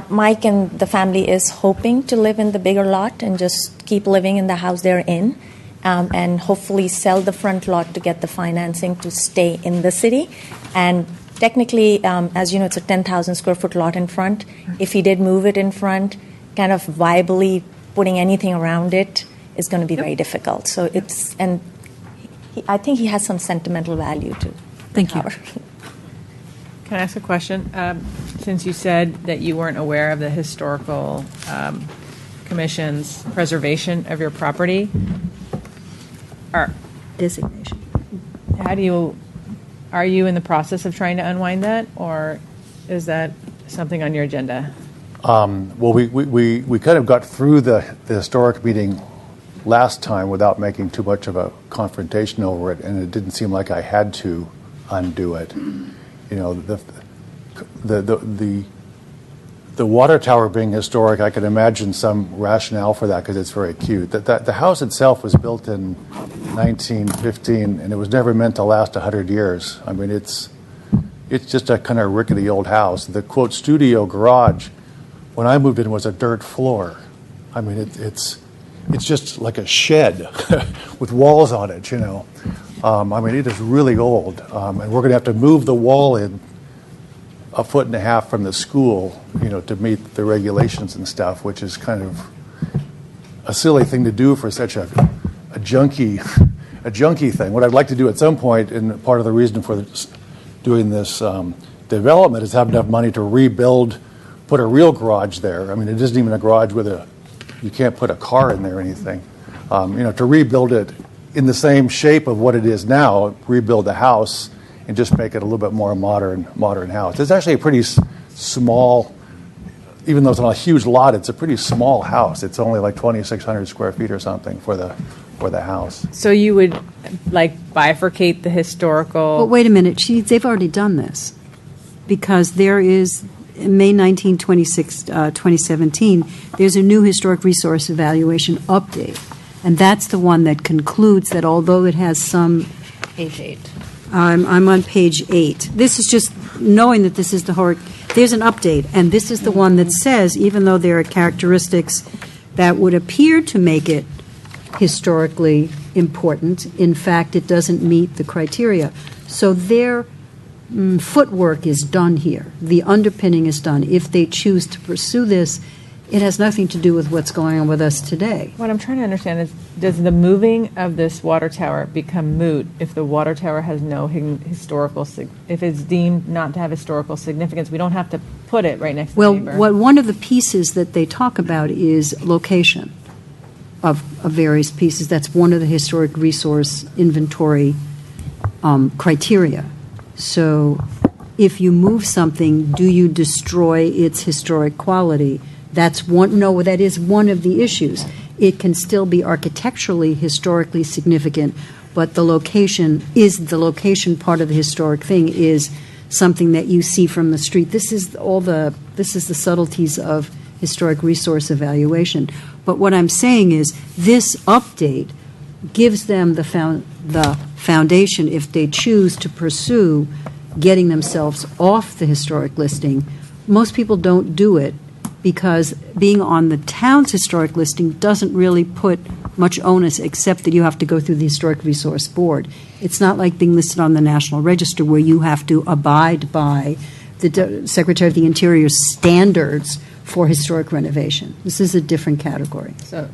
Mike and the family is hoping to live in the bigger lot and just keep living in the house they're in, and hopefully sell the front lot to get the financing to stay in the city. And technically, as you know, it's a 10,000 square foot lot in front. If he did move it in front, kind of viably putting anything around it is going to be very difficult. So I think he has some sentimental value to Thank you. tower. Can I ask a question? Since you said that you weren't aware of the historical commission's preservation of your property, Designation. are you in the process of trying to unwind that, or is that something on your agenda? Well, we kind of got through the historic meeting last time without making too much of a confrontation over it, and it didn't seem like I had to undo it. You know, the water tower being historic, I can imagine some rationale for that because it's very cute. The house itself was built in 1915, and it was never meant to last 100 years. I mean, it's just a kind of rickety old house. The quote studio garage, when I moved in, was a dirt floor. I mean, it's just like a shed with walls on it, you know. I mean, it is really old, and we're going to have to move the wall in 1.5 feet from the school, you know, to meet the regulations and stuff, which is kind of a silly thing to do for such a junky thing. What I'd like to do at some point, and part of the reason for doing this development, is have enough money to rebuild, put a real garage there. I mean, it isn't even a garage with you can't put a car in there or anything. To rebuild it in the same shape of what it is now, rebuild the house and just make it a little bit more modern house. It's actually a pretty small, even though it's on a huge lot, it's a pretty small house. It's only like 2,600 square feet or something for the house. So you would like bifurcate the historical. But wait a minute, they've already done this, because there is, May 19, 2017, there's a new historic resource evaluation update, and that's the one that concludes that although it has some. Page 8. I'm on page 8. This is just knowing that this is there's an update, and this is the one that says, even though there are characteristics that would appear to make it historically important, in fact, it doesn't meet the criteria. So their footwork is done here. The underpinning is done. If they choose to pursue this, it has nothing to do with what's going on with us today. What I'm trying to understand is, does the moving of this water tower become moot if the water tower has no historical, if it's deemed not to have historical significance? We don't have to put it right next to the neighbor. Well, one of the pieces that they talk about is location of various pieces. That's one of the historic resource inventory criteria. So if you move something, do you destroy its historic quality? That is one of the issues. It can still be architecturally, historically significant, but the location part of the historic thing is something that you see from the street. This is the subtleties of historic resource evaluation. But what I'm saying is this update gives them the foundation, if they choose to pursue getting themselves off the historic listing. Most people don't do it because being on the town's historic listing doesn't really put much onus, except that you have to go through the Historic Resource Board. It's not like being listed on the National Register where you have to abide by the Secretary of the Interior's standards for historic renovation. This is a different category. So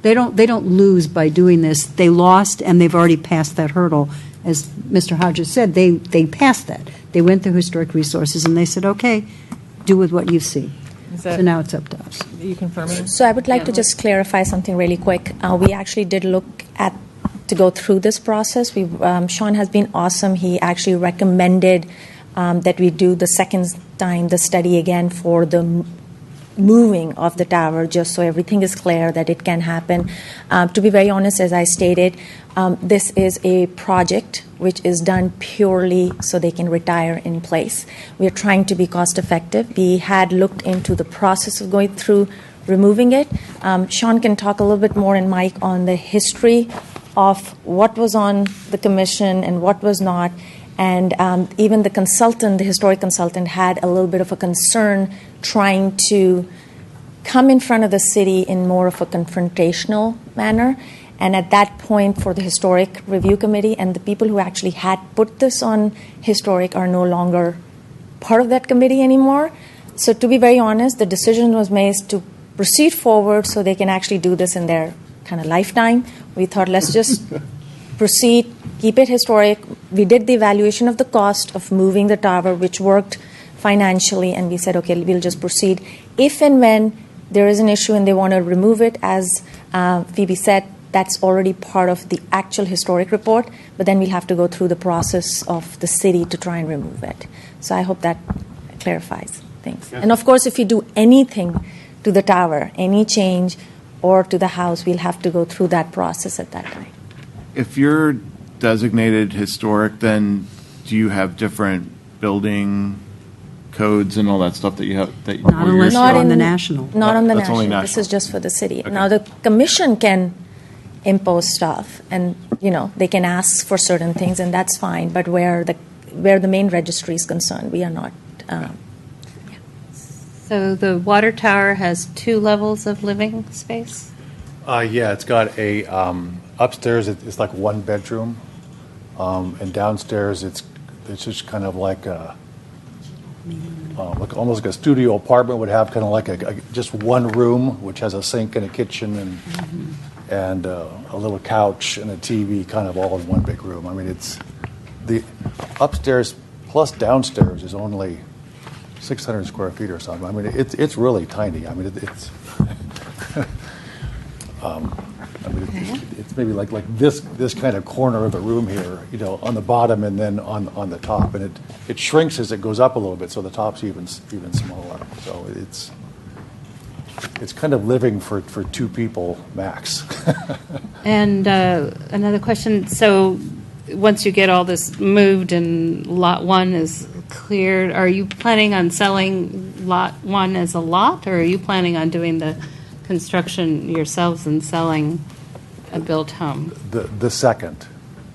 they don't lose by doing this. They lost, and they've already passed that hurdle. As Mr. Hodges said, they passed that. They went through historic resources, and they said, okay, do with what you see. So now it's up to us. Are you confirming? So I would like to just clarify something really quick. We actually did look to go through this process. Sean has been awesome. He actually recommended that we do the second time the study again for the moving of the tower, just so everything is clear that it can happen. To be very honest, as I stated, this is a project which is done purely so they can retire in place. We are trying to be cost effective. We had looked into the process of going through removing it. Sean can talk a little bit more, and Mike, on the history of what was on the commission and what was not. And even the historic consultant, had a little bit of a concern trying to come in front of the city in more of a confrontational manner. And at that point, for the Historic Review Committee and the people who actually had put this on historic are no longer part of that committee anymore. So to be very honest, the decision was made to proceed forward so they can actually do this in their kind of lifetime. We thought, let's just proceed, keep it historic. We did the evaluation of the cost of moving the tower, which worked financially, and we said, okay, we'll just proceed. If and when there is an issue and they want to remove it, as Phoebe said, that's already part of the actual historic report, but then we'll have to go through the process of the city to try and remove it. So I hope that clarifies things. Yes. And of course, if you do anything to the tower, any change, or to the house, we'll have to go through that process at that time. If you're designated historic, then do you have different building codes and all that stuff that you have? Not unless you're on the national. Not on the That's only national. This national. is just for the city. Okay. Now, the commission can impose stuff, and they can ask for certain things, and that's fine. But where the main registry is concerned, we are not. So the water tower has 2 levels of living space? Yeah, it's got a upstairs. It's like 1 bedroom, and downstairs it's just kind of like almost like a studio apartment would have, kind of like just 1 room, which has a sink and a kitchen and a little couch and a TV, kind of all in 1 big room. I mean, it's the upstairs plus downstairs is only 600 square feet or something. I mean, it's really tiny. I mean, it's. I mean, it's maybe like this kind of corner of the room here, on the bottom and then on the top, and it shrinks as it goes up a little bit, so the top's even smaller. So it's kind of living for two people max. And another question, so once you get all this moved and Lot 1 is cleared, are you planning on selling Lot 1 as a lot, or are you planning on doing the construction yourselves and selling a built home? The second.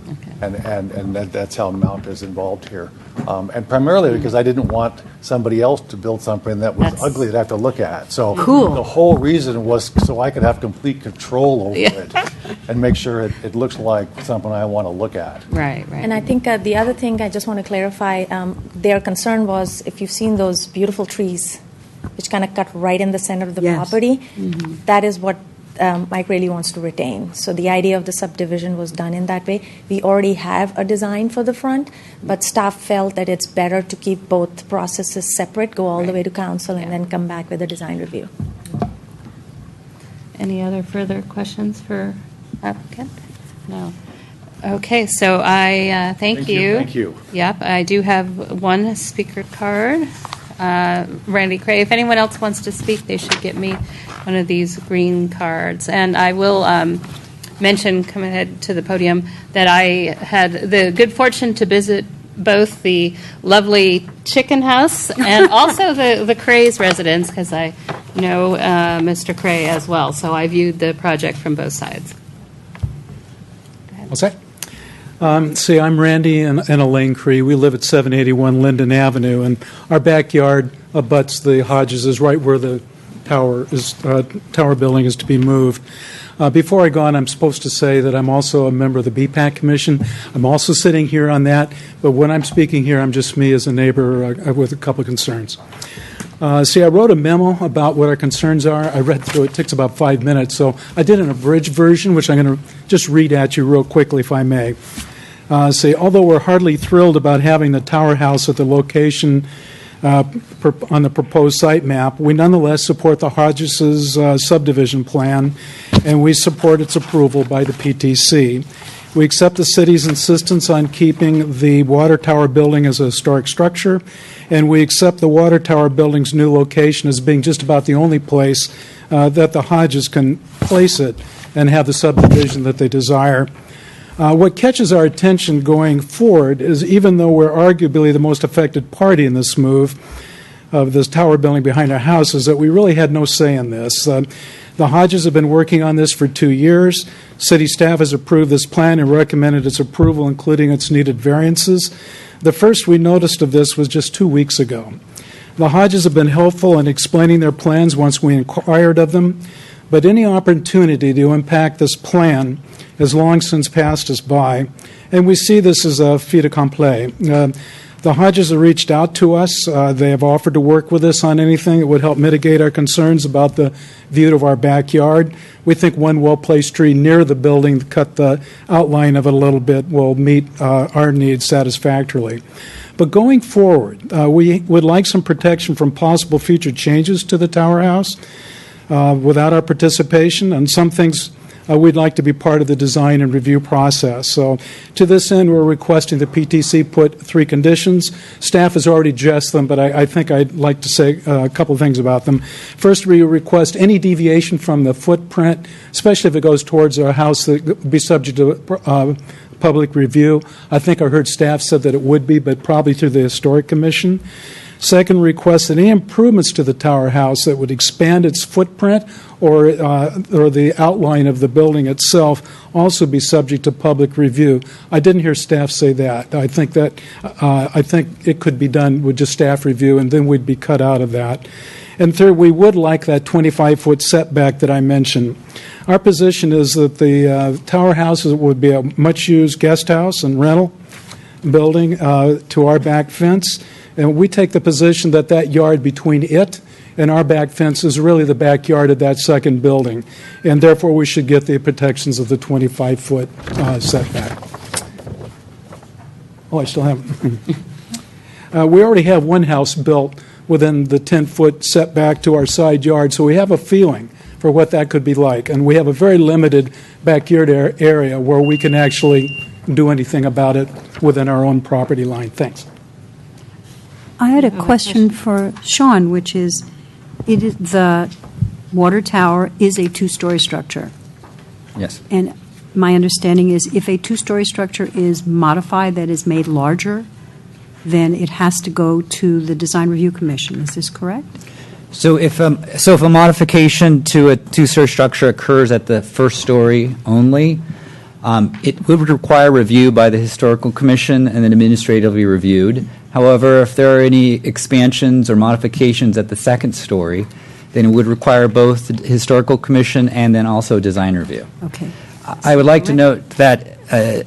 Okay. And that's how Mount is involved here. And primarily because I didn't want somebody else to build something that was ugly to have to look at. So the whole reason was so I could have complete control over it and make sure it looks like something I want to look at. Right. And I think the other thing I just want to clarify, their concern was if you've seen those beautiful trees, which kind of cut right in the center of the property, that is what Mike really wants to retain. So the idea of the subdivision was done in that way. We already have a design for the front, but staff felt that it's better to keep both processes separate, go all the way to council, and then come back with a design review. Any other further questions for applicant? No. Okay, so I thank you. Thank you. Yep, I do have one speaker card. Randy Cray. If anyone else wants to speak, they should get me one of these green cards. And I will mention, come ahead to the podium, that I had the good fortune to visit both the lovely chicken house and also the Cray's residence, because I know Mr. Cray as well. So I viewed the project from both sides. What's that? See, I'm Randy and Elaine Cree. We live at 781 Linden Avenue, and our backyard abuts the Hodges' right where the tower building is to be moved. Before I go on, I'm supposed to say that I'm also a member of the BPAC Commission. I'm also sitting here on that, but when I'm speaking here, I'm just me as a neighbor with a couple of concerns. See, I wrote a memo about what our concerns are. I read through it. It takes about 5 minutes. So I did an abridged version, which I'm going to just read at you real quickly, if I may. See, although we're hardly thrilled about having the tower house at the location on the proposed site map, we nonetheless support the Hodges' subdivision plan, and we support its approval by the PTC. We accept the city's insistence on keeping the water tower building as a historic structure, and we accept the water tower building's new location as being just about the only place that the Hodges can place it and have the subdivision that they desire. What catches our attention going forward is, even though we're arguably the most affected party in this move of this tower building behind our house, is that we really had no say in this. The Hodges have been working on this for 2 years. City staff has approved this plan and recommended its approval, including its needed variances. The first we noticed of this was just 2 weeks ago. The Hodges have been helpful in explaining their plans once we inquired of them, but any opportunity to impact this plan has long since passed us by, and we see this as a fait accompli. The Hodges have reached out to us. They have offered to work with us on anything that would help mitigate our concerns about the view of our backyard. We think one well-placed tree near the building to cut the outline of it a little bit will meet our needs satisfactorily. But going forward, we would like some protection from possible future changes to the tower house without our participation, and some things we'd like to be part of the design and review process. So to this end, we're requesting the PTC put 3 conditions. Staff has already addressed them, but I think I'd like to say a couple of things about them. First, we request any deviation from the footprint, especially if it goes towards our house, that would be subject to public review. I think I heard staff said that it would be, but probably through the Historic Commission. Second, request that any improvements to the tower house that would expand its footprint or the outline of the building itself also be subject to public review. I didn't hear staff say that. I think it could be done with just staff review, and then we'd be cut out of that. And third, we would like that 25-foot setback that I mentioned. Our position is that the tower house would be a much-used guest house and rental building to our back fence. And we take the position that that yard between it and our back fence is really the backyard of that second building. And therefore, we should get the protections of the 25-foot setback. Oh, I still have. We already have one house built within the 10-foot setback to our side yard, so we have a feeling for what that could be like. And we have a very limited backyard area where we can actually do anything about it within our own property line. Thanks. I had a question for Sean, which is, the water tower is a two-story structure. Yes. And my understanding is if a two-story structure is modified, that is made larger, then it has to go to the Design Review Commission. Is this correct? So if a modification to a two-story structure occurs at the first story only, it would require review by the Historical Commission and then administratively reviewed. However, if there are any expansions or modifications at the second story, then it would require both the Historical Commission and then also design review. Okay. I would like to note that the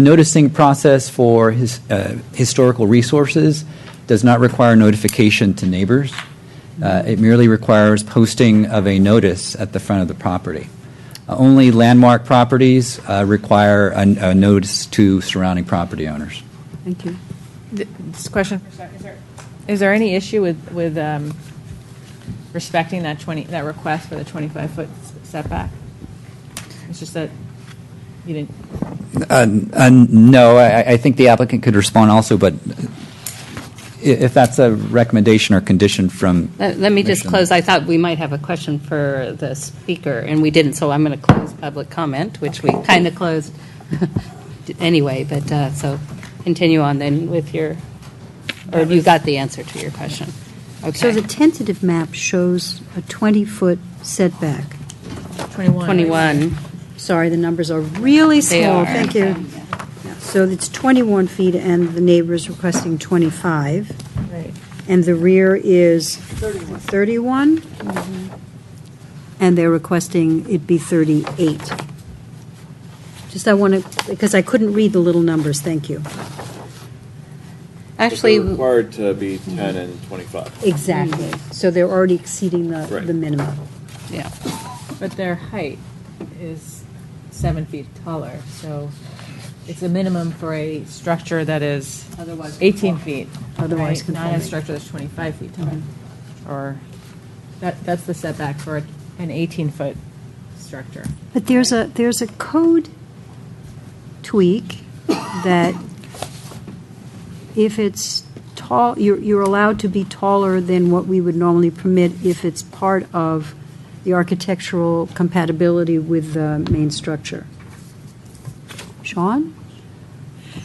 noticing process for historical resources does not require notification to neighbors. It merely requires posting of a notice at the front of the property. Only landmark properties require a notice to surrounding property owners. Thank you. This question, is there any issue with respecting that request for the 25-foot setback? It's just that you didn't. No, I think the applicant could respond also, but if that's a recommendation or condition from. Let me just close. I thought we might have a question for the speaker, and we didn't, so I'm going to close public comment, which we kind of closed anyway, but so continue on then with your, or you got the answer to your question. Okay. So the tentative map shows a 20-foot setback. 21. Sorry, the numbers are really They small. are. Thank you. Yeah, so it's 21 feet, and the neighbor's requesting 25. Right. And the rear is 31? And they're requesting it be 38. Just I want to, because I couldn't read the little numbers. Thank you. Actually, They're required to be 10 and 25. Exactly. So they're already exceeding Right. the minimum. yeah. But their height is 7 feet taller, so it's a minimum for a structure that is 18 feet. Otherwise right? Not a conforming. structure that's 25 feet tall. Or that's the setback for an 18-foot structure. But there's a code tweak that if it's tall, you're allowed to be taller than what we would normally permit if it's part of the architectural compatibility with the main structure. Sean?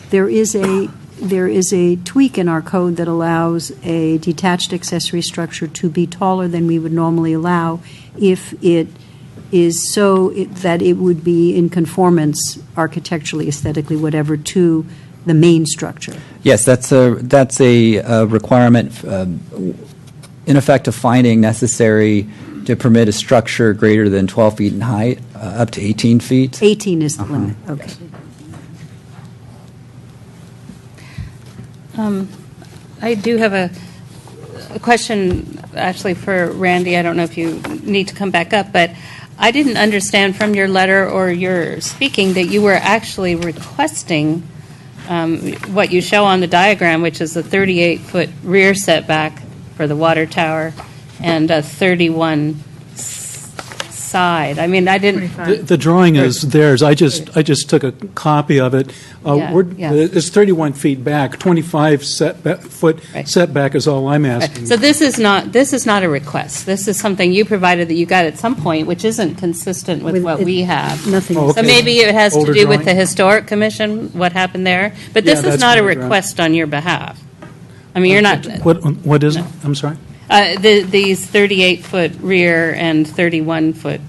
There is a tweak in our code that allows a detached accessory structure to be taller than we would normally allow if it is so that it would be in conformance architecturally, aesthetically, whatever, to the main structure. Yes, that's a requirement, in effect, a finding necessary to permit a structure greater than 12 feet in height, up to 18 feet. 18 is the limit, okay. I do have a question, actually, for Randy. I don't know if you need to come back up, but I didn't understand from your letter or your speaking that you were actually requesting what you show on the diagram, which is a 38-foot rear setback for the water tower and a 31 side. I mean, I didn't. The drawing is theirs. I just took a copy of it. Yeah. It's 31 feet back. 25 foot setback is all I'm asking. So this is not a request. This is something you provided that you got at some point, which isn't consistent with what we have. Nothing. Oh, okay. So maybe it has Older to do with the drawing? Historic Commission, what happened there. But Yeah, this is that's not a my drawing. request on your behalf. I mean, you're not. What is it? I'm sorry? These 38-foot rear and 31-foot.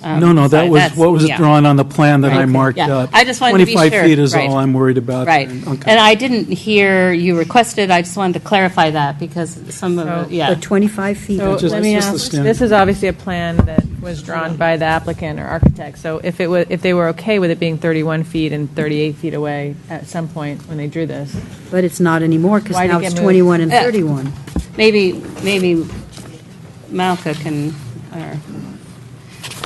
No, that was what was drawn on the plan that I marked Yeah. up. I just wanted to be 25 sure. feet is Right. all I'm worried about. Right. Okay. And I didn't hear you requested. I just wanted to clarify that because some of it, yeah. But 25 feet. So Just- let me it's just ask, the standard. this is obviously a plan that was drawn by the applicant or architect. So if they were okay with it being 31 feet and 38 feet away at some point when they drew this, But it's not anymore because Why did now it it's get moved? 21 and 31. Maybe Malka can.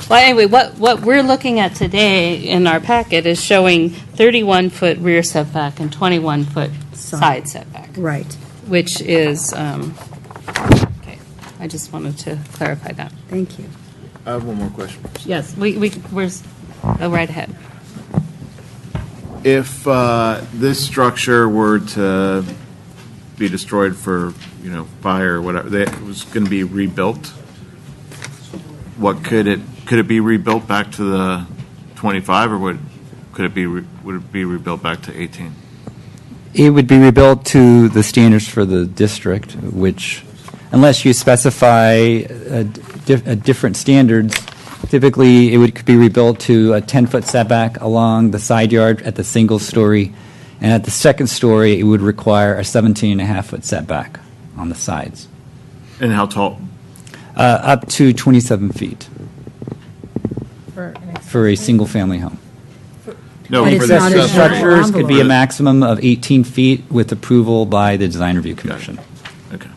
Well, anyway, what we're looking at today in our packet is showing 31-foot rear setback and 21-foot side setback, Right. which is okay. I just wanted to clarify that. Thank you. I have one more question. Yes, we're, go right ahead. If this structure were to be destroyed for, fire or whatever, it was going to be rebuilt, what could it be rebuilt back to the 25, or would it be rebuilt back to 18? It would be rebuilt to the standards for the district, which, unless you specify a different standards, typically it could be rebuilt to a 10-foot setback along the side yard at the single story, and at the second story it would require a 17.5-foot setback on the sides. And how tall? Up to 27 feet for a single-family home. No, But for it's the not a accessory. Structures could be a maximum of 18 feet with approval by the Design Review Commission. Okay.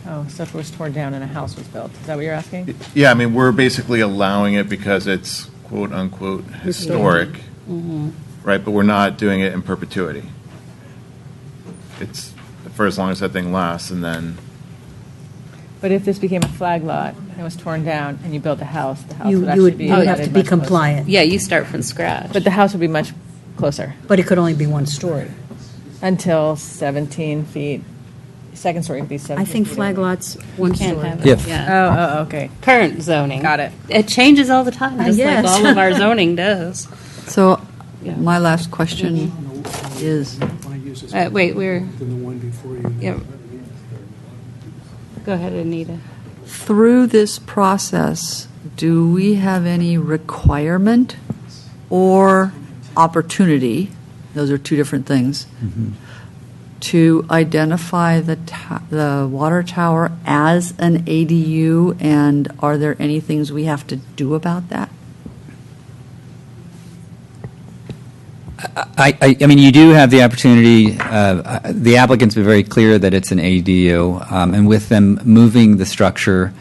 Oh, so if it was torn down and a house was built, is that what you're asking? Yeah, I mean, we're basically allowing it because it's quote-unquote historic, right? But we're not doing it in perpetuity. It's for as long as that thing lasts, and then, But if this became a flag lot and it was torn down and you built a house, the house You would actually would be. you would have to added be much closer. compliant, Yeah, you start from scratch. But the house would be much closer but it could only be one story. until 17 feet. Second story would be 17 I think feet. flag lots, one Can't story. have it. If- Yeah. Oh, okay. Current zoning. Got it. It changes all the time, just like Yes. all of our zoning does. So my last question is, Wait, we're, Than the one before you. yeah. Go ahead, Anita. through this process, do we have any requirement or opportunity, those are two different things, to identify the water tower as an ADU, and are there any things we have to do about that? I mean, you do have the opportunity, the applicant's been very clear that it's an ADU, and with them moving the structure,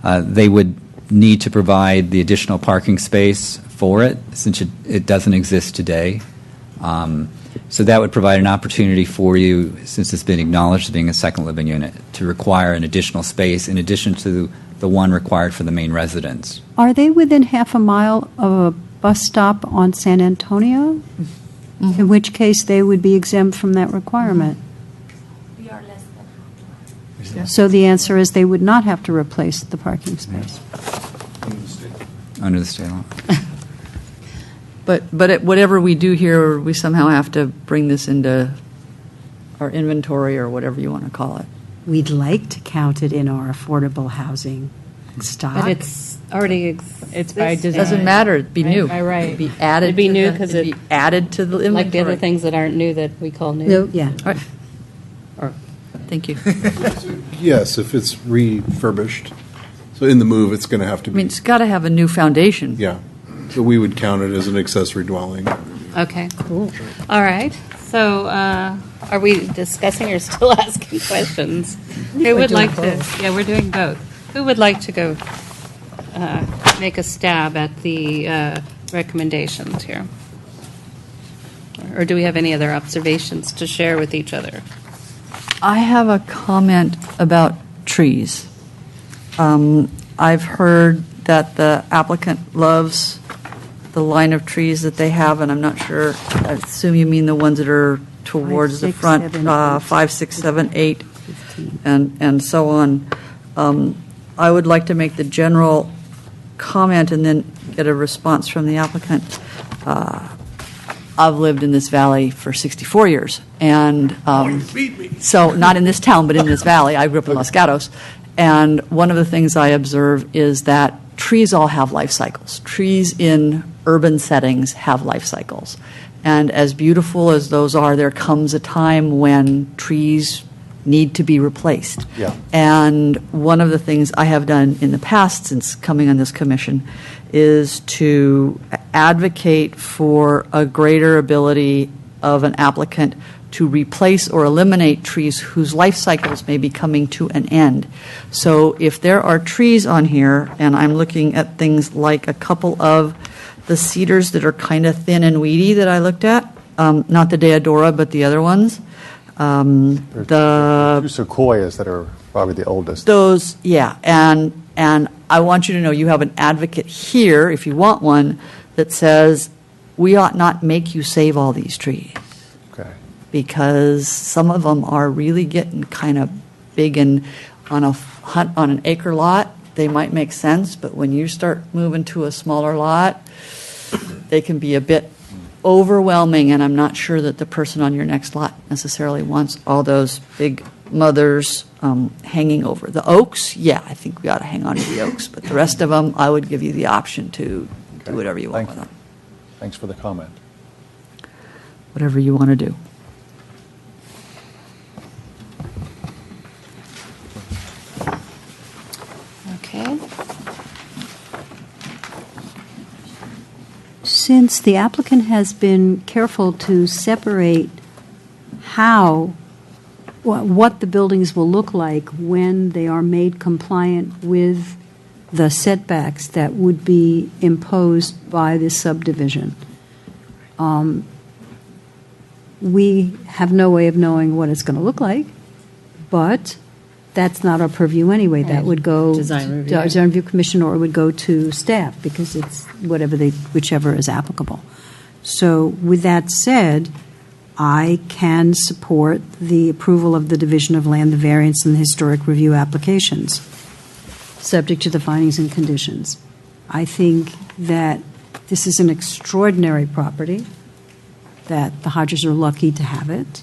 they would need to provide the additional parking space for it, since it doesn't exist today. So that would provide an opportunity for you, since it's been acknowledged as being a second living unit, to require an additional space in addition to the one required for the main residence. Are they within half a mile of a bus stop on San Antonio? In which case, they would be exempt from that requirement. So the answer is they would not have to replace the parking space. Under the state law. But whatever we do here, we somehow have to bring this into our inventory or whatever you want to call it. We'd like to count it in our affordable housing stock. But it's already It's by It design. doesn't matter, it'd be new. By right. It'd be added. It'd be to new the- 'cause it'd be added to the inventory. like the other things that aren't new that we call new. No, yeah. All right. Thank you. Yes, if it's refurbished. So in the move, it's going to have to I mean, be, it's got to have a new foundation. yeah. So we would count it as an accessory dwelling. Okay, cool. All right, so are we discussing or still asking questions? Who would like to? Yeah, we're doing both. Who would like to go make a stab at the recommendations here? Or do we have any other observations to share with each other? I have a comment about trees. I've heard that the applicant loves the line of trees that they have, and I'm not sure, I assume you mean the ones that are towards the 5, 6, front, 7, 8. 5, 6, 7, 8, and so on. I would like to make the general comment and then get a response from the applicant. I've lived in this valley for 64 years, and so not in this town, but in this valley. I grew up in Los Gatos, and one of the things I observe is that trees all have life cycles. Trees in urban settings have life cycles, and as beautiful as those are, there comes a time when trees need to be replaced. Yeah. And one of the things I have done in the past since coming on this commission is to advocate for a greater ability of an applicant to replace or eliminate trees whose life cycles may be coming to an end. So if there are trees on here, and I'm looking at things like a couple of the cedars that are kind of thin and weedy that I looked at, not the Deodora, but the other ones, Two sequoias that are probably the oldest. Those, yeah, and I want you to know you have an advocate here, if you want one, that says we ought not make you save all these trees. Okay. Because some of them are really getting kind of big, and on an acre lot, they might make sense, but when you start moving to a smaller lot, they can be a bit overwhelming, and I'm not sure that the person on your next lot necessarily wants all those big mothers hanging over. The oaks, yeah, I think we ought to hang on to the oaks, but the rest of them, I would give you the option to do whatever you want with them. Thanks for the comment. Whatever you want to do. Okay. Since the applicant has been careful to separate what the buildings will look like when they are made compliant with the setbacks that would be imposed by this subdivision, we have no way of knowing what it's going to look like, but that's not our purview anyway. That would go Design to review. our Design Review Commission, or it would go to staff, because it's whichever is applicable. So with that said, I can support the approval of the Division of Land, the variance, and the historic review applications, subject to the findings and conditions. I think that this is an extraordinary property, that the Hodges are lucky to have it,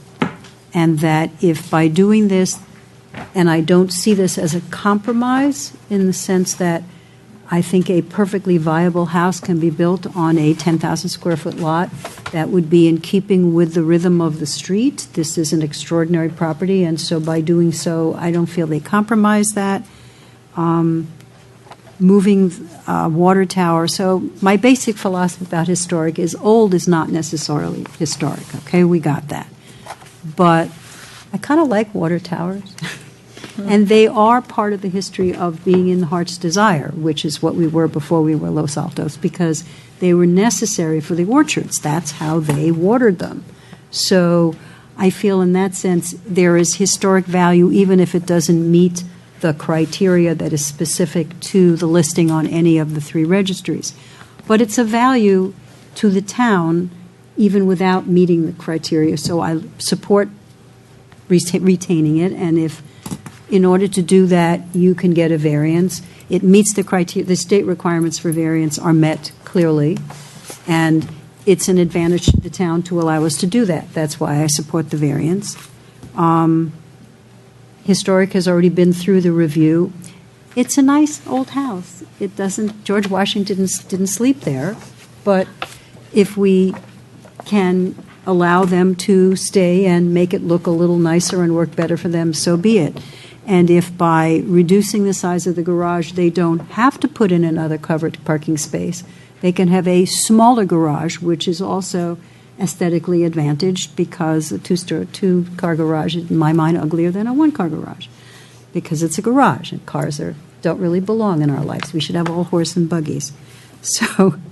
and that if by doing this, and I don't see this as a compromise in the sense that I think a perfectly viable house can be built on a 10,000 square foot lot that would be in keeping with the rhythm of the street. This is an extraordinary property, and so by doing so, I don't feel they compromise that. Moving water tower. So my basic philosophy about historic is old is not necessarily historic. Okay, we got that. But I kind of like water towers. And they are part of the history of being in the Heart's Desire, which is what we were before we were Los Altos, because they were necessary for the orchards. That's how they watered them. So I feel in that sense there is historic value, even if it doesn't meet the criteria that is specific to the listing on any of the three registries. But it's a value to the town, even without meeting the criteria. So I support retaining it, and if in order to do that, you can get a variance. It meets the criteria. The state requirements for variance are met clearly, and it's an advantage to the town to allow us to do that. That's why I support the variance. Historic has already been through the review. It's a nice old house. It doesn't. George Washington didn't sleep there, but if we can allow them to stay and make it look a little nicer and work better for them, so be it. And if by reducing the size of the garage, they don't have to put in another covered parking space, they can have a smaller garage, which is also aesthetically advantaged, because a two-car garage is, in my mind, uglier than a one-car garage, because it's a garage, and cars don't really belong in our lives. We should have all horse and buggies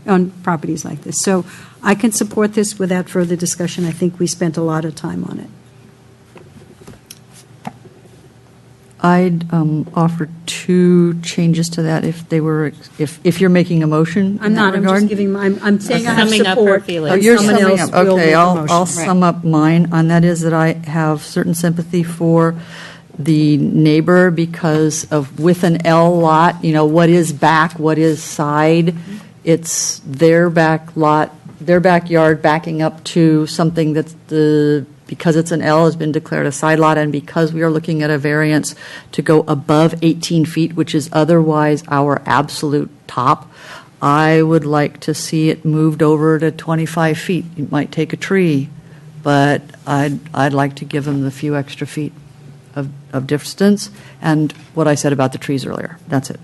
on properties like this. So I can support this without further discussion. I think we spent a lot of time on it. I'd offer two changes to that if you're making a motion. I'm not. I'm just giving. I'm saying I have Summing up her support. feelings. Oh, you're Someone summing else up. will Okay, make a I'll motion. sum up mine. On that is that I have certain sympathy for the neighbor because of with an L lot. What is back, what is side. It's their back lot, their backyard backing up to something that's because it's an L has been declared a side lot, and because we are looking at a variance to go above 18 feet, which is otherwise our absolute top, I would like to see it moved over to 25 feet. It might take a tree, but I'd like to give them the few extra feet of distance, and what I said about the trees earlier. That's it.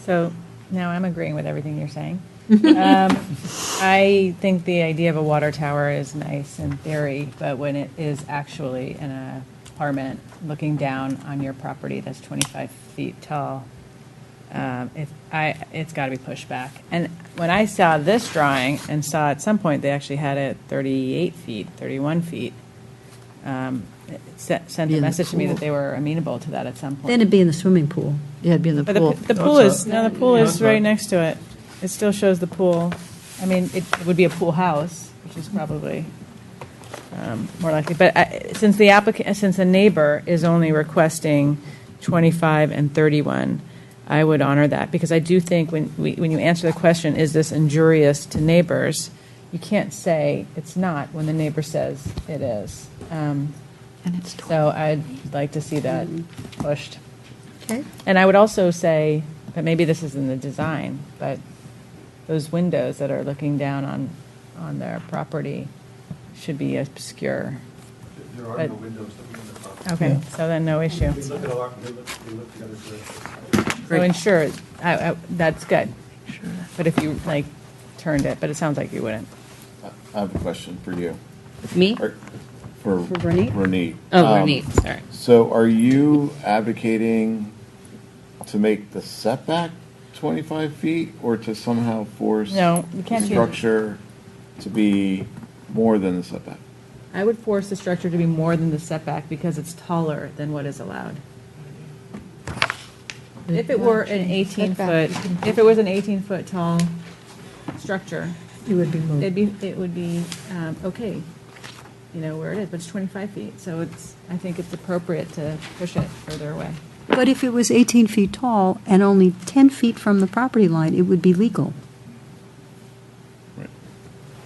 So now I'm agreeing with everything you're saying. I think the idea of a water tower is nice in theory, but when it is actually an apartment looking down on your property that's 25 feet tall, it's got to be pushed back. And when I saw this drawing and saw at some point they actually had it 38 feet, 31 feet, sent Be a in the message to me pool. that they were amenable to that at some point. Then it'd be in the swimming pool. Yeah, it'd be in the But pool. the pool is, no, the pool is right next to it. It still shows the pool. I mean, it would be a pool house, which is probably more likely. But since the neighbor is only requesting 25 and 31, I would honor that, because I do think when you answer the question, is this injurious to neighbors, you can't say it's not when the neighbor says it is. So I'd like to see that pushed. Okay. And I would also say, but maybe this is in the design, but those windows that are looking down on their property should be obscure. There are But- no windows that are in the property. Okay, so then no issue. We look at our, we look together for So ensure, that's good. But if you turned it, but it sounds like you wouldn't. I have a question for you. Me? For Ronit? Ronit. Oh, Ronit, sorry. So are you advocating to make the setback 25 feet or to somehow force No, you the can't do- structure to be more than the setback? I would force the structure to be more than the setback because it's taller than what is allowed. If it were an 18-foot, if it was an 18-foot tall structure, It would be moved. it would be okay, where it is, but it's 25 feet. So I think it's appropriate to push it further away. But if it was 18 feet tall and only 10 feet from the property line, it would be legal.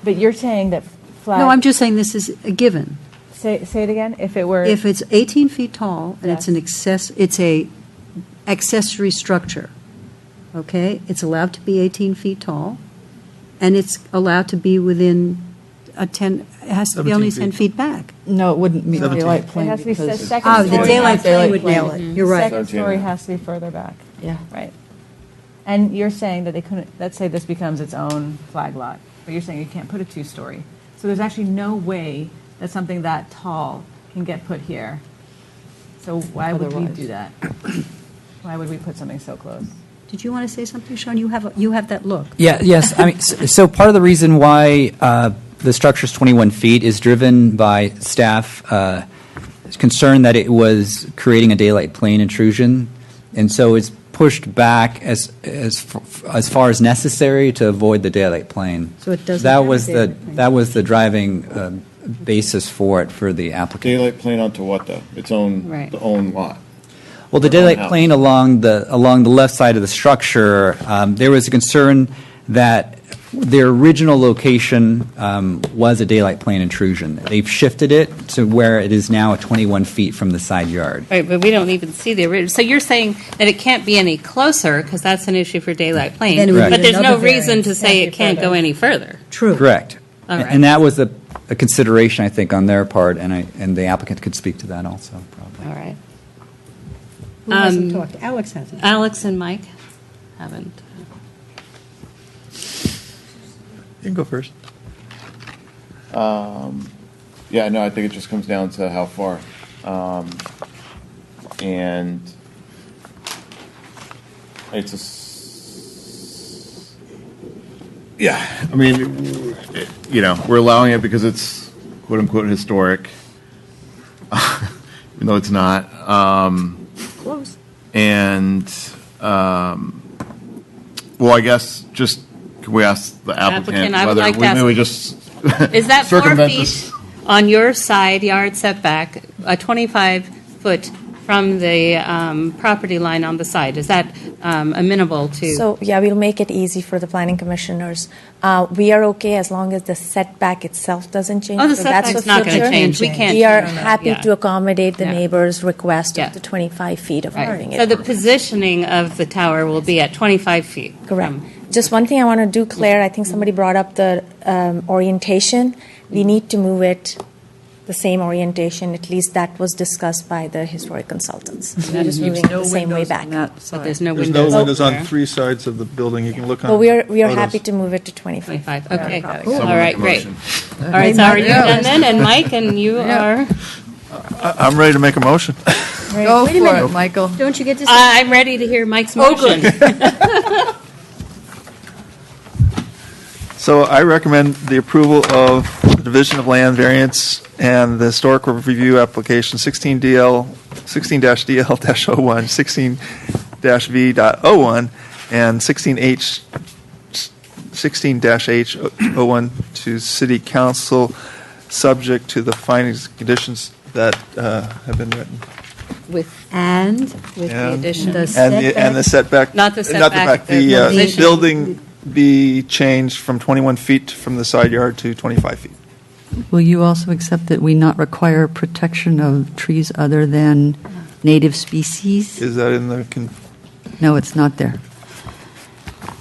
But you're saying that flag. No, I'm just saying this is a given. Say it again, if it were. If it's 18 feet tall and it's Yes. it's a accessory structure, okay? It's allowed to be 18 feet tall, and it's allowed to be within it has to be only 10 feet back. No, it wouldn't meet the 17. daylight It plane has to be because. second Oh, the story. daylight plane Daylight would plane. nail it. You're right. Second story has to be further back. Yeah. Right. And you're saying that they couldn't, let's say this becomes its own flag lot, but you're saying you can't put a two-story. So there's actually no way that something that tall can get put here. So why would we Otherwise. do that? Why would we put something so close? Did you want to say something, Sean? You have that look. Yeah, yes. I mean, so part of the reason why the structure is 21 feet is driven by staff concern that it was creating a daylight plane intrusion, and so it's pushed back as far as necessary to avoid the daylight plane. So it doesn't That have a was daylight plane. that was the driving basis for it for the applicant. Daylight plane onto what though? Its own, Right. the own lot? Well, the Their own daylight house. plane along the left side of the structure, there was a concern that their original location was a daylight plane intrusion. They've shifted it to where it is now at 21 feet from the side yard. Right, but we don't even see the original. So you're saying that it can't be any closer because that's an issue for daylight plane. Then it would Right. be But there's no another reason to variance. say it can't go any further. True. Correct. All right. And that was a consideration, I think, on their part, and the applicant could speak to that also, probably. All right. Who hasn't talked? Alex hasn't. Alex and Mike haven't. You can go first. Yeah, no, I think it just comes down to how far. And it's yeah, I mean, we're allowing it because it's quote unquote historic, even though it's not. Close. And, well, I guess just, can we ask the applicant I would whether like to we ask- maybe just Is that 4 circumvent feet this? on your side yard setback, a 25-foot from the property line on the side? Is that amenable to? So, yeah, we'll make it easy for the planning commissioners. We are okay as long as the setback itself doesn't change. Oh, the So that's setback's a not going to future. change. We can't. We are change that. happy Yeah. to accommodate the Yeah. neighbor's request Yeah. of the 25 feet of Right. having So it. the positioning of the tower will be at 25 feet. Correct. from- Just one thing I want to do, Claire, I think somebody brought up the orientation. We need to move it the same orientation, at least that was discussed by the historic consultants. We're just moving it the same way back. But there's no There's windows. no windows on there. 3 sides of the building. You can look on. But we are photos. happy to move it to 25. 25, okay. Got it. All Someone right, make a great. motion. All right, so are you done then? And Mike, and you are? I'm ready to make a motion. Go for it, Michael. Don't you get to say? I'm ready to hear Mike's motion. So I recommend the approval of the Division of Land Variance and the Historical Review Application 16DL, 16-DL-01, 16-V.01, and 16-H01 to City Council, subject to the findings and conditions that have been written. With the And- addition. And the setback. Not the setback, The the position. building be changed from 21 feet from the side yard to 25 feet. Will you also accept that we not require protection of trees other than native species? Is that in the, No, it's not there.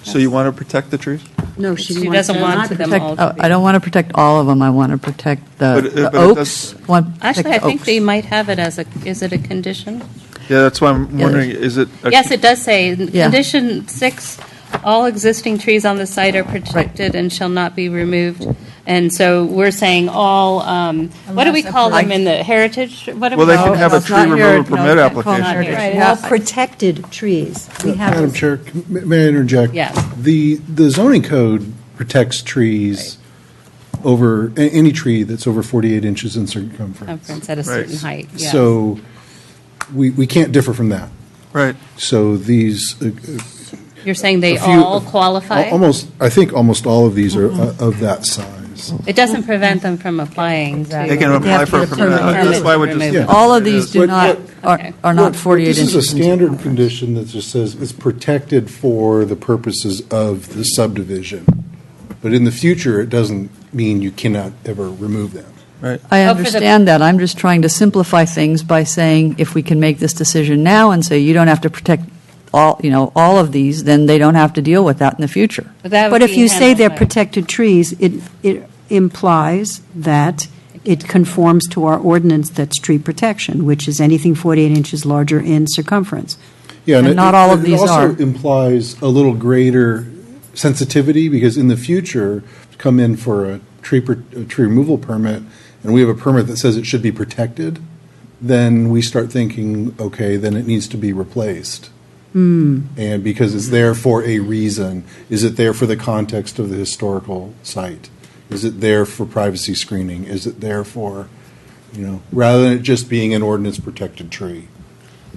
so you want to protect the trees? No, She doesn't want them all to be. I don't want to protect all of them. I want to protect But the it- but it oaks. Want to Actually, I protect the think oaks. they might have it as is it a condition? Yeah, that's why I'm wondering, is it? Yes, it does say, Yeah. condition 6, all existing trees on the site are protected and shall not be removed. And so we're saying all, what do we call them in the heritage? What do we Well, they call can have a them? tree removal permit application. Right, all protected trees. We have Madam Chair, may I interject? Yes. The zoning code protects trees over, any tree that's over 48 inches in circumference. Circumference at a certain height, yes. So we can't differ from that. Right. So these. You're saying they a few- all qualify? Almost, I think almost all of these are of that size. It doesn't prevent them from applying to. They can apply for a permit. That's why I would just. Yeah. All of these do But- not, are not 48 This inches. is a standard condition that just says it's protected for the purposes of the subdivision. But in the future, it doesn't mean you cannot ever remove them. Right. I Oh, for the- understand that. I'm just trying to simplify things by saying if we can make this decision now and say you don't have to protect all of these, then they don't have to deal with that in the future. But if you say they're protected trees, it implies that it conforms to our ordinance that's tree protection, which is anything 48 inches larger in circumference. Yeah, And not all of these It are. also implies a little greater sensitivity, because in the future, come in for a tree removal permit, and we have a permit that says it should be protected, then we start thinking, okay, then it needs to be replaced. And because it's there for a reason. Is it there for the context of the historical site? Is it there for privacy screening? Is it there for, rather than it just being an ordinance-protected tree?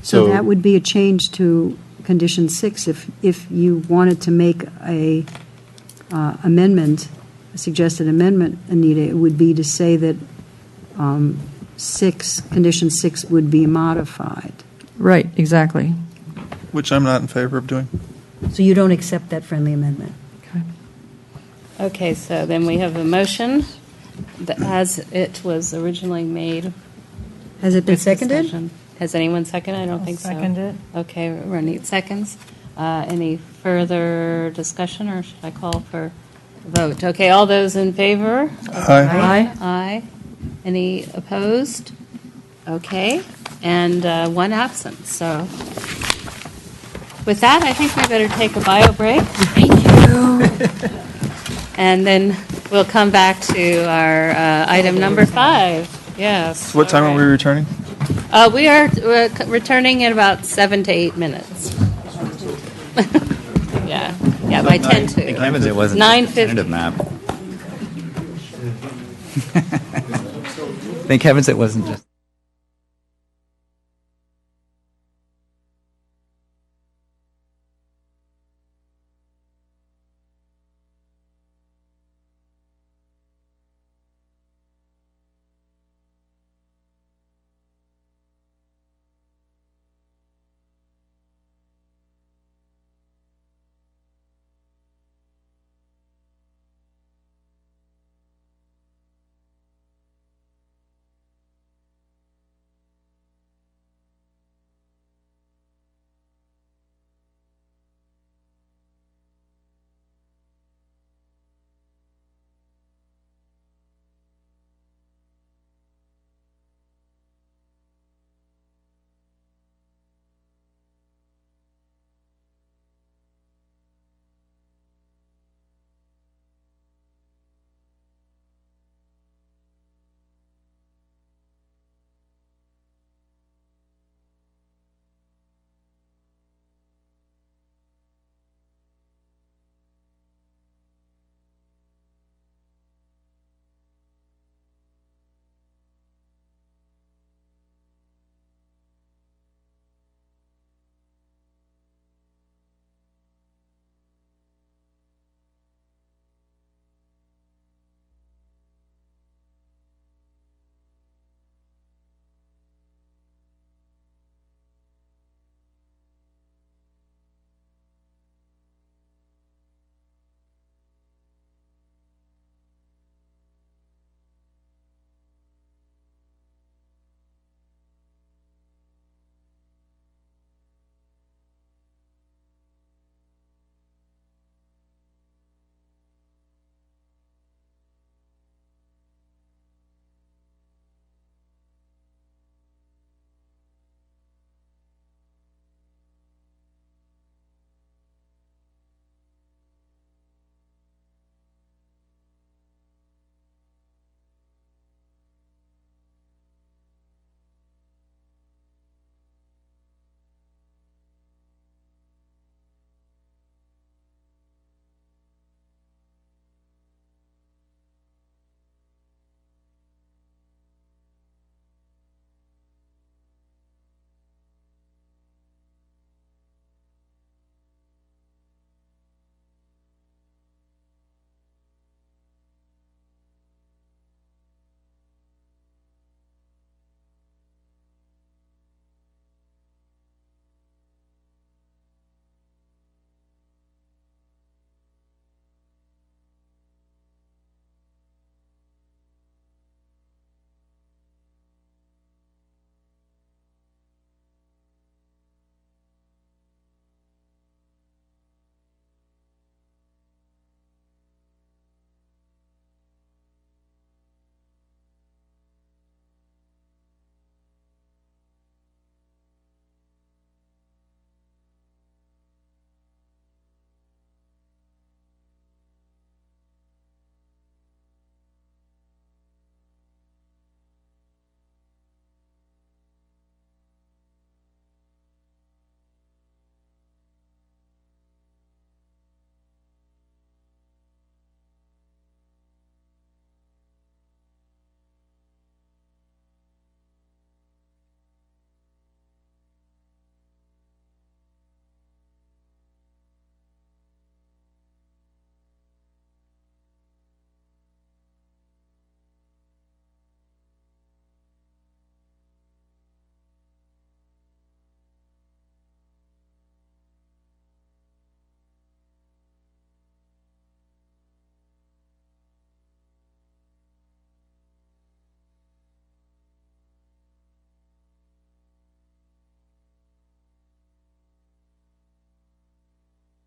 So that would be a change to condition 6 if you wanted to make a amendment, a suggested amendment, Anita, it would be to say that condition 6 would be modified. Right, exactly. Which I'm not in favor of doing. So you don't accept that friendly amendment? Okay, so then we have a motion that as it was originally made. Has it been with seconded? discussion. Has anyone seconded? I don't think so. second it. Okay, Ronit seconds. Any further discussion, or should I call for a vote? Okay, all those in favor? Aye. Aye. Any opposed? Okay, and one absent, so. With that, I think we better take a bio break. Thank you. And then we'll come back to our item number 5. Yes. What time are we returning? We are returning in about 7 to 8 minutes. Yeah, by 10 to. Thank heavens it wasn't 9:50. tentative map. Thank heavens it wasn't just.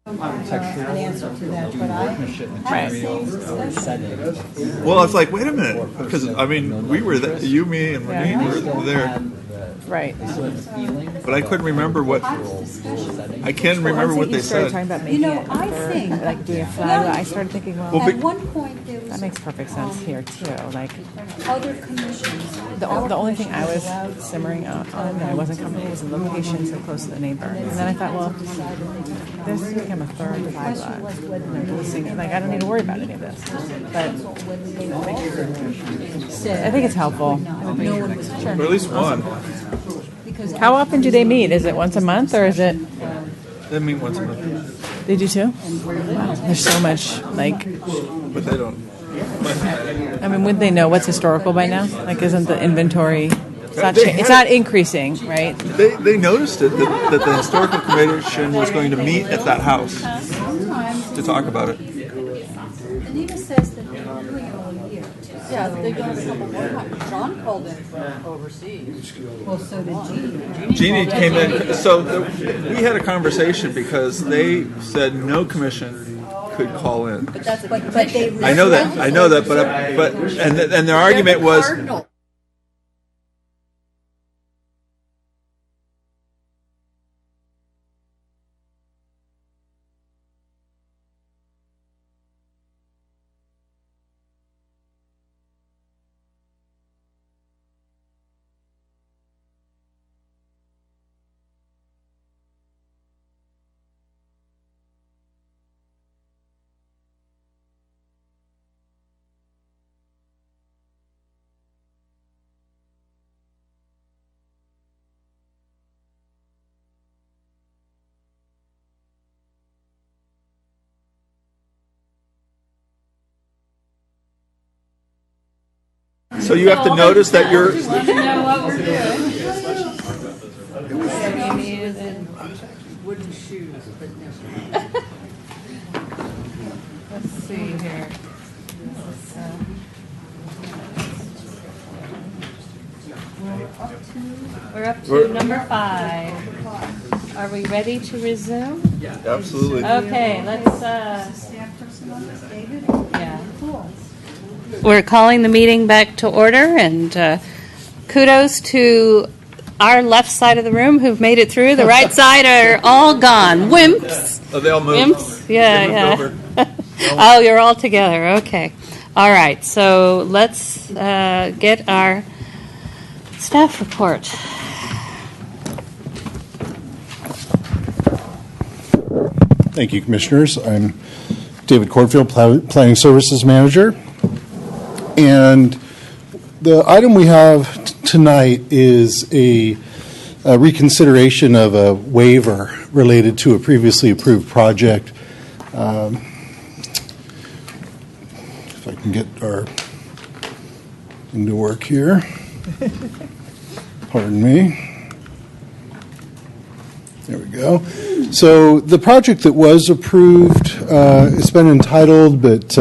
An answer to that, but Well, it's like, wait a minute, because, I mean, we were there, you, me, and Renee were there. Right. But I couldn't remember what, I can't remember what they said. Talking about making it I think, like doing a flag. I started thinking, well, at one point there was. that makes perfect sense here too. Like Other commissions. the only thing I was simmering on that I wasn't comfortable was the location so close to the neighbor. And then I thought, well, this has become a third flag lot. Like I don't need to worry about any of this. But I think it's helpful. Sure. Or at least one. How often do they meet? Is it once a month or is it? They meet once a month. They do too? Wow, there's so much, like... But they don't. I mean, would they know what's historical by now? Like, isn't the inventory... It's not increasing, right? They noticed it, that the Historical Commission was going to meet at that house to talk about it. Anita says that they're doing it all year. Yeah, they've done a couple more times. John called in from overseas. Well, so did Jeannie. Jeannie came in, we had a conversation because they said no commission could call in. But that's but they. I know that, but and their argument was. So you have to notice that you're. Let me know what we're doing. Wooden shoes, but no. Let's see here. We're up to number 5. Are we ready to resume? Yeah, absolutely. Okay, let's. Yeah. We're calling the meeting back to order, and kudos to our left side of the room who've made it through. The right side are all gone. Wimps. Oh, they all moved. Wimps. Yeah. Oh, you're all together. Okay. All right. So let's get our staff report. Thank you, Commissioners. I'm David Cornfield, Planning Services Manager. And the item we have tonight is a reconsideration of a waiver related to a previously approved project. If I can get our thing to work here. Pardon me. There we go. So the project that was approved, it's been entitled but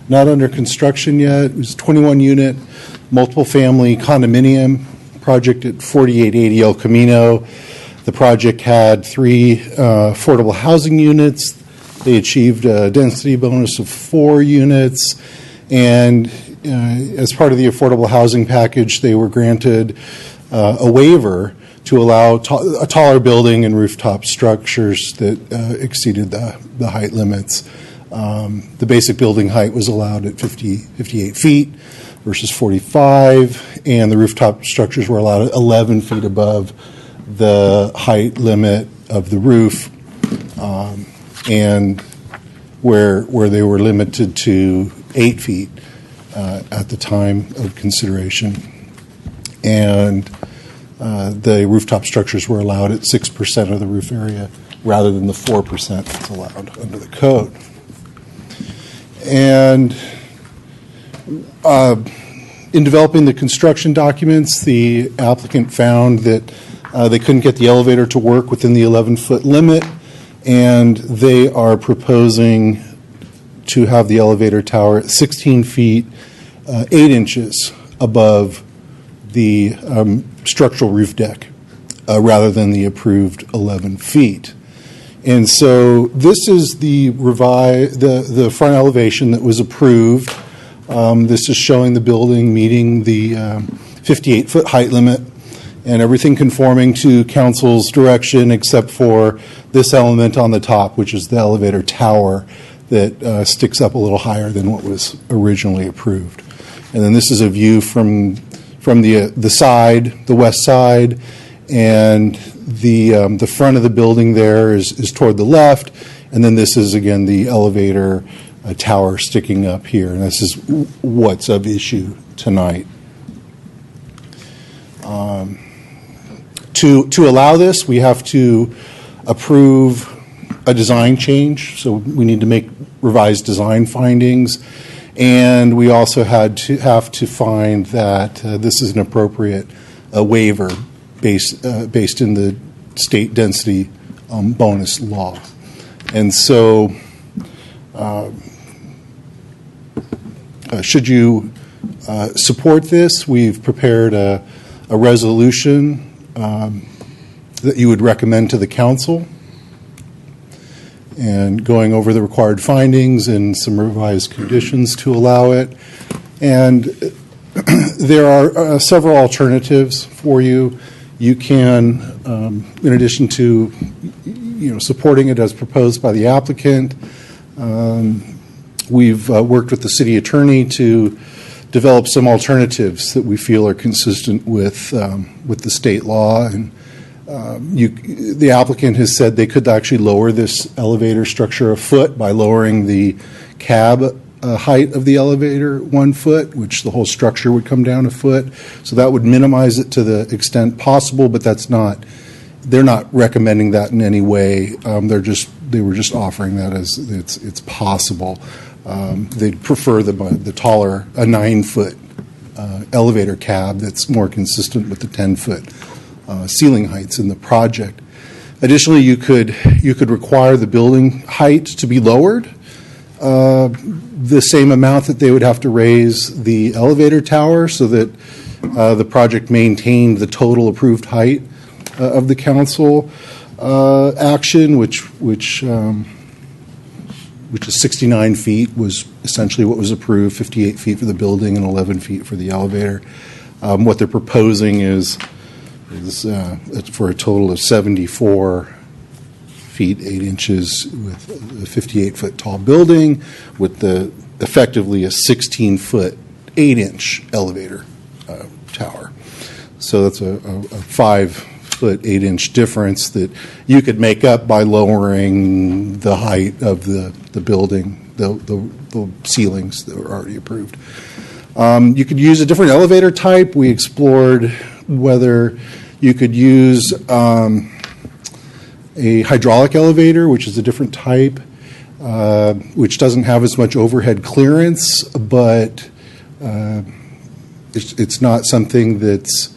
not under construction yet. It was 21-unit, multiple-family condominium project at 4880 El Camino. The project had 3 affordable housing units. They achieved a density bonus of 4 units. And as part of the affordable housing package, they were granted a waiver to allow a taller building and rooftop structures that exceeded the height limits. The basic building height was allowed at 58 feet versus 45, and the rooftop structures were allowed at 11 feet above the height limit of the roof, and where they were limited to 8 feet at the time of consideration. And the rooftop structures were allowed at 6% of the roof area rather than the 4% that's allowed under the code. And in developing the construction documents, the applicant found that they couldn't get the elevator to work within the 11-foot limit, and they are proposing to have the elevator tower at 16 feet, 8 inches above the structural roof deck, rather than the approved 11 feet. And so this is the front elevation that was approved. This is showing the building meeting the 58-foot height limit and everything conforming to council's direction except for this element on the top, which is the elevator tower that sticks up a little higher than what was originally approved. And then this is a view from the side, the west side, and the front of the building there is toward the left, and then this is again the elevator tower sticking up here, and this is what's of issue tonight. To allow this, we have to approve a design change, so we need to make revised design findings, and we also have to find that this is an appropriate waiver based in the state density bonus law. And so should you support this, we've prepared a resolution that you would recommend to the council, and going over the required findings and some revised conditions to allow it. And there are several alternatives for you. You can, in addition to supporting it as proposed by the applicant, we've worked with the city attorney to develop some alternatives that we feel are consistent with the state law. And the applicant has said they could actually lower this elevator structure a foot by lowering the cab height of the elevator 1 foot, which the whole structure would come down a foot. So that would minimize it to the extent possible, but they're not recommending that in any way. They were just offering that as it's possible. They'd prefer the taller, a 9-foot elevator cab that's more consistent with the 10-foot ceiling heights in the project. Additionally, you could require the building height to be lowered the same amount that they would have to raise the elevator tower, so that the project maintained the total approved height of the council action, which is 69 feet, was essentially what was approved, 58 feet for the building and 11 feet for the elevator. What they're proposing is for a total of 74 feet 8 inches with a 58-foot tall building with effectively a 16-foot 8-inch elevator tower. So that's a 5-foot 8-inch difference that you could make up by lowering the height of the building, the ceilings that were already approved. You could use a different elevator type. We explored whether you could use a hydraulic elevator, which is a different type, which doesn't have as much overhead clearance, but it's not something that's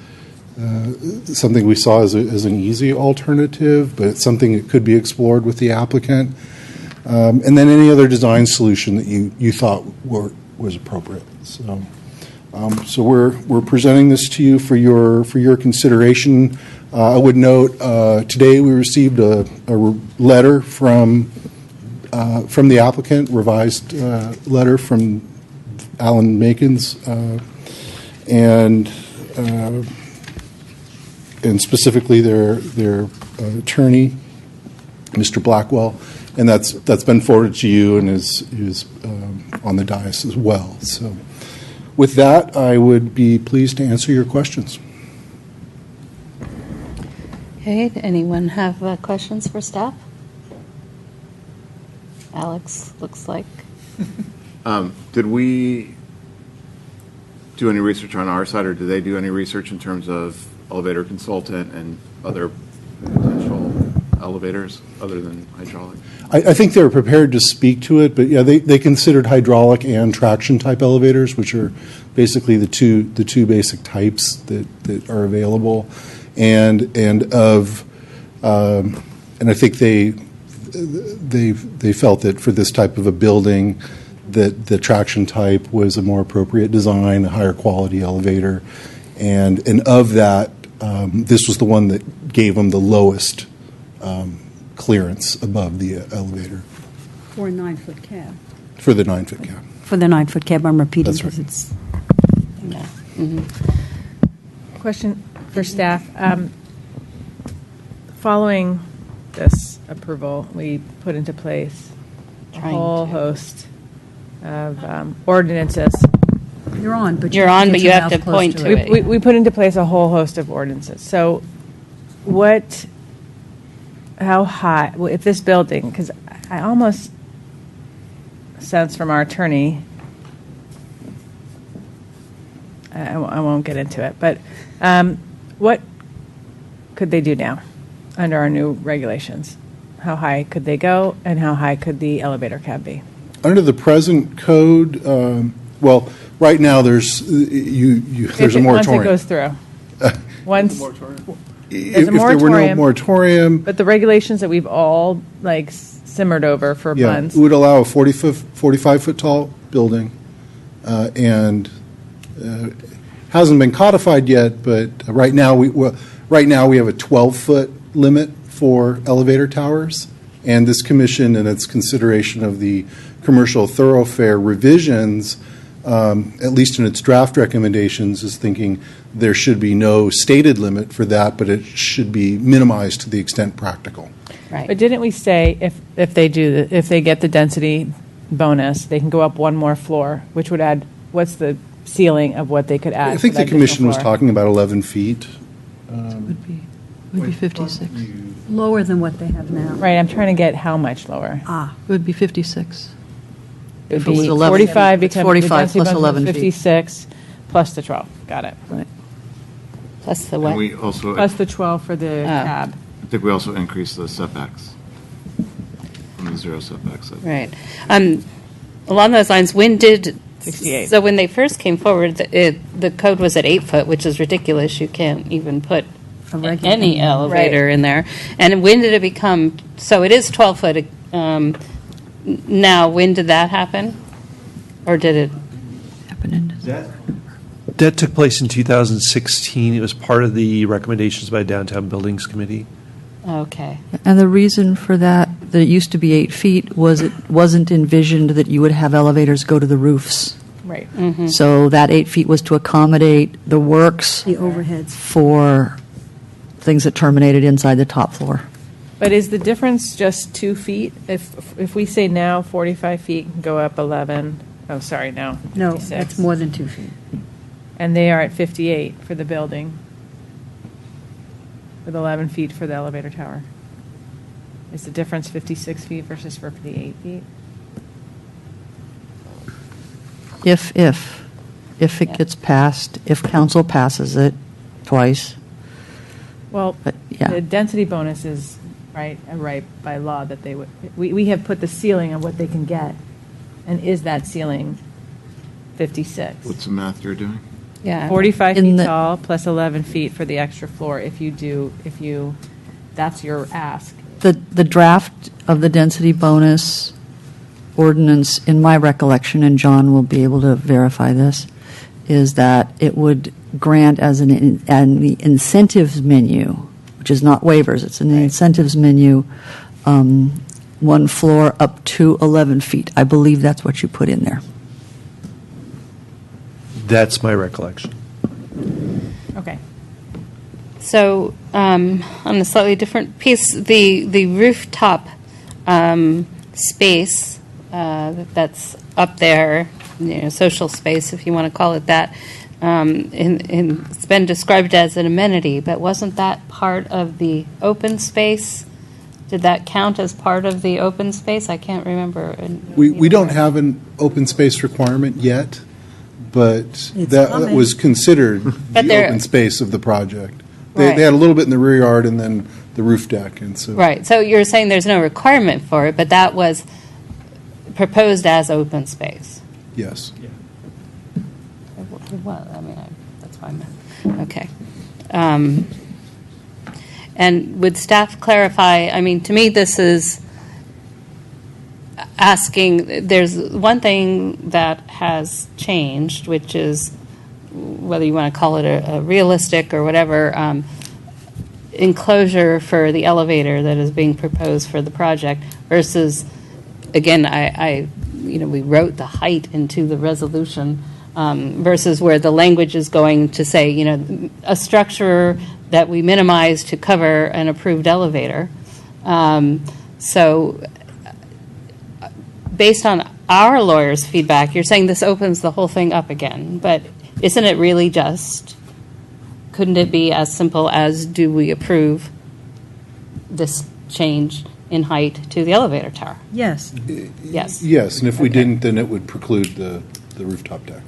something we saw as an easy alternative, but it's something that could be explored with the applicant. And then any other design solution that you thought was appropriate. So we're presenting this to you for your consideration. I would note today we received a letter from the applicant, revised letter from Alan Makins, and specifically their attorney, Mr. Blackwell, and that's been forwarded to you and is on the dais as well. So with that, I would be pleased to answer your questions. Okay, anyone have questions for staff? Alex, looks like. Did we do any research on our side, or did they do any research in terms of elevator consultant and other potential elevators other than hydraulic? I think they were prepared to speak to it, but yeah, they considered hydraulic and traction type elevators, which are basically the two basic types that are available, and I think they felt that for this type of a building, that the traction type was a more appropriate design, a higher quality elevator, and of that, this was the one that gave them the lowest clearance above the elevator For a 9-foot cab. for the 9-foot cab. For the 9-foot cab, I'm repeating That's right. because it's. Question for staff. Following this approval, we put into place a Trying whole to. host of ordinances. You're on, but You're on, get but your you have mouth to close point to it. We put into place a whole host of ordinances. So how high, well, if this building, because I almost sense from our attorney, I won't get into it, but what could they do now under our new regulations? How high could they go, and how high could the elevator cab be? Under the present code, well, right now there's there's a moratorium. Once it goes through. Once, there's a If there were no moratorium. moratorium, But the regulations that we've all like simmered over for yeah, months. it would allow a 45-foot tall building, and hasn't been codified yet. But right now we have a 12-foot limit for elevator towers, and this commission, in its consideration of the commercial thoroughfare revisions, at least in its draft recommendations, is thinking there should be no stated limit for that, but it should be minimized to the extent practical. Right. But didn't we say if they get the density bonus, they can go up one more floor, which would add, what's the ceiling of what they could add? I think for the that commission was additional floor? talking about 11 feet. Would be 56. Lower than what they have now. Right, I'm trying to get how much lower? It would be 56. It would If it was be 11 45 it's becomes 45 the density plus bonus 11 feet. 56 plus the 12. Got it. Right. Plus the And what? we also, Plus the 12 for the cab. I think we also increased the setbacks from the zero setbacks. Right. Along those lines, when did 68. So when they first came forward, the code was at 8 foot, which is ridiculous. You can't even put any elevator in there. And when did it become, so it is 12 foot now, when did that happen? Or did it? That took place in 2016. It was part of the recommendations by Downtown Buildings Committee. Okay. And the reason for that it used to be 8 feet, was it wasn't envisioned that you would have elevators go to the roofs. Right. So that 8 feet was to accommodate the works. The overheads. For things that terminated inside the top floor. But is the difference just 2 feet? If we say now 45 feet can go up 11, oh, sorry, no. No, 56. that's more than 2 feet. And they are at 58 for the building, with 11 feet for the elevator tower. Is the difference 56 feet versus 58 feet? If it gets passed, if council passes it twice. Well, But, yeah. the density bonus is right by law that they would, we have put the ceiling of what they can get. And is that ceiling 56? What's the math you're doing? Yeah. 45 In feet the- tall plus 11 feet for the extra floor that's your ask. The draft of the density bonus ordinance, in my recollection, and John will be able to verify this, is that it would grant as the incentives menu, which is not waivers, it's an incentives menu, one floor up to 11 feet. I believe that's what you put in there. That's my recollection. Okay. So on a slightly different piece, the rooftop space that's up there, social space, if you want to call it that, it's been described as an amenity, but wasn't that part of the open space? Did that count as part of the open space? I can't remember. We don't have an open space requirement yet, but that coming. was considered But the there- open space of the project. Right. They had a little bit in the rear yard and then the roof deck, and so. Right, so you're saying there's no requirement for it, but that was proposed as open space? Yes. Well, I mean, that's why I meant, okay. And would staff clarify, I mean, to me, this is asking, there's one thing that has changed, which is, whether you want to call it a realistic or whatever, enclosure for the elevator that is being proposed for the project versus, again, we wrote the height into the resolution versus where the language is going to say, a structure that we minimize to cover an approved elevator. So based on our lawyer's feedback, you're saying this opens the whole thing up again, but isn't it really couldn't it be as simple as, do we approve this change in height to the elevator tower? Yes. Yes. Yes, and if we didn't, then it would preclude the rooftop deck.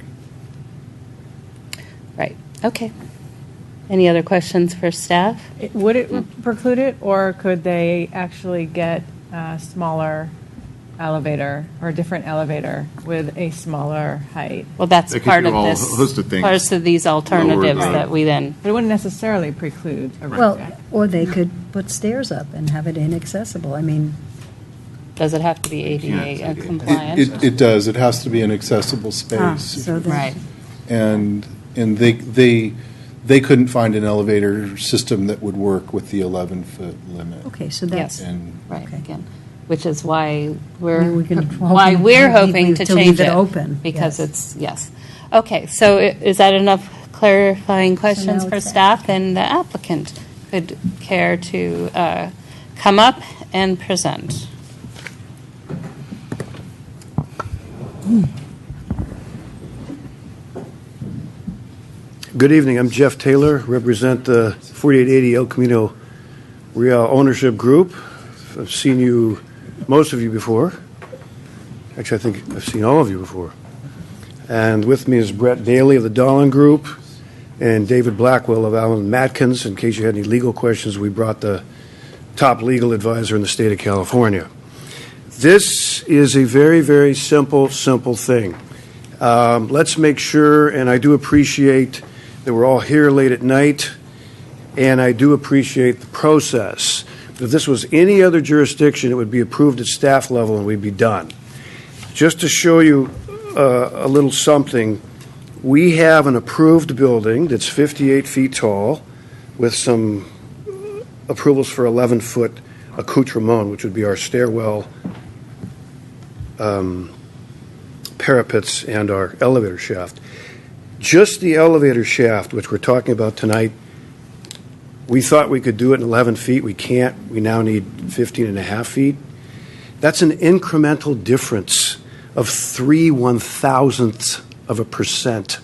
Right, okay. Any other questions for staff? Would it preclude it, or could they actually get a smaller elevator or a different elevator with a smaller height? Well, that's They could part do of a this, host of things. parts of these alternatives Lower the- that we then, But it wouldn't necessarily preclude a Well, roof deck. or they could put stairs up and have it inaccessible. I mean, does it have to be ADA compliant? It does. It has to be an accessible space. so then- Right. And they couldn't find an elevator system that would work with the 11-foot limit. okay, so that's, Yes. And Right, again, which is why We can- why we're hoping to to change leave it it. open, Because yes. it's, yes. Okay, so is that enough clarifying questions now for it's- staff? And the applicant could care to come up and present. Good evening. I'm Jeff Taylor, represent the 4880 El Camino Real Ownership Group. I've seen most of you before. Actually, I think I've seen all of you before. And with me is Brett Daly of the Dolan Group and David Blackwell of Allen Matkins. In case you had any legal questions, we brought the top legal advisor in the state of California. This is a very, very simple thing. Let's make sure, and I do appreciate that we're all here late at night, and I do appreciate the process. If this was any other jurisdiction, it would be approved at staff level and we'd be done. Just to show you a little something, we have an approved building that's 58 feet tall with some approvals for 11-foot accoutrement, which would be our stairwell, parapets, and our elevator shaft. Just the elevator shaft, which we're talking about tonight, we thought we could do it in 11 feet. We can't. We now need 15 and a half feet. That's an incremental difference of 3/1000ths of a percent.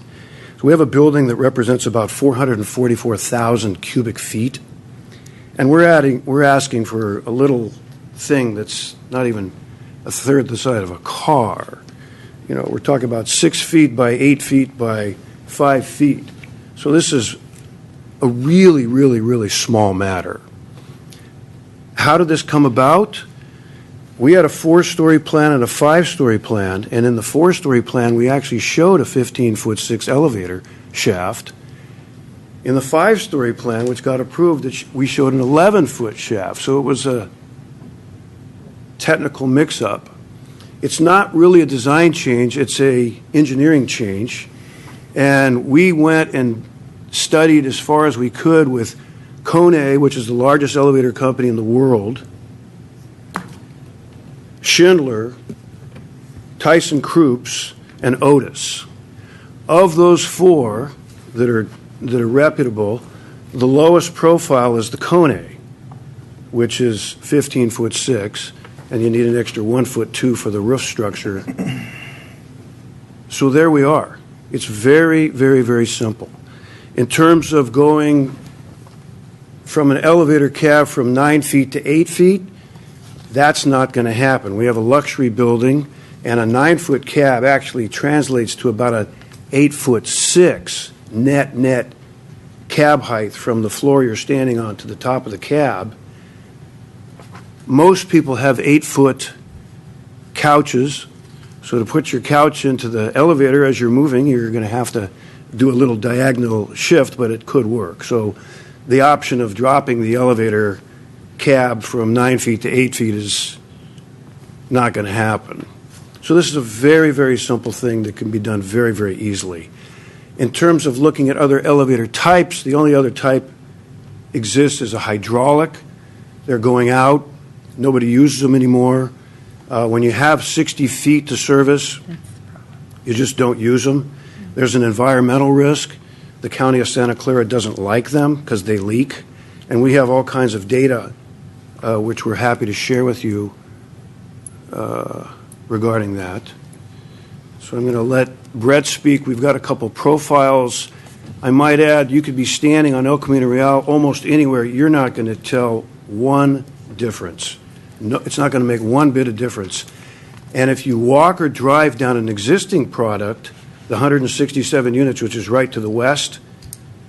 So we have a building that represents about 444,000 cubic feet, and we're asking for a little thing that's not even a third the size of a car. We're talking about 6 feet by 8 feet by 5 feet. So this is a really, really, really small matter. How did this come about? We had a 4-story plan and a 5-story plan, and in the 4-story plan, we actually showed a 15-foot-6 elevator shaft. In the 5-story plan, which got approved, we showed an 11-foot shaft, so it was a technical mix-up. It's not really a design change, it's a engineering change, and we went and studied as far as we could with Kone, which is the largest elevator company in the world, Schindler, Tyson Krupps, and Otis. Of those 4 that are reputable, the lowest profile is the Kone, which is 15-foot-6, and you need an extra 1-foot-2 for the roof structure. So there we are. It's very, very, very simple. In terms of going from an elevator cab from 9 feet to 8 feet, that's not going to happen. We have a luxury building, and a 9-foot cab actually translates to about a 8-foot-6 net cab height from the floor you're standing on to the top of the cab. Most people have 8-foot couches, so to put your couch into the elevator as you're moving, you're going to have to do a little diagonal shift, but it could work. So the option of dropping the elevator cab from 9 feet to 8 feet is not going to happen. So this is a very, very simple thing that can be done very, very easily. In terms of looking at other elevator types, the only other type exist as a hydraulic. They're going out. Nobody uses them anymore. When you have 60 feet to service, you just don't use them. There's an environmental risk. The county of Santa Clara doesn't like them because they leak. And we have all kinds of data, which we're happy to share with you regarding that. So I'm going to let Brett speak. We've got a couple profiles. I might add, you could be standing on El Camino Real almost anywhere. You're not going to tell one difference. No, it's not going to make one bit of difference. And if you walk or drive down an existing product, the 167 units, which is right to the west,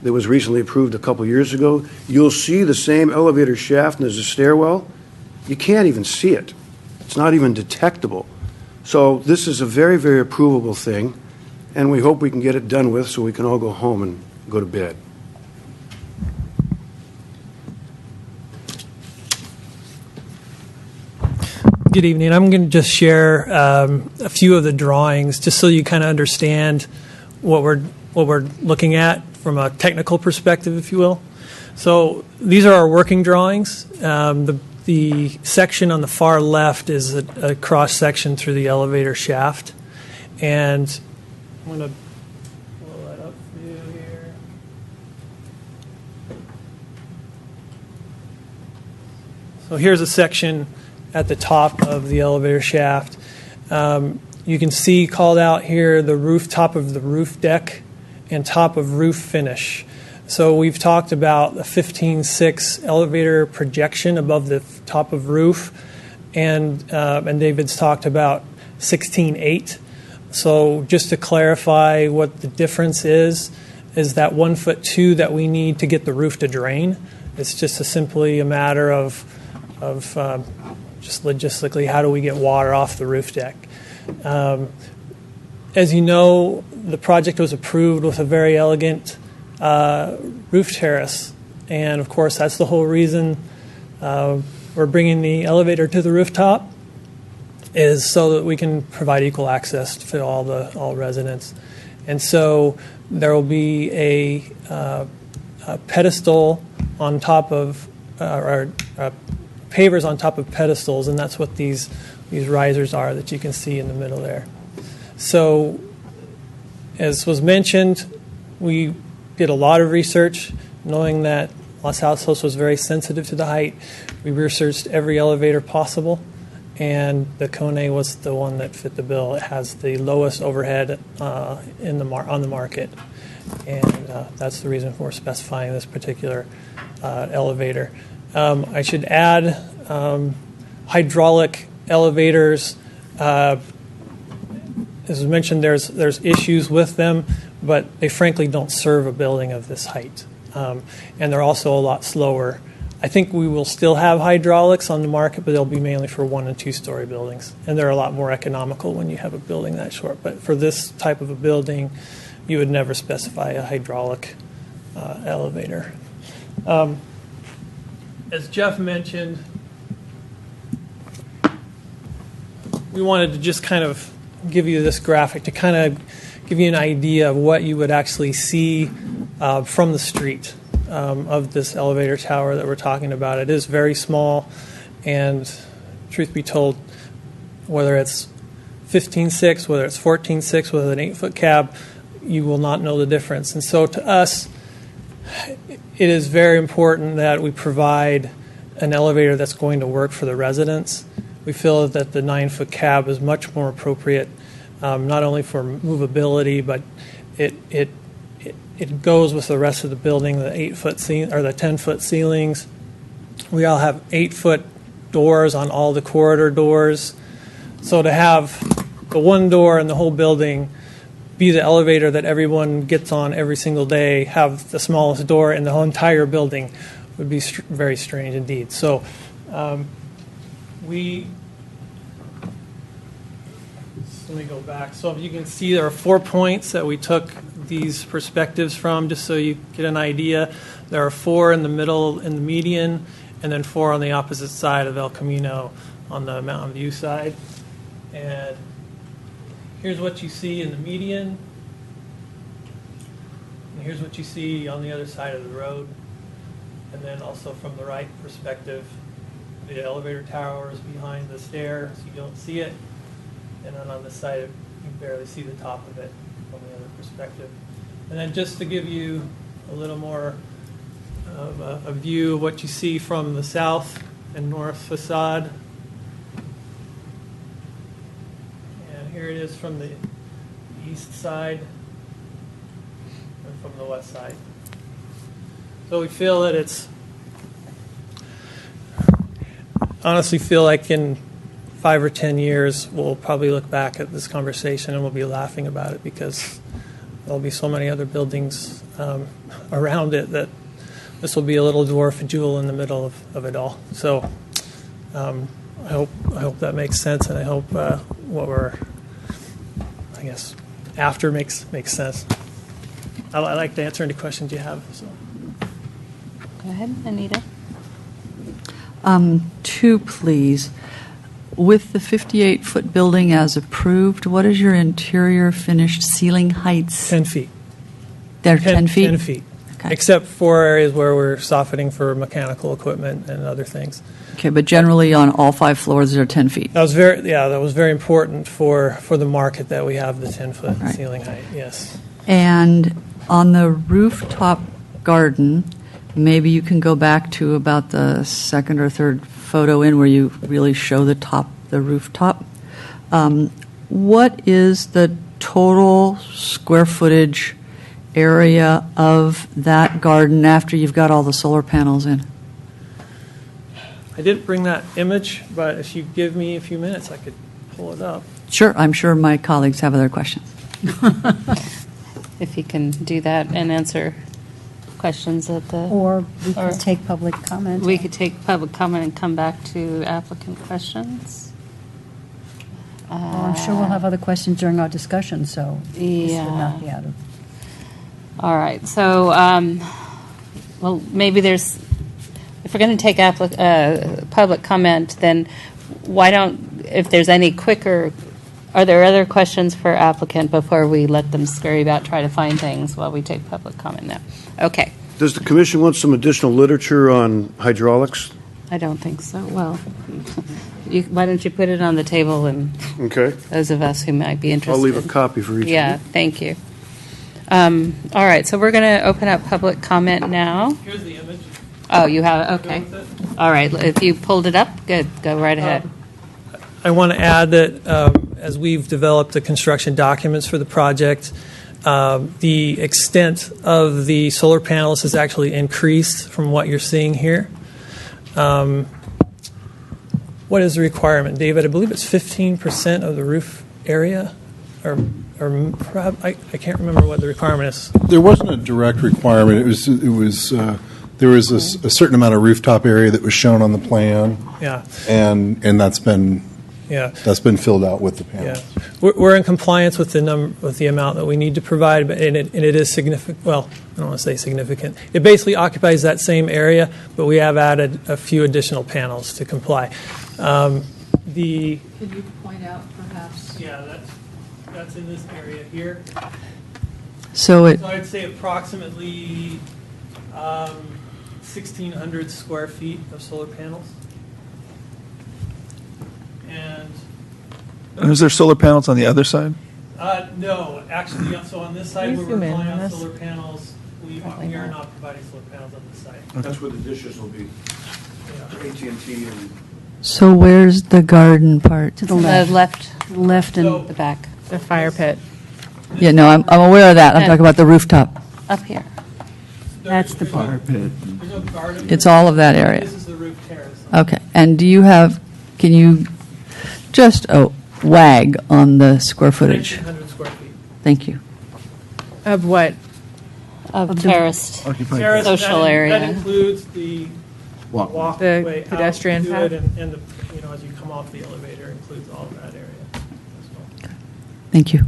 that was recently approved a couple years ago, you'll see the same elevator shaft and there's a stairwell. You can't even see it. It's not even detectable. So this is a very, very approvable thing, and we hope we can get it done with so we can all go home and go to bed. Good evening. I'm going to just share a few of the drawings just so you kind of understand what we're looking at from a technical perspective, if you will. So these are our working drawings. The section on the far left is a cross section through the elevator shaft, and I'm going to blow that up for you here. So here's a section at the top of the elevator shaft. You can see called out here the top of the roof deck and top of roof finish. So we've talked about the 15.6 elevator projection above the top of roof, and David's talked about 16.8. So just to clarify what the difference is that 1'2" that we need to get the roof to drain. It's just simply a matter of just logistically, how do we get water off the roof deck? As you know, the project was approved with a very elegant roof terrace, and of course that's the whole reason we're bringing the elevator to the rooftop, is so that we can provide equal access to all residents. And so there will be a pedestal on top of pavers on top of pedestals, and that's what these risers are that you can see in the middle there. So, as was mentioned, we did a lot of research, knowing that Los Altos was very sensitive to the height. We researched every elevator possible, and the Kone was the one that fit the bill. It has the lowest overhead on the market, and that's the reason for specifying this particular elevator. I should add hydraulic elevators. As was mentioned, there's issues with them, but they frankly don't serve a building of this height. And they're also a lot slower. I think we will still have hydraulics on the market, but they'll be mainly for 1- and 2-story buildings. And they're a lot more economical when you have a building that short. But for this type of a building, you would never specify a hydraulic elevator. As Jeff mentioned, we wanted to just kind of give you this graphic to kind of give you an idea of what you would actually see from the street of this elevator tower that we're talking about. It is very small, and truth be told, whether it's 15.6, whether it's 14.6, whether it's an 8-foot cab, you will not know the difference. And so to us, it is very important that we provide an elevator that's going to work for the residents. We feel that the 9-foot cab is much more appropriate, not only for movability, but it goes with the rest of the building. The 8-foot or the 10-foot ceilings. We all have 8-foot doors on all the corridor doors. So to have the one door in the whole building be the elevator that everyone gets on every single day, have the smallest door in the whole entire building, would be very strange indeed. So let me go back. So if you can see, there are 4 points that we took these perspectives from, just so you get an idea. There are 4 in the middle, in the median, and then 4 on the opposite side of El Camino on the Mountain View side. And here's what you see in the median, and here's what you see on the other side of the road. And then also from the right perspective, the elevator tower is behind the stair, so you don't see it. And then on the side, you barely see the top of it from the other perspective. And then just to give you a little more of a view of what you see from the south and north facade. And here it is from the east side and from the west side. So we feel that it's, honestly feel like in 5 or 10 years, we'll probably look back at this conversation and we'll be laughing about it because there'll be so many other buildings around it that this will be a little dwarf jewel in the middle of it all. So I hope that makes sense, and I hope what we're, I guess, after makes sense. I like to answer any questions you have. So. Go ahead, Anita. 2, please. With the 58-foot building as approved, what is your interior finished ceiling heights? 10 feet. They're 10 feet? 10 feet. Okay. Except for areas where we're softening for mechanical equipment and other things. Okay, but generally on all 5 floors, they're 10 feet? That was very important for the market that we have the 10-foot ceiling height, yes. And on the rooftop garden, maybe you can go back to about the second or third photo in where you really show the rooftop. What is the total square footage area of that garden after you've got all the solar panels in? I didn't bring that image, but if you give me a few minutes, I could pull it up. Sure, I'm sure my colleagues have other questions. If you can do that and answer questions at the... Or we could take public comment. We could take public comment and come back to applicant questions. Well, I'm sure we'll have other questions during our discussion, so this would not be out of... All right, so, well, maybe there's, if we're going to take public comment, then why don't, if there's any quicker, are there other questions for applicant before we let them scurry about, try to find things while we take public comment now? Okay. Does the commission want some additional literature on hydraulics? I don't think so. Well, why don't you put it on the table and Okay. those of us who might be interested. I'll leave a copy for each Yeah, of you. thank you. All right, so we're going to open up public comment now. Here's the image. Oh, you have it? Okay. All right, if you pulled it up, good, go right ahead. I want to add that as we've developed the construction documents for the project, the extent of the solar panels has actually increased from what you're seeing here. What is the requirement, David? I believe it's 15% of the roof area, or I can't remember what the requirement is. There wasn't a direct requirement. There was a certain amount of rooftop area that was shown on the plan. Yeah. And that's been filled out with the panels. Yeah, we're in compliance with the amount that we need to provide, and it is significant. Well, I don't want to say significant. It basically occupies that same area, but we have added a few additional panels to comply. Could you point out perhaps? Yeah, that's in this area here. So I'd say approximately 1,600 square feet of solar panels. And is there solar panels on the other side? no, actually, so on this side Can where you zoom we're in relying on on this? solar panels, we are not providing solar panels on this side. That's where the dishes will be. AT&T and... So where's the garden part? To the left. Left So- and the back. The fire pit. Yeah, no, I'm aware of that. I'm talking about the rooftop. Up here. That's the part. There's no garden. It's all of that area. This is the roof terrace. Okay, and can you just wag on the square footage? 1,900 square feet. Thank you. Of what? Of terraced Terrace, social that area. includes the walkway The pedestrian out to path? it, and the, as you come off the elevator, includes all of that area as well. Thank you.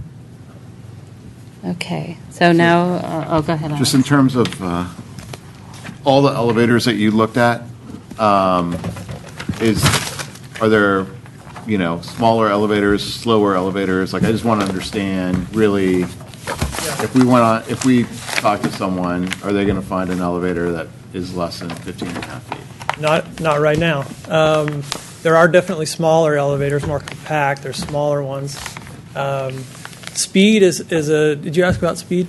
Okay, so now, go ahead. Just in terms of all the elevators that you looked at, are there, smaller elevators, slower elevators? Like, I just want to understand really If we went on, if we talk to someone, are they going to find an elevator that is less than 15 and a half feet? Not right now. There are definitely smaller elevators, more compact. There's smaller ones. Speed is a. Did you ask about speed?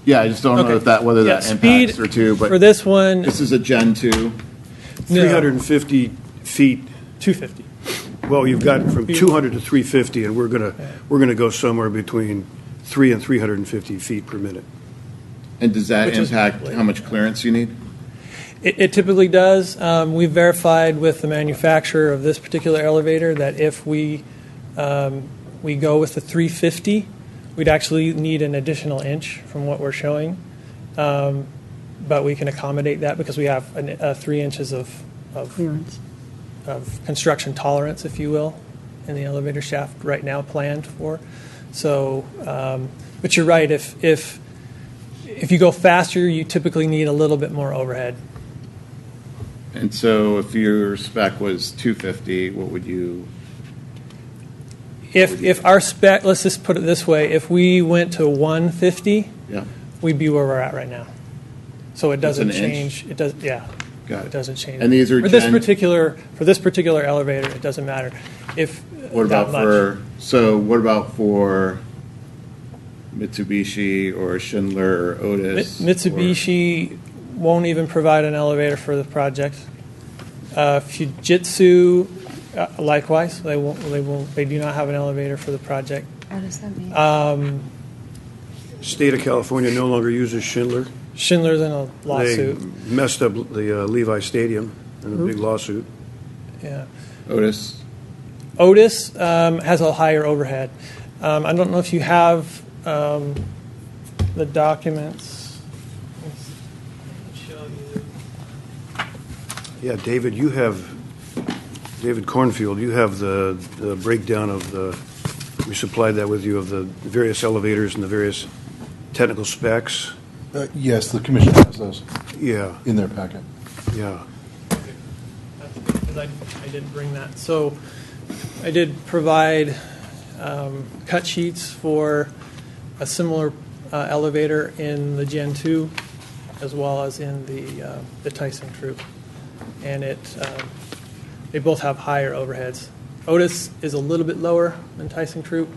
Yeah, I just don't know if that whether that speed impacts or two. But for this one, this is a Gen 2. 350 feet. 250. Well, you've got from 200 to 350, and we're gonna go somewhere between 3 and 350 feet per minute. And does that Which is- impact how much clearance you need? It typically does. We've verified with the manufacturer of this particular elevator that if we go with the 350, we'd actually need an additional inch from what we're showing. But we can accommodate that because we have 3 inches of Clearance. construction tolerance, if you will, in the elevator shaft right now planned for. So, but you're right. If you go faster, you typically need a little bit more overhead. And so if your spec was 250, what would you? If our spec, let's just put it this way, if we went to 150, Yeah. we'd be where we're at right now. So it That's doesn't an inch? change. It does, yeah. Got it. It doesn't change. And these are for this Gen- particular elevator. It doesn't matter if What that about much. what about for Mitsubishi or Schindler or Otis? Mitsubishi won't even provide an elevator for the project. Fujitsu, likewise, they won't. They do not have an elevator for the project. What does that mean? State of California no longer uses Schindler. Schindler's in a lawsuit. They messed up the Levi Stadium in a big lawsuit. Yeah. Otis. Otis has a higher overhead. I don't know if you have the documents. Yeah, David Cornfield, you have the breakdown of we supplied that with you, of the various elevators and the various technical specs. Yes, the commission has those Yeah, in their packet. yeah. Because I didn't bring that. So I did provide cut sheets for a similar elevator in the Gen 2 as well as in the Tyson Troop. And they both have higher overheads. Otis is a little bit lower than Tyson Troop,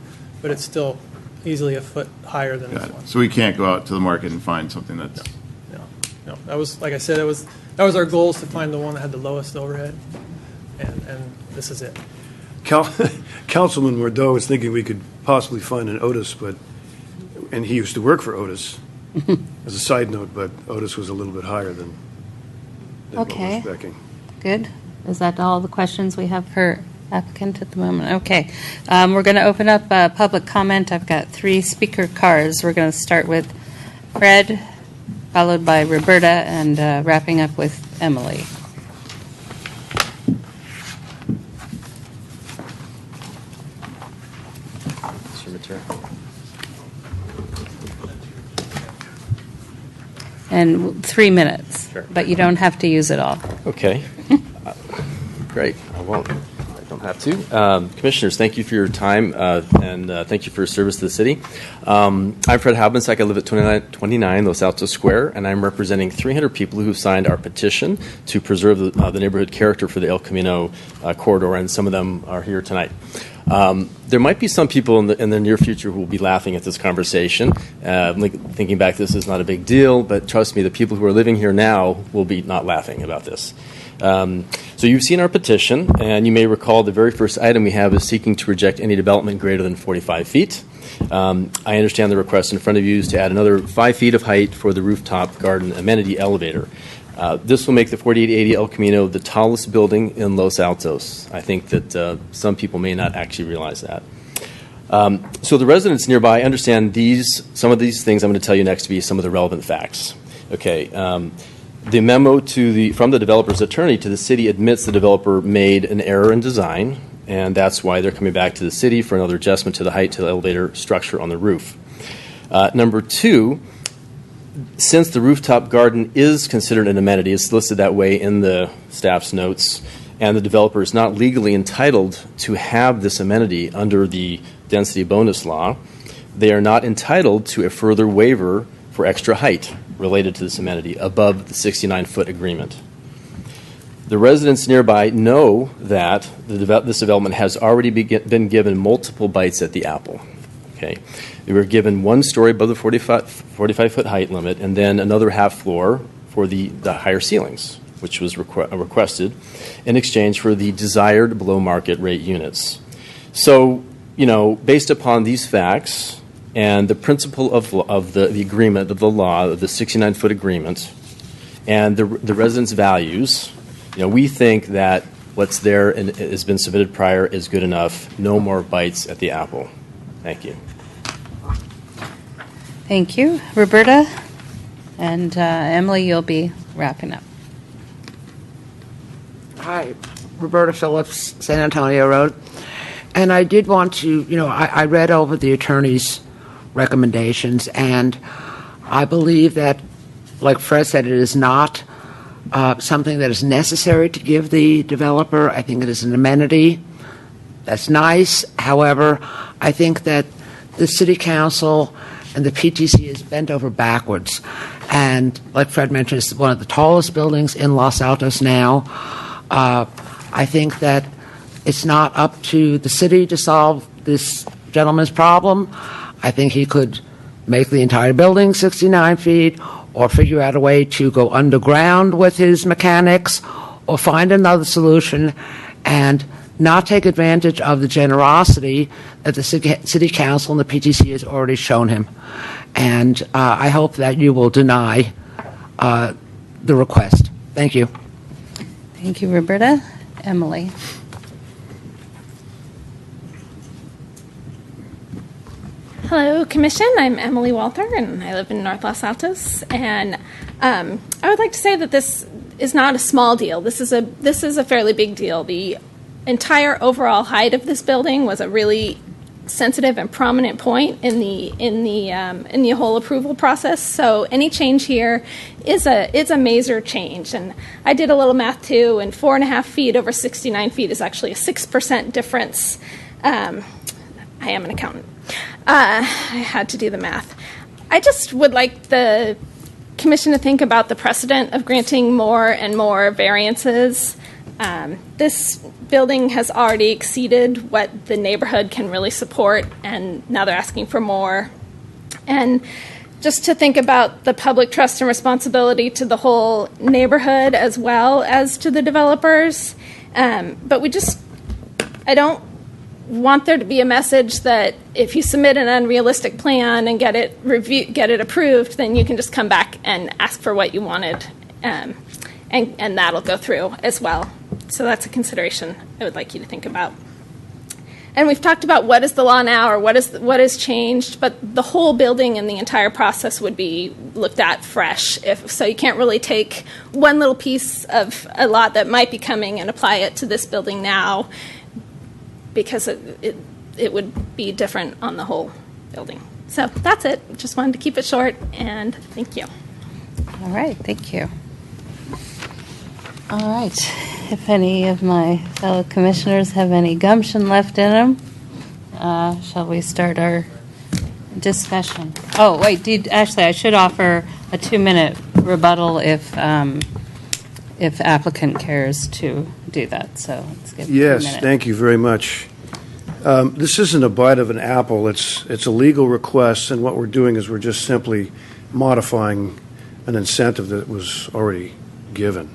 but it's still easily a foot higher than this one. So we can't go out to the market and find something that's. No, that was, like I said, that was our goal, is to find the one that had the lowest overhead, and this is it. Councilman Mordeau was thinking we could possibly find an Otis, and he used to work for Otis, as a side note, but Otis was a little bit higher than what Okay. we're speccing. Good. Is that all the questions we have for applicant at the moment? Okay. We're going to open up public comment. I've got 3 speaker cards. We're going to start with Fred, followed by Roberta, and wrapping up with Emily. Mr. Mater. And 3 minutes. Sure. But you don't have to use it all. Okay. Great. I won't. I don't have to. Commissioners, thank you for your time and thank you for your service to the city. I'm Fred Habensack. I live at 29 Los Altos Square, and I'm representing 300 people who signed our petition to preserve the neighborhood character for the El Camino corridor, and some of them are here tonight. There might be some people in the near future who will be laughing at this conversation, thinking back, this is not a big deal, but trust me, the people who are living here now will be not laughing about this. So you've seen our petition, and you may recall the very first item we have is seeking to reject any development greater than 45 feet. I understand the request in front of you is to add another 5 feet of height for the rooftop garden amenity elevator. This will make the 4880 El Camino the tallest building in Los Altos. I think that some people may not actually realize that. So the residents nearby understand some of these things I'm going to tell you next to be some of the relevant facts. Okay. The memo from the developer's attorney to the city admits the developer made an error in design, and that's why they're coming back to the city for another adjustment to the height to the elevator structure on the roof. Number 2, since the rooftop garden is considered an amenity, it's listed that way in the staff's notes, and the developer is not legally entitled to have this amenity under the density bonus law, they are not entitled to a further waiver for extra height related to this amenity above the 69-foot agreement. The residents nearby know that this development has already been given multiple bites at the apple. Okay, they were given one story above the 45-foot height limit, and then another half floor for the higher ceilings, which was requested in exchange for the desired below market rate units. So, based upon these facts and the principle of the agreement, of the law, of the 69-foot agreement, and the residents' values, we think that what's there and has been submitted prior is good enough. No more bites at the apple. Thank you. Thank you. Roberta and Emily, you'll be wrapping up. Hi, Roberta Phillips, San Antonio Road. And I did want to, I read over the attorney's recommendations, and I believe that, like Fred said, it is not something that is necessary to give the developer. I think it is an amenity. That's nice. However, I think that the City Council and the PTC is bent over backwards. And like Fred mentioned, it's one of the tallest buildings in Los Altos now. I think that it's not up to the city to solve this gentleman's problem. I think he could make the entire building 69 feet or figure out a way to go underground with his mechanics or find another solution and not take advantage of the generosity that the City Council and the PTC has already shown him. And I hope that you will deny the request. Thank you. Thank you, Roberta. Emily. Hello, Commission. I'm Emily Walther, and I live in North Los Altos. And I would like to say that this is not a small deal. This is a fairly big deal. The entire overall height of this building was a really sensitive and prominent point in the whole approval process. So any change here is a major change. And I did a little math too, and 4.5 feet over 69 feet is actually a 6% difference. I am an accountant. I had to do the math. I just would like the Commission to think about the precedent of granting more and more variances. This building has already exceeded what the neighborhood can really support, and now they're asking for more. And just to think about the public trust and responsibility to the whole neighborhood as well as to the developers. But I don't want there to be a message that if you submit an unrealistic plan and get it approved, then you can just come back and ask for what you wanted, and that'll go through as well. So that's a consideration I would like you to think about. And we've talked about what is the law now, or what is changed, but the whole building and the entire process would be looked at fresh. So you can't really take one little piece of a lot that might be coming and apply it to this building now, because it would be different on the whole building. So that's it. Just wanted to keep it short, and thank you. All right, thank you. All right, if any of my fellow commissioners have any gumption left in them, shall we start our discussion? Oh, wait, actually, I should offer a 2-minute rebuttal if applicant cares to do that. So let's give 2 minutes. Yes, thank you very much. This isn't a bite of an apple. It's a legal request, and what we're doing is we're just simply modifying an incentive that was already given.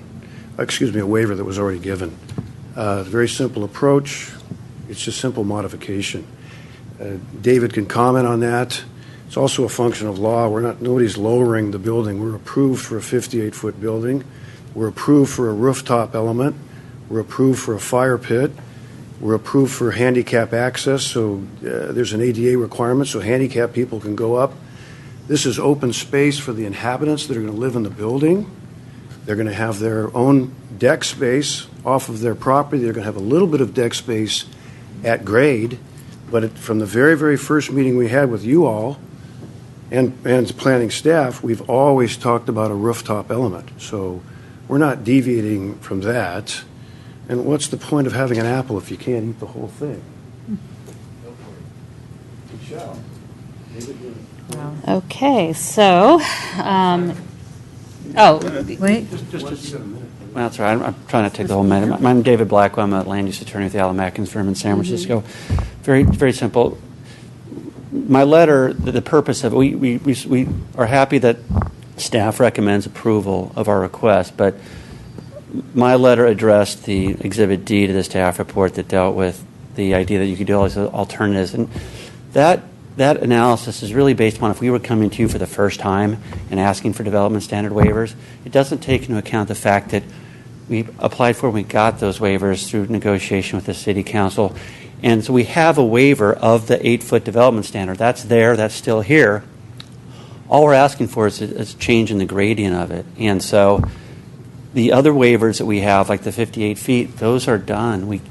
A waiver that was already given. Very simple approach. It's just simple modification. David can comment on that. It's also a function of law. Nobody's lowering the building. We're approved for a 58-foot building. We're approved for a rooftop element. We're approved for a fire pit. We're approved for handicap access, so there's an ADA requirement so handicapped people can go up. This is open space for the inhabitants that are going to live in the building. They're going to have their own deck space off of their property. They're going to have a little bit of deck space at grade, but from the very, very first meeting we had with you all and planning staff, we've always talked about a rooftop element. So we're not deviating from that. And what's the point of having an apple if you can't eat the whole thing? Michelle. Okay, so, oh, wait. Well, that's right. I'm trying to take the whole minute. I'm David Blackwell. I'm a land use attorney with the Allen Atkins firm in San Francisco. Very, very simple. My letter, the purpose of it, we are happy that staff recommends approval of our request, but my letter addressed the Exhibit D to the staff report that dealt with the idea that you could do all these alternatives. And that analysis is really based upon if we were coming to you for the first time and asking for development standard waivers, it doesn't take into account the fact that we applied for and we got those waivers through negotiation with the city council. And so we have a waiver of the 8-foot development standard. That's there, that's still here. All we're asking for is a change in the gradient of it. And so the other waivers that we have, like the 58 feet, those are done.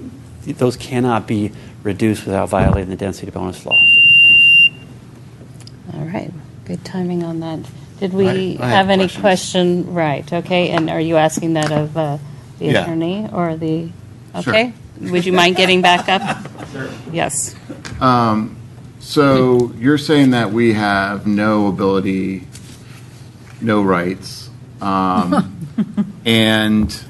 Those cannot be reduced without violating the density bonus law. all right, good timing on that. Did we I have any questions. question? Right, okay, and are you asking that of the Yeah. attorney or the, Sure. okay? Would you mind getting back up? Yes. So you're saying that we have no ability, no rights, and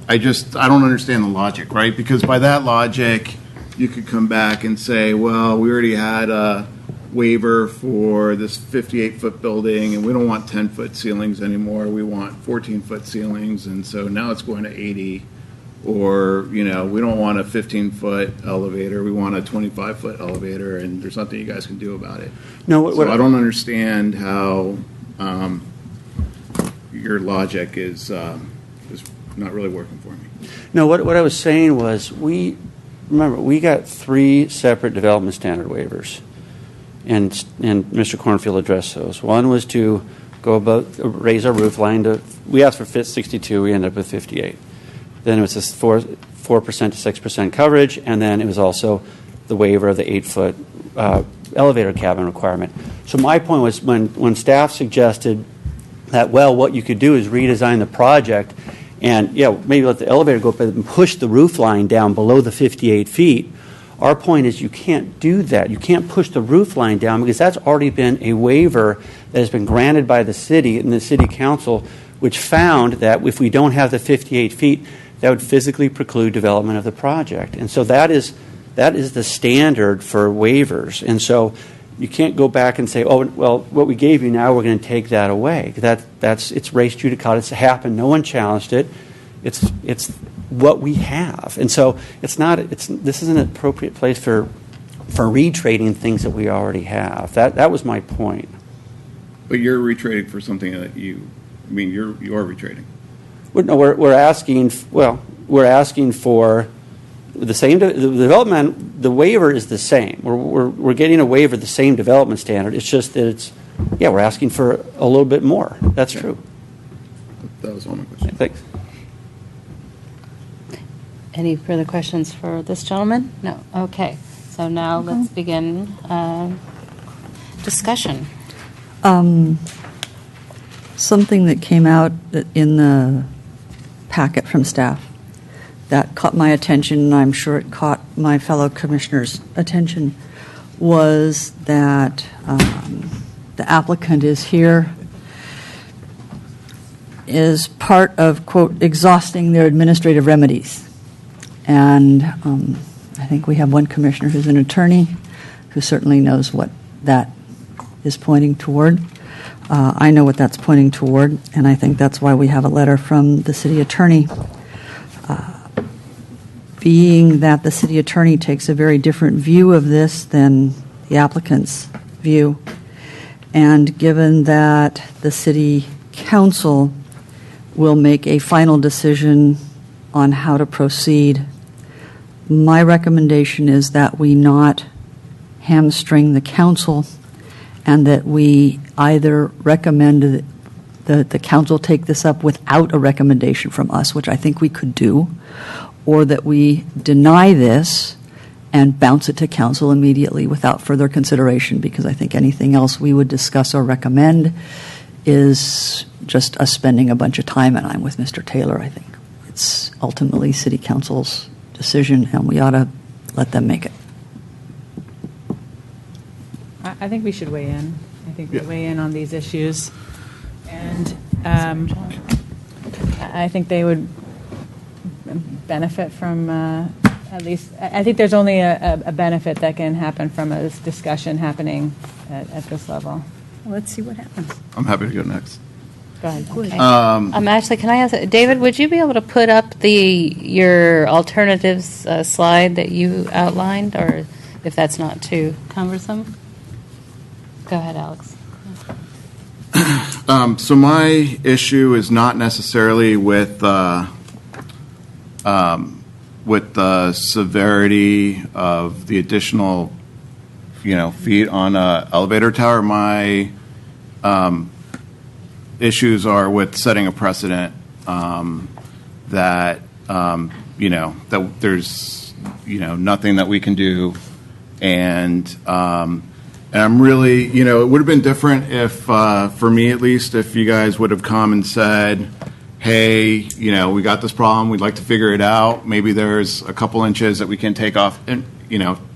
I don't understand the logic, right? Because by that logic, you could come back and say, well, we already had a waiver for this 58-foot building, and we don't want 10-foot ceilings anymore. We want 14-foot ceilings, and so now it's going to 80. Or, we don't want a 15-foot elevator. We want a 25-foot elevator, and there's nothing you guys can do about it. No, So I don't understand how your logic is not really working for me. No, what I was saying was we got 3 separate development standard waivers, and Mr. Cornfield addressed those. One was to go above, raise our roof line to, we asked for 62, we ended up with 58. Then it was this 4% to 6% coverage, and then it was also the waiver of the 8-foot elevator cabin requirement. So my point was when staff suggested that, well, what you could do is redesign the project and, maybe let the elevator go up and push the roof line down below the 58 feet, our point is you can't do that. You can't push the roof line down because that's already been a waiver that has been granted by the city and the city council, which found that if we don't have the 58 feet, that would physically preclude development of the project. And so that is the standard for waivers. And so you can't go back and say, oh, well, what we gave you now, we're going to take that away. It's res judicata. It's happened. No one challenged it. It's what we have. And so this isn't an appropriate place for retrading things that we already have. That was my point. But you're retrading for something that you are retrading. No, we're asking for the same the development. The waiver is the same. We're getting a waiver, the same development standard. It's just that we're asking for a little bit more. That's true. That was all my question. Thanks. Any further questions for this gentleman? No. Okay. So now let's begin discussion. Something that came out in the packet from staff that caught my attention, and I'm sure it caught my fellow commissioners' attention, was that the applicant is here is part of, quote, exhausting their administrative remedies. And I think we have one commissioner who's an attorney who certainly knows what that is pointing toward. I know what that's pointing toward, and I think that's why we have a letter from the city attorney. Being that the city attorney takes a very different view of this than the applicant's view, and given that the city council will make a final decision on how to proceed, my recommendation is that we not hamstring the council and that we either recommend that the council take this up without a recommendation from us, which I think we could do, or that we deny this and bounce it to council immediately without further consideration, because I think anything else we would discuss or recommend is just us spending a bunch of time, and I'm with Mr. Taylor. I think it's ultimately city council's decision, and we ought to let them make it. I think we should weigh in. I think they weigh in on these issues. And I think they would benefit from at least, I think there's only a benefit that can happen from this discussion happening at this level. Let's see what happens. I'm happy to go next. Go ahead. Okay. Actually, can I ask, David, would you be able to put up your alternatives slide that you outlined, or if that's not too cumbersome? Go ahead, Alex. So my issue is not necessarily with the severity of the additional, feet on a elevator tower. My issues are with setting a precedent that that there's nothing that we can do, and I'm really it would have been different if for me at least if you guys would have come and said, hey, we got this problem, we'd like to figure it out. Maybe there's a couple inches that we can take off, and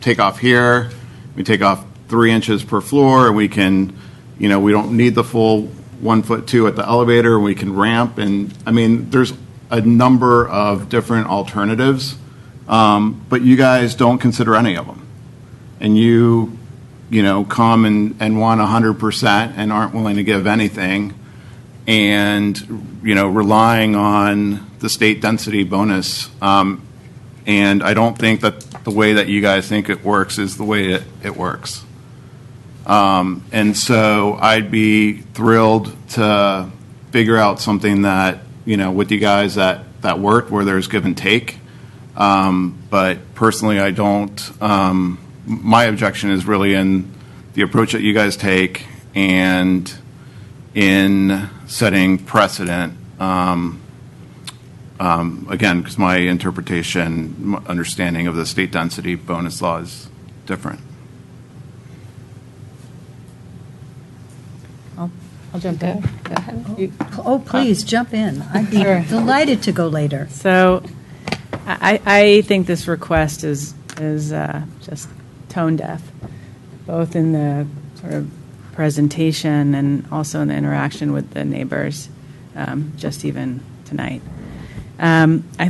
take off here. We take off 3 inches per floor, and we can, we don't need the full 1'2" at the elevator. We can ramp, and I mean, there's a number of different alternatives, but you guys don't consider any of them, and you come and want 100% and aren't willing to give anything, and relying on the state density bonus, and I don't think that the way that you guys think it works is the way it works. And so I'd be thrilled to figure out something that, with you guys that worked, where there's give and take. But personally, I don't, my objection is really in the approach that you guys take and in setting precedent. Again, because my interpretation, understanding of the state density bonus law is different. I'll jump in. Go ahead. Oh, please, jump in. I'd be Sure. delighted to go later. So I think this request is just tone deaf, both in the sort of presentation and also in the interaction with the neighbors, just even tonight.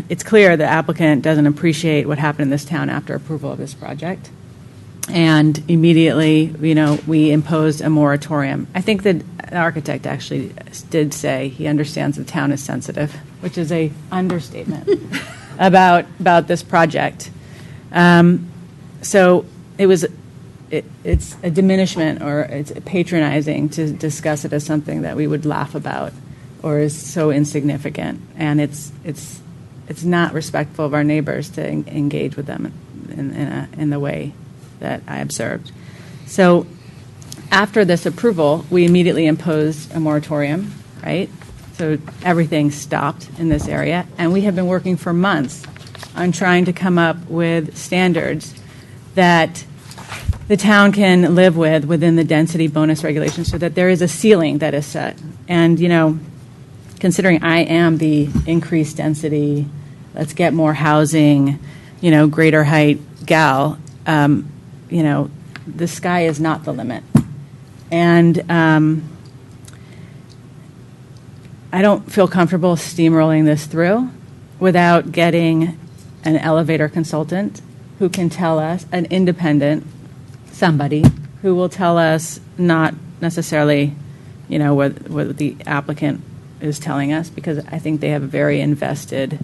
It's clear the applicant doesn't appreciate what happened in this town after approval of this project. And immediately, we imposed a moratorium. I think that the architect actually did say he understands the town is sensitive, which is a understatement about this project. So it's a diminishment, or it's patronizing to discuss it as something that we would laugh about or is so insignificant. And it's not respectful of our neighbors to engage with them in the way that I observed. So after this approval, we immediately imposed a moratorium, right? So everything stopped in this area, and we have been working for months on trying to come up with standards that the town can live with within the density bonus regulations, so that there is a ceiling that is set. And, considering I am the increased density, let's get more housing, greater height gal, the sky is not the limit. And I don't feel comfortable steamrolling this through without getting an elevator consultant who can tell us, an independent somebody who will tell us not necessarily, what the applicant is telling us, because I think they have a very invested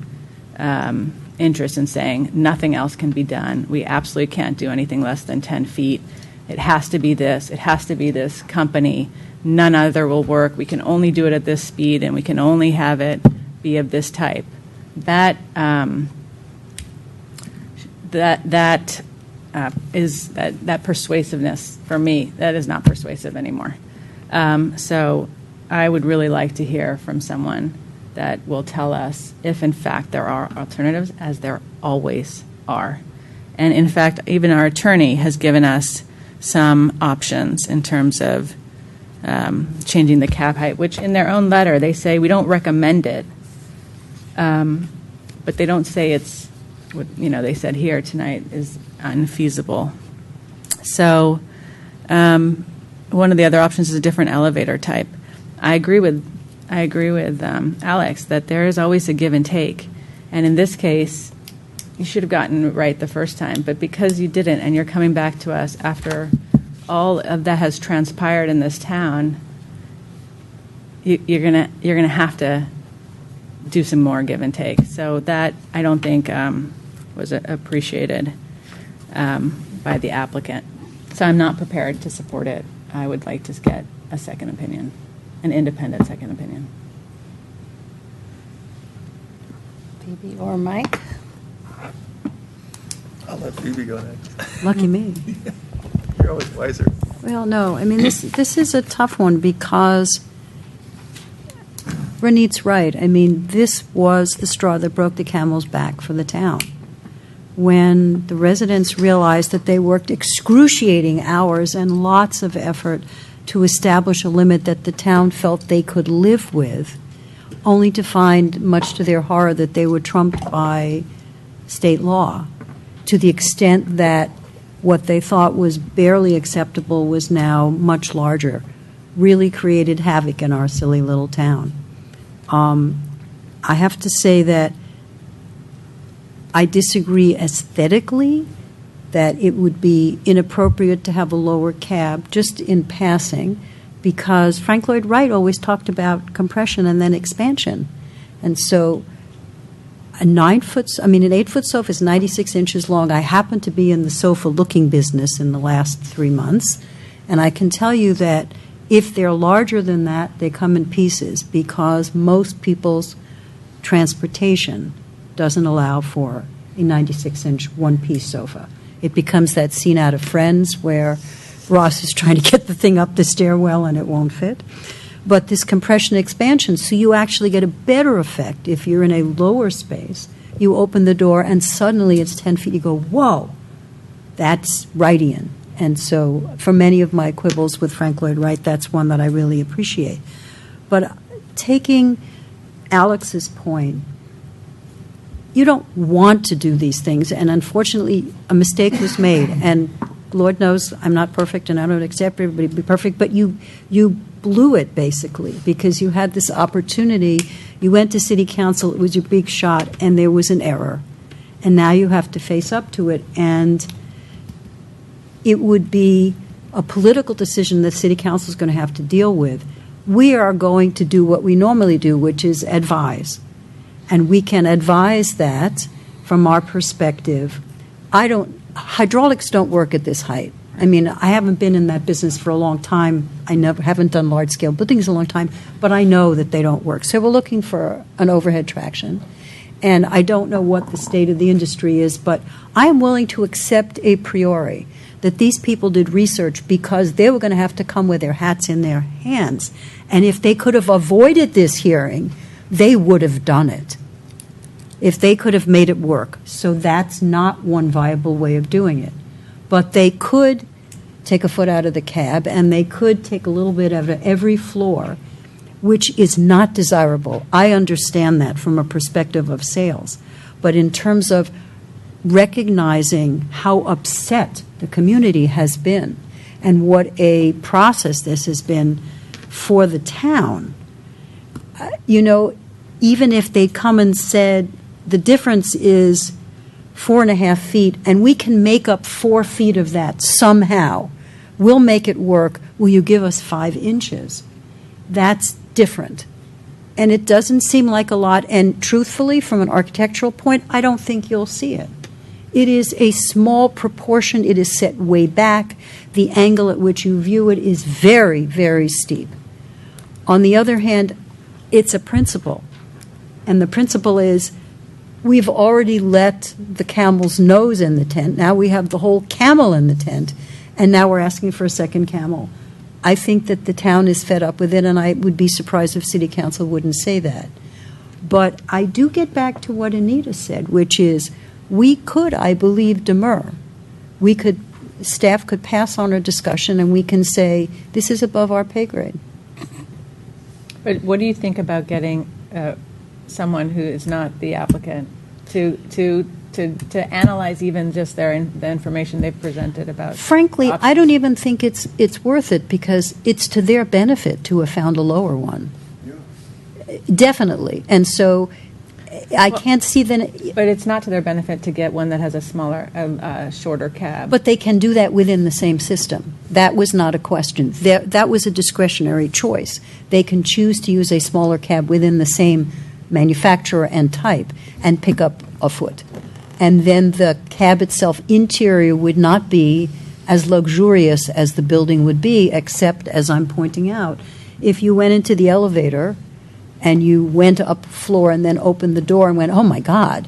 interest in saying nothing else can be done. We absolutely can't do anything less than 10 feet. It has to be this. It has to be this company. None other will work. We can only do it at this speed, and we can only have it be of this type. That persuasiveness for me, that is not persuasive anymore. So I would really like to hear from someone that will tell us if, in fact, there are alternatives, as there always are. And, in fact, even our attorney has given us some options in terms of changing the cab height, which in their own letter they say we don't recommend it, but they don't say it's what they said here tonight is unfeasible. So one of the other options is a different elevator type. I agree with Alex that there is always a give and take, and in this case, you should have gotten it right the first time. But because you didn't, and you're coming back to us after all of that has transpired in this town, you're gonna have to do some more give and take. So that I don't think was appreciated by the applicant. So I'm not prepared to support it. I would like to get a second opinion, an independent second opinion. Phoebe or Mike? I'll let Phoebe go next. Lucky me. You're always wiser. Well, no, I mean, this is a tough one because Ranit's right. I mean, this was the straw that broke the camel's back for the town. When the residents realized that they worked excruciating hours and lots of effort to establish a limit that the town felt they could live with, only to find, much to their horror, that they were trumped by state law, to the extent that what they thought was barely acceptable was now much larger, really created havoc in our silly little town. I have to say that I disagree aesthetically that it would be inappropriate to have a lower cab, just in passing, because Frank Lloyd Wright always talked about compression and then expansion. And so an 8-foot sofa is 96 inches long. I happen to be in the sofa looking business in the last 3 months, and I can tell you that if they're larger than that, they come in pieces because most people's transportation doesn't allow for a 96-inch one-piece sofa. It becomes that scene out of Friends where Ross is trying to get the thing up the stairwell and it won't fit. But this compression expansion, so you actually get a better effect if you're in a lower space. You open the door and suddenly it's 10 feet. You go, whoa, that's Wrightian. And so for many of my quibbles with Frank Lloyd Wright, that's one that I really appreciate. But taking Alex's point, you don't want to do these things, and unfortunately, a mistake was made. And Lord knows I'm not perfect, and I don't expect everybody to be perfect, but you blew it, basically, because you had this opportunity. You went to city council, it was your big shot, and there was an error. And now you have to face up to it, and it would be a political decision that city council is going to have to deal with. We are going to do what we normally do, which is advise. And we can advise that from our perspective. Hydraulics don't work at this height. I mean, I haven't been in that business for a long time. I haven't done large-scale buildings a long time, but I know that they don't work. So we're looking for an overhead traction. And I don't know what the state of the industry is, but I am willing to accept a priori that these people did research because they were going to have to come with their hats in their hands. And if they could have avoided this hearing, they would have done it. If they could have made it work. So that's not one viable way of doing it. But they could take a foot out of the cab, and they could take a little bit out of every floor, which is not desirable. I understand that from a perspective of sales. But in terms of recognizing how upset the community has been and what a process this has been for the town, even if they come and said the difference is 4.5 feet and we can make up 4 feet of that somehow, we'll make it work, will you give us 5 inches? That's different. And it doesn't seem like a lot, and truthfully, from an architectural point, I don't think you'll see it. It is a small proportion. It is set way back. The angle at which you view it is very, very steep. On the other hand, it's a principle. And the principle is we've already let the camel's nose in the tent. Now we have the whole camel in the tent. And now we're asking for a second camel. I think that the town is fed up with it, and I would be surprised if City Council wouldn't say that. But I do get back to what Anita said, which is we could, I believe, demur. Staff could pass on a discussion, and we can say, this is above our pay grade. But what do you think about getting someone who is not the applicant to to analyze even just the information they've presented about. Frankly, options. I don't even think it's worth it, because it's to their benefit to have found a lower one. Definitely. And so I can't see that. But it's not to their benefit to get one that has a smaller, shorter cab. But they can do that within the same system. That was not a question. That was a discretionary choice. They can choose to use a smaller cab within the same manufacturer and type and pick up a foot. And then the cab itself, interior, would not be as luxurious as the building would be, except, as I'm pointing out, if you went into the elevator and you went up a floor and then opened the door and went, oh my God,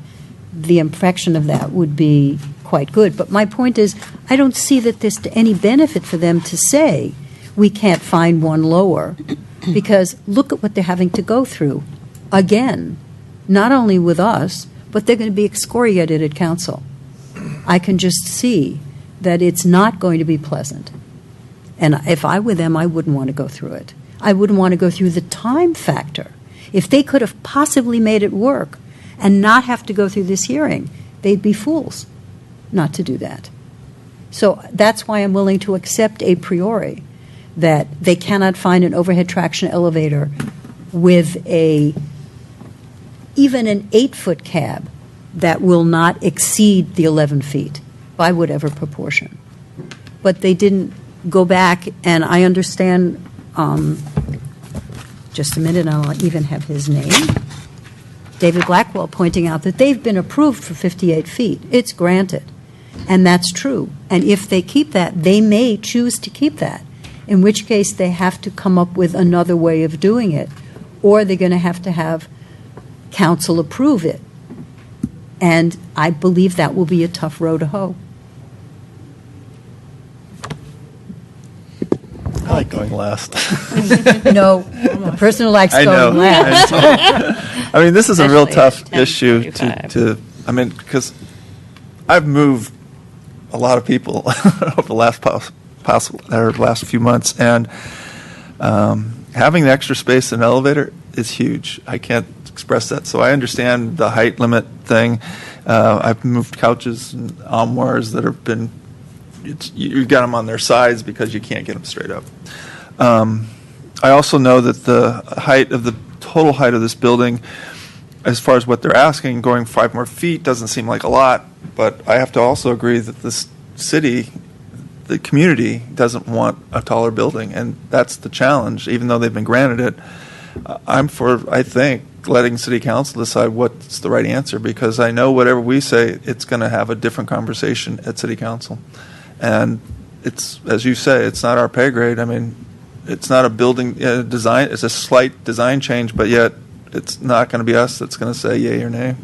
the impression of that would be quite good. But my point is, I don't see that there's any benefit for them to say we can't find one lower, because look at what they're having to go through. Again, not only with us, but they're going to be excoriated at council. I can just see that it's not going to be pleasant. And if I were them, I wouldn't want to go through it. I wouldn't want to go through the time factor. If they could have possibly made it work and not have to go through this hearing, they'd be fools not to do that. So that's why I'm willing to accept a priori that they cannot find an overhead traction elevator with even an 8-foot cab that will not exceed the 11 feet by whatever proportion. But they didn't go back, and I understand, just a minute, I'll even have his name, David Blackwell, pointing out that they've been approved for 58 feet. It's granted, and that's true. And if they keep that, they may choose to keep that, in which case they have to come up with another way of doing it, or they're going to have council approve it. And I believe that will be a tough row to hoe. I like going last. No, the person who likes I know. going last. I mean, this is a real Especially tough at issue 10:45. I mean, because I've moved a lot of people over the last few months, and having the extra space in an elevator is huge. I can't express that. So I understand the height limit thing. I've moved couches and armoires that have been, you got them on their sides because you can't get them straight up. I also know that the total height of this building, as far as what they're asking, going 5 more feet doesn't seem like a lot, but I have to also agree that this city, the community, doesn't want a taller building, and that's the challenge. Even though they've been granted it, I'm for, I think, letting city council decide what's the right answer, because I know whatever we say, it's going to have a different conversation at city council. And it's, as you say, it's not our pay grade. I mean, it's not a building design, it's a slight design change, but yet it's not going to be us that's going to say yay or nay.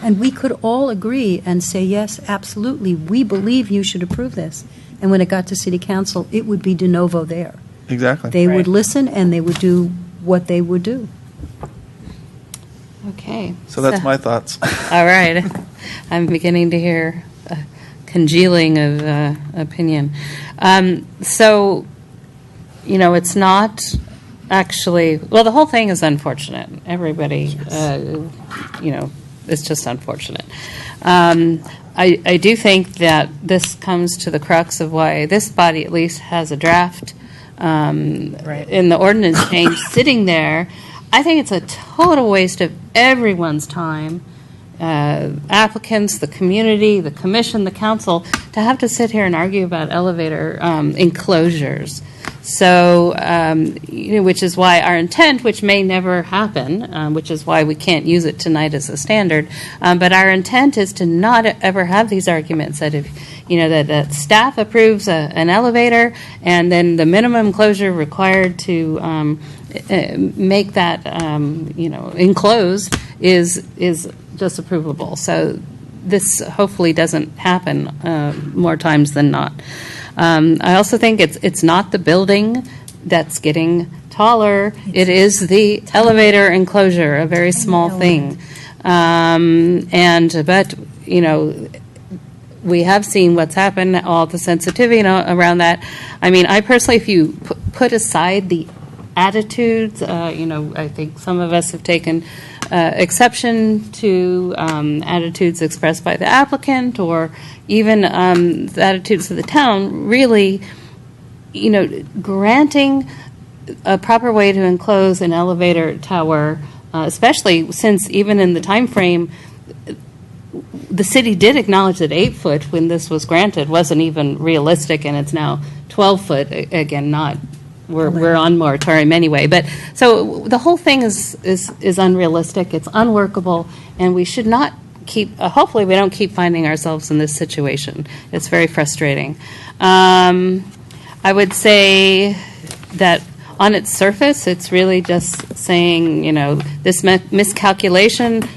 And we could all agree and say, yes, absolutely, we believe you should approve this. And when it got to city council, it would be de novo there. Exactly. They would listen, and they would do what they would do. Okay. So that's my thoughts. All right. I'm beginning to hear a congealing of opinion. So, it's not actually, well, the whole thing is unfortunate. Everybody, it's just unfortunate. I do think that this comes to the crux of why this body at least has a draft in the ordinance change sitting there. I think it's a total waste of everyone's time, applicants, the community, the commission, the council, to have to sit here and argue about elevator enclosures. So, which is why our intent, which may never happen, which is why we can't use it tonight as a standard, but our intent is to not ever have these arguments that if, that staff approves an elevator and then the minimum enclosure required to make that, enclosed is just approvable. So this hopefully doesn't happen more times than not. I also think it's not the building that's getting taller. It is the elevator enclosure, a very small thing. But we have seen what's happened, all the sensitivity around that. I mean, I personally, if you put aside the attitudes, I think some of us have taken exception to attitudes expressed by the applicant or even the attitudes of the town, really, granting a proper way to enclose an elevator tower, especially since even in the time frame, the city did acknowledge that 8 foot when this was granted wasn't even realistic, and it's now 12 foot. Again, we're on moratorium anyway. But so the whole thing is unrealistic. It's unworkable, and we should not keep. Hopefully, we don't keep finding ourselves in this situation. It's very frustrating. I would say that on its surface, it's really just saying, this miscalculation.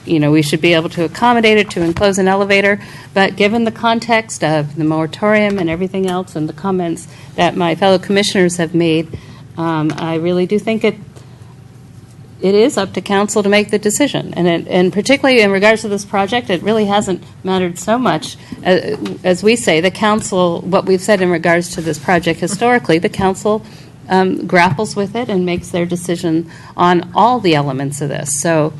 We should be able to accommodate it to enclose an elevator. But given the context of the moratorium and everything else and the comments that my fellow commissioners have made, I really do think it is up to council to make the decision. And particularly in regards to this project, it really hasn't mattered so much. As we say, the council, what we've said in regards to this project historically, the council grapples with it and makes their decision on all the elements of this. So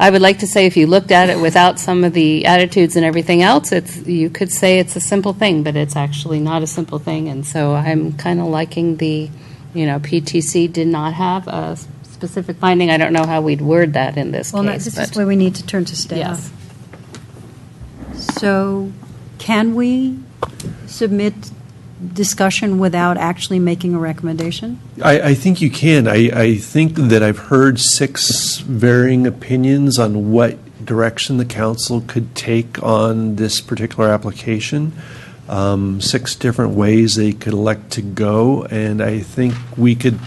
I would like to say if you looked at it without some of the attitudes and everything else, you could say it's a simple thing, but it's actually not a simple thing. And so I'm kind of liking the, PTC did not have a specific finding. I don't know how we'd word that in this Well, case. this is where we need to turn to staff. Yes. So can we submit discussion without actually making a recommendation? I think you can. I think that I've heard 6 varying opinions on what direction the council could take on this particular application. 6 different ways they could elect to go, and I think we could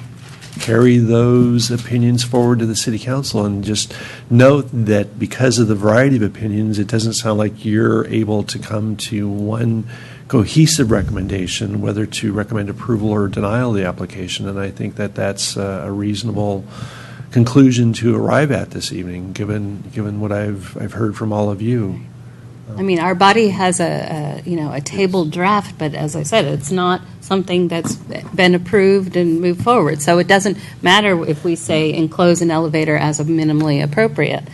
carry those opinions forward to the city council and just note that because of the variety of opinions, it doesn't sound like you're able to come to one cohesive recommendation, whether to recommend approval or denial of the application. And I think that that's a reasonable conclusion to arrive at this evening, given what I've heard from all of you. I mean, our body has a tabled draft, but as I said, it's not something that's been approved and moved forward. So it doesn't matter if we say enclose an elevator as a minimally appropriate.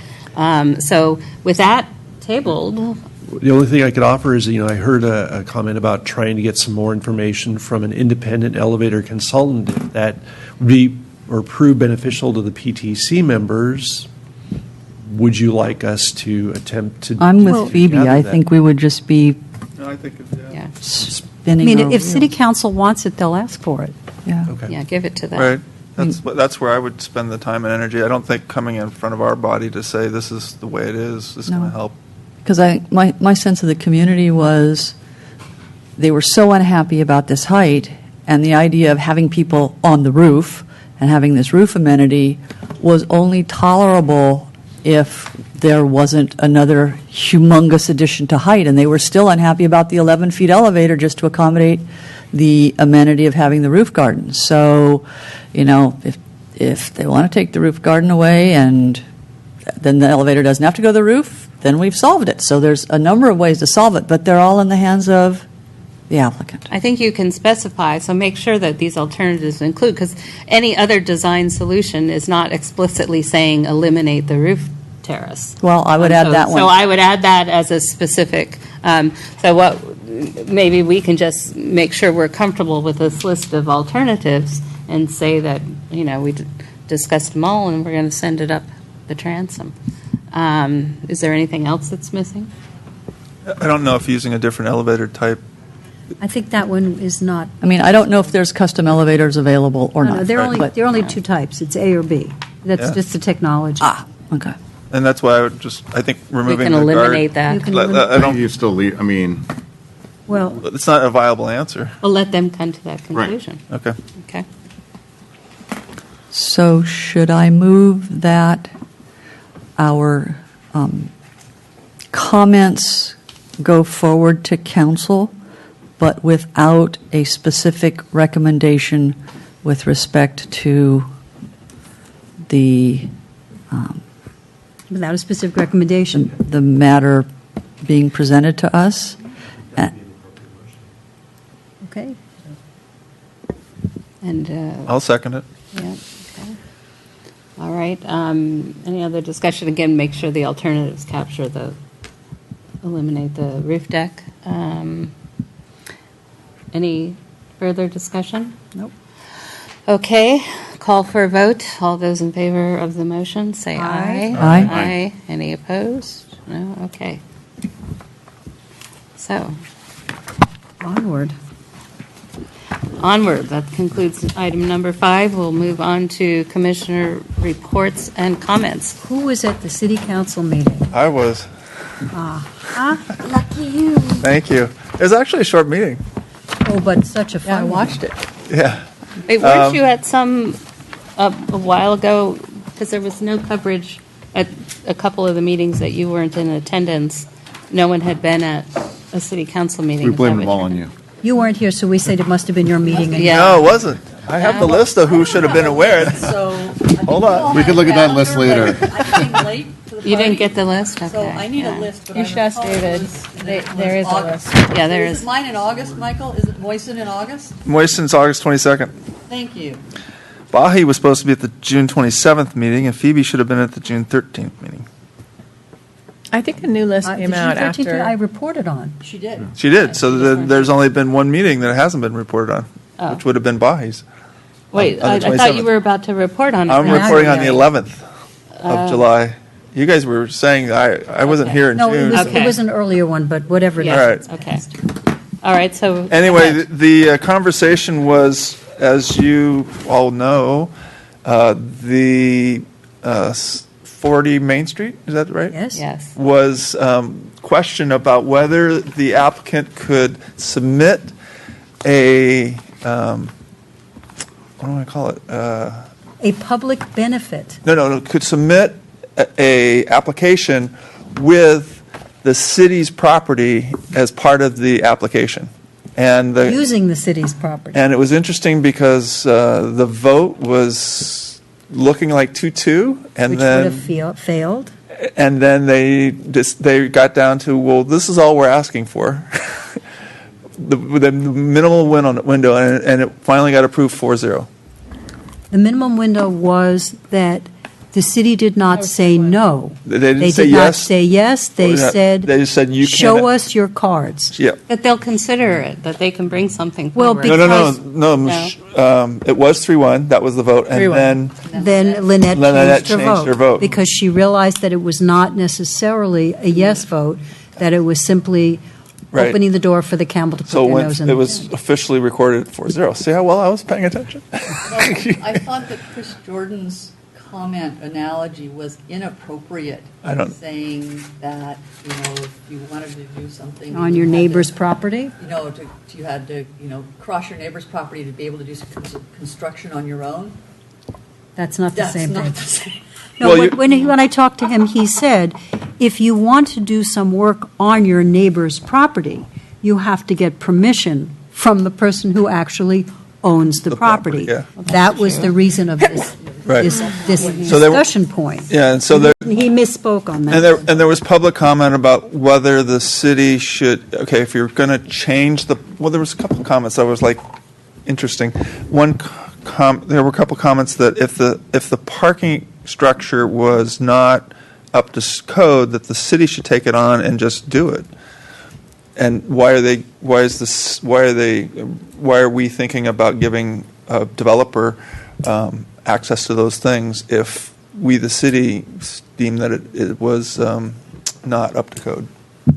So with that tabled. The only thing I could offer is, I heard a comment about trying to get some more information from an independent elevator consultant. If that would be or prove beneficial to the PTC members, would you like us to attempt to? I'm with Phoebe. gather I that? think we would just be No, I think, Yeah. spinning. our if city wheels. council wants it, they'll ask for it. Yeah. Okay. Yeah, give it to them. Right. That's where I would spend the time and energy. I don't think coming in front of our body to say this is the way it is going to help. Because my sense of the community was they were so unhappy about this height, and the idea of having people on the roof and having this roof amenity was only tolerable if there wasn't another humongous addition to height, and they were still unhappy about the 11-feet elevator just to accommodate the amenity of having the roof garden. So, if they want to take the roof garden away and then the elevator doesn't have to go to the roof, then we've solved it. So there's a number of ways to solve it, but they're all in the hands of the applicant. I think you can specify, so make sure that these alternatives include, because any other design solution is not explicitly saying eliminate the roof terrace. Well, I would add that one. So I would add that as a specific, maybe we can just make sure we're comfortable with this list of alternatives and say that, we discussed them all and we're going to send it up the transom. Is there anything else that's missing? I don't know if using a different elevator type. I think that one is not. I mean, I don't know if there's custom elevators available or No, not. there are only 2 but- types. It's A or B. That's Yeah. just the technology. Okay. And that's why I think removing can the eliminate guard. that. You can I don't. You still leave, Well, It's not a viable answer. We'll let them come to that conclusion. Okay. Okay. So should I move that our comments go forward to council, but without a specific recommendation with respect to the without a specific recommendation. the matter being presented to us? Okay. And, I'll second it. yeah, okay. right. Any other discussion? Again, make sure the alternatives eliminate the roof deck. Any further discussion? Nope. Okay, call for a vote. All those in favor of the motion, say aye. Aye. Aye. Any opposed? No? Okay. So, Onward. onward. That concludes item number 5. We'll move on to commissioner reports and comments. Who was at the city council meeting? I was. Lucky you. Thank you. It was actually a short meeting. Oh, but such a fun. I watched it. Yeah. Wait, weren't you at some, a while ago, because there was no coverage at a couple of the meetings that you weren't in attendance, no one had been at a city council meeting. We Is blame that them what all you- on you. You weren't here, so we said it must have been your meeting. and- Yeah. No, it wasn't. I have the list of who should have been aware. So. Hold on. We could look at that list later. I came late to the You didn't party, get the list? So Okay. I need a list, but You I should ask recall it David. was- There it was is a August. Yeah, there is. Is mine in August, Michael? Is it moistened in August? Moiston's August 22nd. Thank you. Bahi was supposed to be at the June 27th meeting, and Phoebe should have been at the June 13th meeting. I think a new list came out The June 13th I after. reported on. She did. She did. So there's only been one meeting that hasn't been reported on, Oh. which would have been Bahi's. Wait, on I the thought 27th. you were about to report on it. I'm now. reporting on the 11th of July. You guys were saying I wasn't here in No, June. Okay. it was an earlier one, but whatever it is. Yeah, All right. okay. All right, so. Anyway, the conversation was, as you all know, the 40 Main Street, is that right? Yes? Yes. Was question about whether the applicant could submit a, what do I call it? A public benefit. No, could submit a application with the city's property as part of the application. And the, Using the city's property. and it was interesting because the vote was looking like 2-2, and Which would then have failed. and then they got down to, well, this is all we're asking for. the minimal window, and it finally got approved 4-0. The minimum window was that the city did not say no. They didn't They say did not yes. say yes. They said, They just said you can't. show us your cards. Yeah. That they'll consider it, that they can bring something Well, forward. No. It was 3-1. That was the vote, and 3-1. then Then Lynette Lynette changed changed her her vote. vote. Because she realized that it was not necessarily a yes vote, that it was simply Right. opening the door for the Campbell to put so their when nose in. it was officially recorded at 4-0. See how well I was paying attention? I thought that Chris Jordan's comment analogy was inappropriate. I don't- Saying that, if you wanted to do something. On your neighbor's property? You had to, cross your neighbor's property to be able to do some construction on your own. That's not the That's same not thing. the same. No, Well, when I talked to him, he said, if you want to do some work on your neighbor's property, you have to get permission from the person who actually owns the property. yeah. That was the reason of this, Right. this So there were- discussion point. Yeah, and so there, He misspoke on that. and there was public comment about whether the city should, okay, if you're going to change well, there was a couple of comments that was like interesting. There were a couple of comments that if the parking structure was not up to code, that the city should take it on and just do it. And why are we thinking about giving a developer access to those things if we, the city, deem that it was not up to code?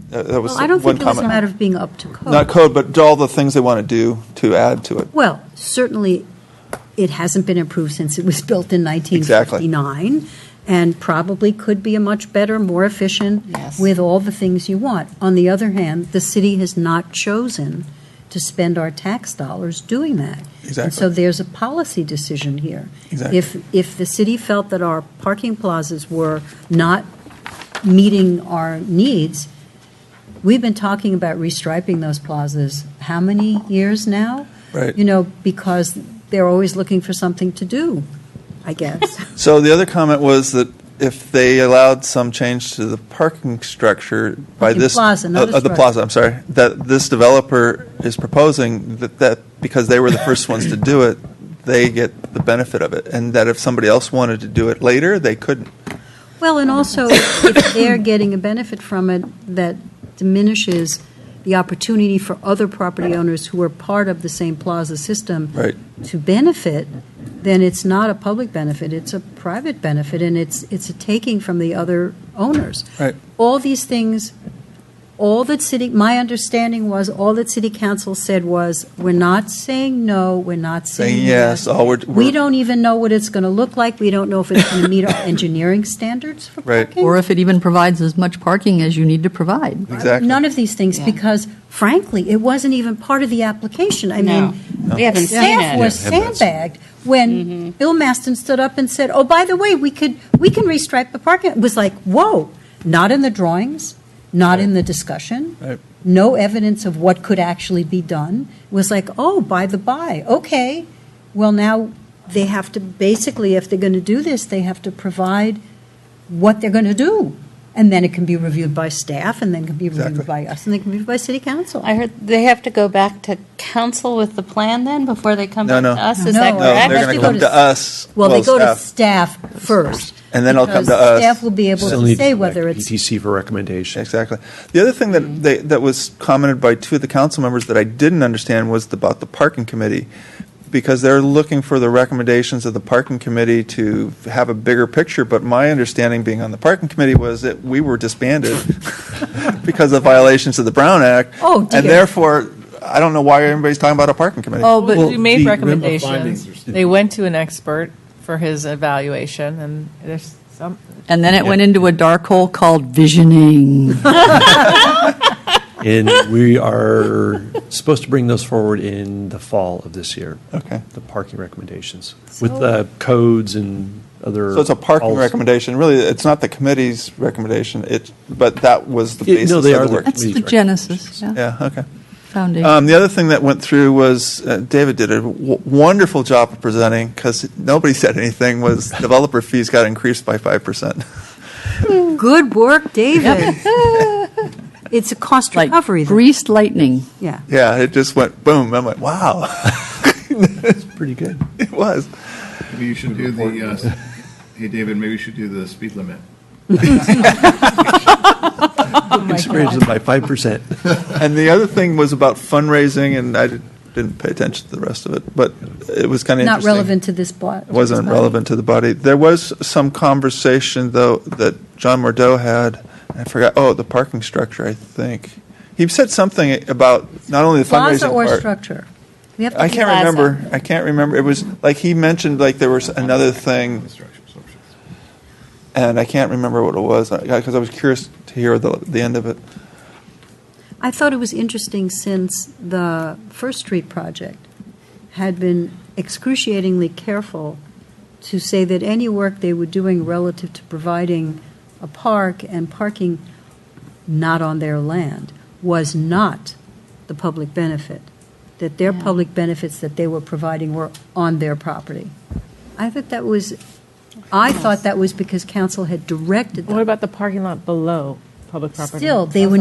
That was Well, I don't one think it was a comment. matter of being up to code. Not code, but all the things they want to do to add to it. Well, certainly, it hasn't been improved since it was built in 1959, and probably could be a much better, more efficient, with all the things you want. On the other hand, the city has not chosen to spend our tax dollars doing that. Exactly. And so there's a policy decision here. Exactly. If the city felt that our parking plazas were not meeting our needs, we've been talking about restriping those plazas how many years now? Right. Because they're always looking for something to do, I guess. So the other comment was that if they allowed some change to the parking structure by Parking this plaza, not a the structure. plaza, I'm sorry, that this developer is proposing that because they were the first ones to do it, they get got the benefit of it, and that if somebody else wanted to do it later, they couldn't. Well, and also, if they're getting a benefit from it, that diminishes the opportunity for other property owners who are part of the same plaza system Right. to benefit, then it's not a public benefit, it's a private benefit, and it's a taking from the other owners. Right. All these things, my understanding was, all that city council said was, we're not saying no, we're not saying Saying yes, all we don't even know what it's going to look like, we don't know if it's going to meet our engineering standards for Right. parking. Or if it even provides as much parking as you need to provide. Exactly. None of these things, because frankly, it wasn't even part of the application. I No. mean, We haven't seen staff it. was Yeah, haven't sandbagged when Bill Maston stood up and said, "Oh, by the way, we can restripe the parking." It was like, whoa, not in the drawings, not in the discussion, Right. no evidence of what could actually be done. It was like, oh, by the by, okay, well, now they have to, basically, if they're going to do this, they have to provide what they're going to do. And then it can be reviewed by staff, and then it can be reviewed by us, and then it can be reviewed by city council. I heard they have to go back to council with the plan then before they come back No. to us? Is No, that no, correct? They're going to come to us. Well, they go to staff. staff first. And then it'll come because to us. Staff will be able Still to need say to go back whether to it's, PTC for recommendation. Exactly. The other thing that was commented by two of the council members that I didn't understand was about the parking committee, because they're looking for the recommendations of the parking committee to have a bigger picture. But my understanding, being on the parking committee, was that we were disbanded because of violations of the Brown Act. Oh, dear. And therefore, I don't know why everybody's talking about a parking committee. Oh, but Well, we made the- recommendations. They went to an expert for his evaluation, and there's some. And then it went into a dark hole called visioning. And we are supposed to bring those forward in the fall of this year. Okay. The parking recommendations with codes and other. So it's a parking policy. recommendation. Really, it's not the committee's recommendation. But that was the basis No, they of are the work. That's the genesis, yeah. Yeah. Okay. Foundation. The other thing that went through was David did a wonderful job of presenting, because nobody said anything, was developer fees got increased by 5%. good work, David. It's a cost recovery. then. Greased lightning. Yeah. Yeah, it just went boom. I'm like, wow. That's pretty good. It was. Maybe you should do the, hey, David, maybe you should do the speed limit. Increase it by 5%. And the other thing was about fundraising, and I didn't pay attention to the rest of it, but it was kind of Not interesting. relevant to this body. It wasn't relevant to the body. There was some conversation, though, that John Mordeau had. I forgot. Oh, the parking structure, I think. He said something about not only the Plaza fundraising or part. structure? We have to I do can't plaza. remember. I can't remember. It was like he mentioned like there was another thing, and I can't remember what it was because I was curious to hear the end of it. I thought it was interesting, since the First Street project had been excruciatingly careful to say that any work they were doing relative to providing a park and parking not on their land was not the public benefit, that their public benefits that they were providing were on their property. I thought that was because council had directed them. What about the parking lot below public property? Still, they were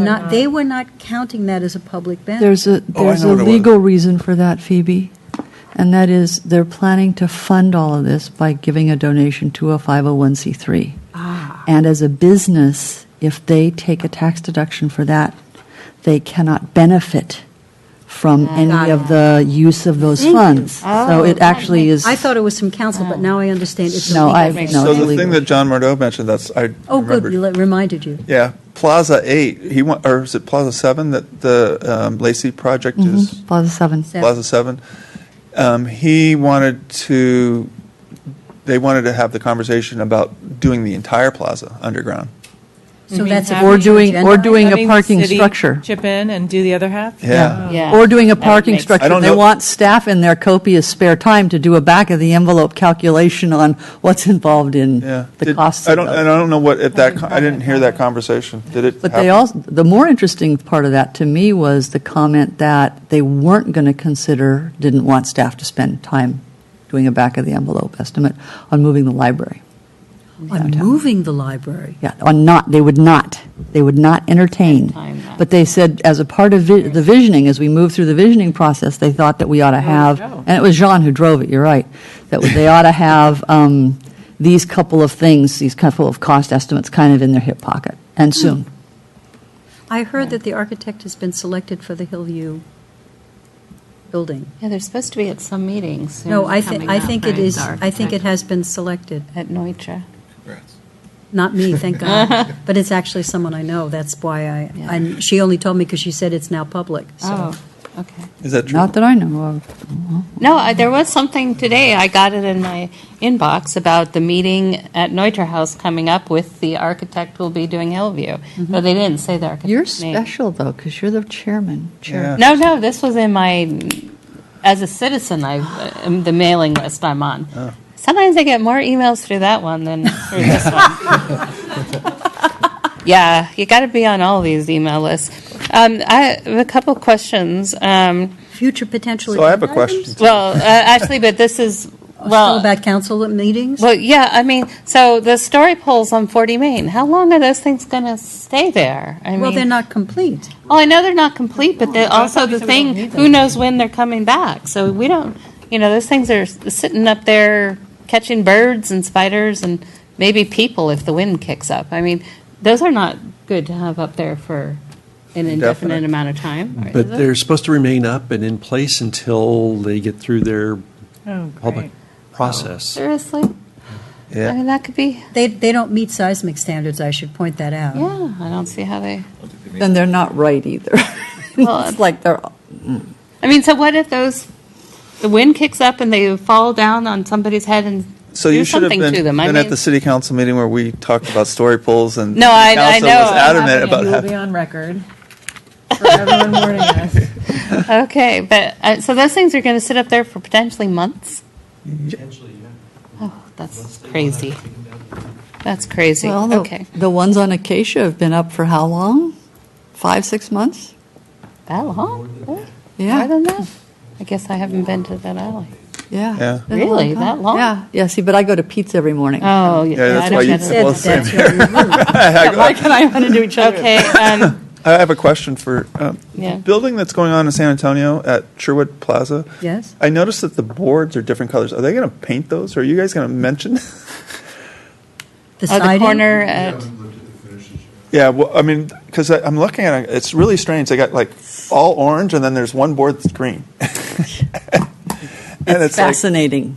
not counting that as a public benefit. There's a legal reason for that, Phoebe, and that is they're planning to fund all of this by giving a donation to a 501c3. And as a business, if they take a tax deduction for that, they cannot benefit from any of the use of those Thank you. funds. So it actually is. I thought it was from council, but now I understand it's No, illegal. So the thing that John Mordeau mentioned, I Oh, good, remembered. reminded you. Yeah, Plaza 8. Or is it Plaza 7 that the Lacey project is? Plaza 7. Plaza 7. They wanted to have the conversation about doing the entire plaza underground. So that's a Or future agenda. doing a Having the parking city structure. Chip in and do the other half? Yeah. Or doing a That would parking make structure. I don't They know- want staff in their copious spare time to do a back-of-the-envelope calculation on what's involved in Yeah. the costs I of don't. those. And I don't know what if that. I didn't hear that conversation. Did it? But they happen? also, the more interesting part of that to me was the comment that they weren't going to consider, didn't want staff to spend time doing a back-of-the-envelope estimate on moving the library. On moving the library. Yeah, they would not entertain but they said as a part of the visioning, as we moved through the visioning process, they thought that we ought to have, and it was Jean who drove it, you're right, that they ought to have these couple of things, these couple of cost estimates kind of in their hip pocket, and soon. I heard that the architect has been selected for the Hillview building. Yeah, they're supposed to be at some meetings. No, I coming think up, it right, is, the I think it architect. has been selected. At Neutra. Not me, thank God. But it's actually someone I know. That's why and she only told me because she said it's now public. So. Oh, okay. Is that true? Not that I know of. No, there was something today, I got it in my inbox, about the meeting at Neutra House coming up with the architect who will be doing Hillview. But they didn't say the architect's You're name. special, though, because you're the chairman. Chair. No, this was in my, as a citizen, the mailing list I'm on. Oh. Sometimes I get more emails through that one than through this one. Yeah, you got to be on all these email lists. I have a couple questions. Future potential. So I have a agenda question. items? Well, actually, but this is, Still about council meetings? Well, yeah, I mean, so the story poles on 40 Main, how long are those things going to stay there? Well, they're not complete. Oh, I know they're not complete, but also the thing, who knows when they're coming back? So we don't, those things are sitting up there catching birds and spiders and maybe people if the wind kicks up. I mean, those are not good to have up there for an indefinite amount of time. Right? But they're supposed to remain up and in place until they get through their public process. Seriously? Yeah. I mean, that could be. They don't meet seismic standards, I should point that out. Yeah, I don't see how they. Then they're not right either. Well, It's like they're. I mean, so what if the wind kicks up and they fall down on somebody's head and So do you should have something been, to them? at the city council meeting where we talked about story poles and No, I council know. was adamant about You will be on record for everyone warning us. Okay, but so those things are going to sit up there for potentially months? Potentially, yeah. Oh, that's crazy. That's crazy. Well, Okay. the ones on Acacia have been up for how long? 5-6 months? That long? Really? Yeah. More than that? I guess I haven't been to that alley. Yeah. Yeah. Been a Really? time. That long? Yeah. Yeah. See, but I go to Pete's every morning. Oh, Yeah, that's I why don't you get it. well, same That's here. Why can I run into each other? Okay, I have a question for Yeah. building that's going on in San Antonio at Sherwood Plaza. Yes? I noticed that the boards are different colors. Are they going to paint those? Or are you guys going to mention? The the siding? corner at, Yeah, well, I mean, because I'm looking at it, it's really strange. They got like all orange, and then there's one board that's green. And it's like, Fascinating.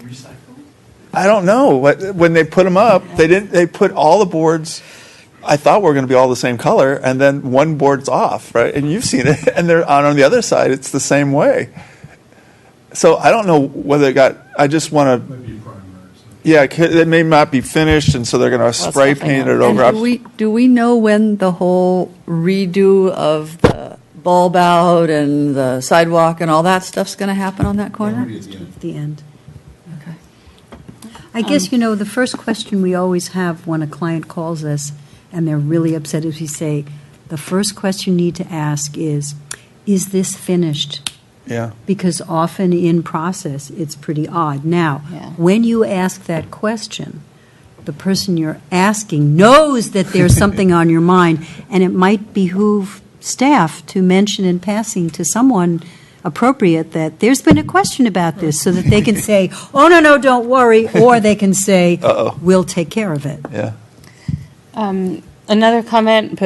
I don't know. When they put them up, they put all the boards, I thought were going to be all the same color, and then one board's off, right? And you've seen it, and they're on the other side, it's the same way. So I don't know whether I just want to, yeah, it may not be finished, and so they're going to spray paint it over. And do we know when the whole redo of the bulb out and the sidewalk and all that stuff's going to happen on that corner? At the end. I guess, the first question we always have when a client calls us and they're really upset is we say, the first question you need to ask is this finished? Yeah. Because often in process, it's pretty odd. Now, when you ask that question, the person you're asking knows that there's something on your mind, and it might behoove staff to mention in passing to someone appropriate that there's been a question about this, so that they can say, oh, no, don't worry, or they can say, we'll take care of it. Yeah. another comment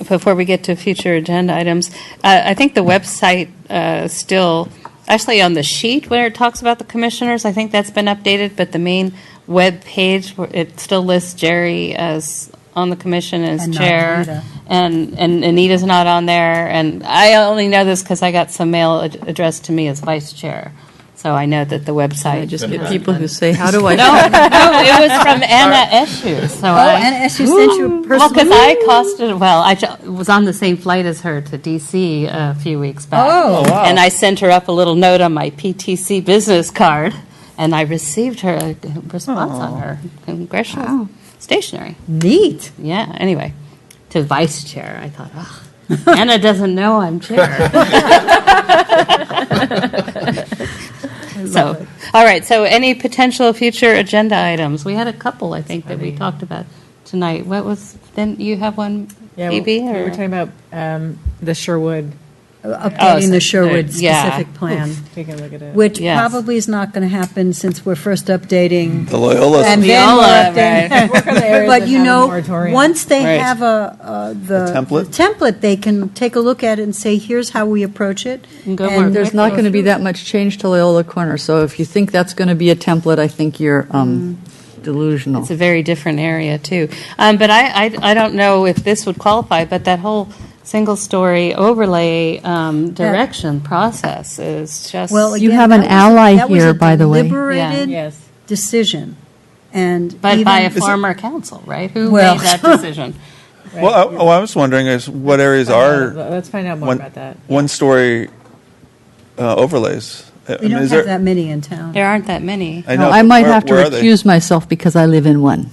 before we get to future agenda items. I think the website still, actually on the sheet where it talks about the commissioners, I think that's been updated, but the main web page, it still lists Jerry as on the commission as And not chair, Anita. and Anita's not on there, and I only know this because I got some mail addressed to me as vice chair. So I know that the website. I just get people who say, "How do I?" No, it was from Anna Eshu. So Anna Eshu sent you a personal. Well, because I costed. Well, I was on the same flight as her to DC a few weeks back. Oh, wow. And I sent her up a little note on my PTC business card, and I received her response on her congressional stationery. Neat. Yeah. Anyway, to vice chair, I thought, oh, Anna doesn't know I'm chair. So, all right, so any potential future agenda items? We had a couple, I think, that we talked about tonight. What was, then you have one, Yeah, Phoebe, we or- were talking about the Sherwood. Updating the Sherwood yeah. specific plan. Take a look at it. Which Yes. probably is not going to happen since we're first updating. The Loyola. And then Loyola, we're updating. right. Work on the areas But that you have a know, moratorium. once they Right. have the template? template, they can take a look at it and say, here's how we approach it. And go And more There's not going to be through. that much change to Loyola Corner, so if you think that's going to be a template, I think you're delusional. It's a very different area, too. But I don't know if this would qualify, but that whole single-story overlay direction process is just. Well, You again, have an that was ally that was here, a by the way. deliberated Yes. decision. And But by a even- former council, right? Who Well- made that decision? Well, I was wondering is what areas are Let's find out more one- about that. one-story overlays? I We mean, don't is have there- that many in town. There aren't that many. I No, know, I but might where- have to where are they? recuse myself because I live in one.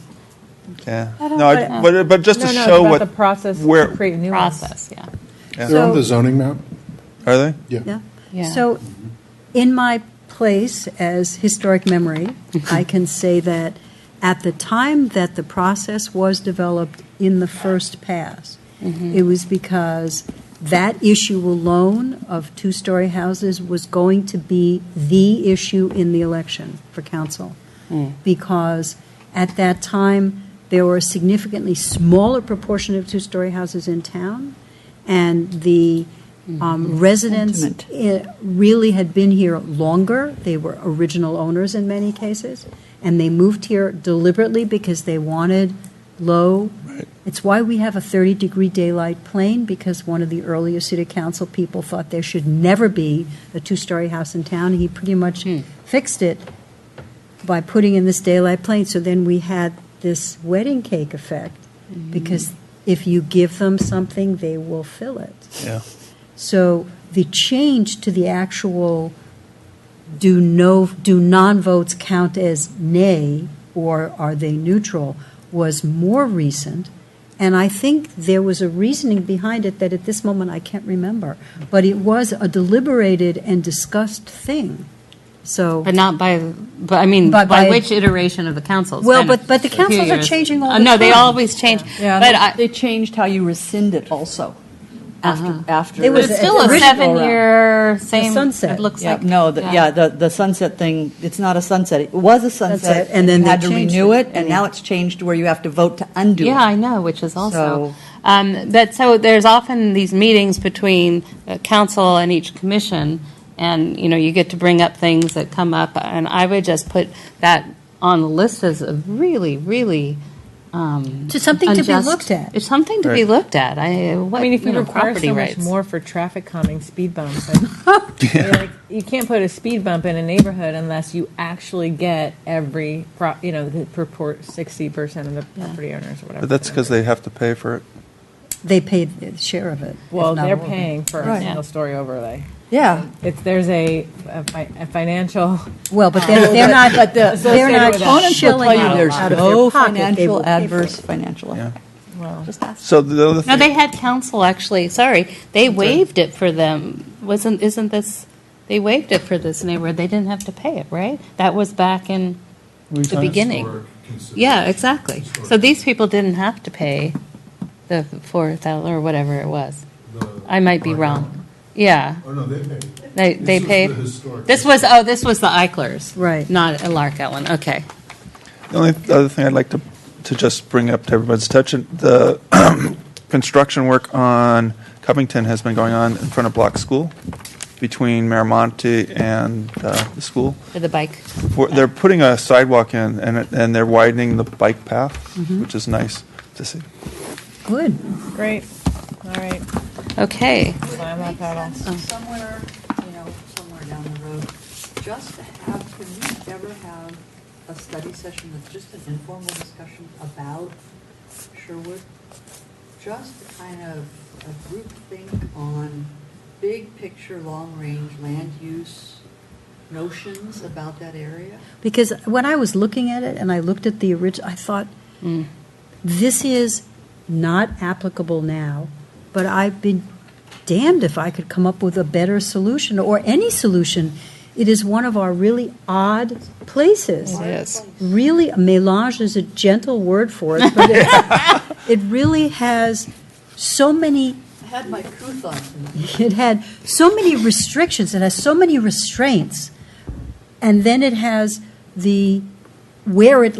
Yeah. don't- No, but just to No, show about what the process where to create new ones. Process, yeah. They're on So- the zoning map? are they? Yeah. Yeah. So, in my place as historic memory, I can say that at the time that the process was developed in the first pass, it was because that issue alone of two-story houses was going to be the issue in the election for council. Because at that time, there were a significantly smaller proportion of two-story houses in town, and the residents really had been here longer. They were original owners in many cases, and they moved here deliberately because they wanted low. It's why we have a 30-degree daylight plane, because one of the earlier city council people thought there should never be a two-story house in town. He pretty much fixed it by putting in this daylight plane. So then we had this wedding cake effect, because if you give them something, they will fill it. Yeah. So the change to the actual do non-votes count as nay, or are they neutral, was more recent. And I think there was a reasoning behind it that at this moment I can't remember. But it was a deliberated and discussed thing. So. But not by, but I mean, But by by- which iteration of the councils? Well, Kind of but the a few councils are years. changing all the No, they time. always change. Yeah, But they changed how you rescind it also. After It was But it's still a original 7-year, same. sunset. It looks Yeah, like. no, the sunset thing, it's not a sunset. It was a sunset, Sunset, and then you they had to changed renew it. it, and now it's changed to where you have to vote to undo it. Yeah, I know, which is also. So- But so there's often these meetings between council and each commission, and, you get to bring up things that come up, and I would just put that on the list as a really, really. To something to be unjust- looked at. It's something to be looked at. I mean, if you require property so rights. much more for traffic calming, speed bumps, you can't put a speed bump in a neighborhood unless you actually get every, the purport 60% of the property owners or whatever. But that's because they have to pay for it. They paid their share of it. Well, if not they're all of it. paying for a Right. single story overlay. Yeah. There's a financial. Well, but they're not, But they're Associated not with that. opponents will shilling tell you out there's out of no their pocket. They financial will pay for adverse it. financial. Yeah. Well, Just ask. So the other No, thing, they had council actually. Sorry, they waived it for them. Isn't this? They waived it for this neighborhood. They didn't have to pay it, right? That was back in the beginning. Yeah, exactly. So these people didn't have to pay the 4,000 or whatever it was. I might be wrong. Yeah. Oh, no, they paid. They This was paid. the historic- This was the Eichlers, Right. Not a Lark Ellen. Okay. the only other thing I'd like to just bring up to everybody's attention, the construction work on Covington has been going on in front of Block School between Miramonte and the school. For the bike. They're putting a sidewalk in, and they're widening the bike path, Mhm. which is nice to see. Good. great. All right. Okay. Slam that pedal. Somewhere, somewhere down the road, just to have, can we ever have a study session that's just an informal discussion about Sherwood? Just kind of a group think on big picture, long-range land use notions about that area? Because when I was looking at it and I looked at the original, I thought, this is not applicable now, but I've been damned if I could come up with a better solution or any solution. It is one of our really odd places. It is. Really, mélange is a gentle word for it, but it really has so many, I had my couth on. it had so many restrictions, it has so many restraints, and then it has the, where it's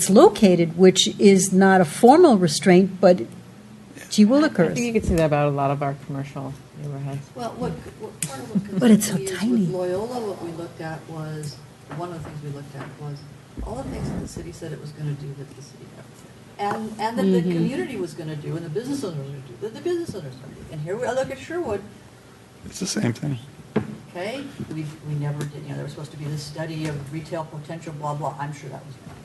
located, which is not a formal restraint, but gee I willikers. think you could see that about a lot of our commercial neighborhoods. Well, what part of what But it's so concerned me is tiny. with Loyola, what we looked at was, one of the things we looked at was all the things that the city said it was going to do that the city never did. And that the community was going to do, and the business owners were going to do, that the business owners were going to do. And here we look at Sherwood, It's the same thing. okay? We never did, there was supposed to be this study of retail potential, blah, blah. I'm sure that was never done.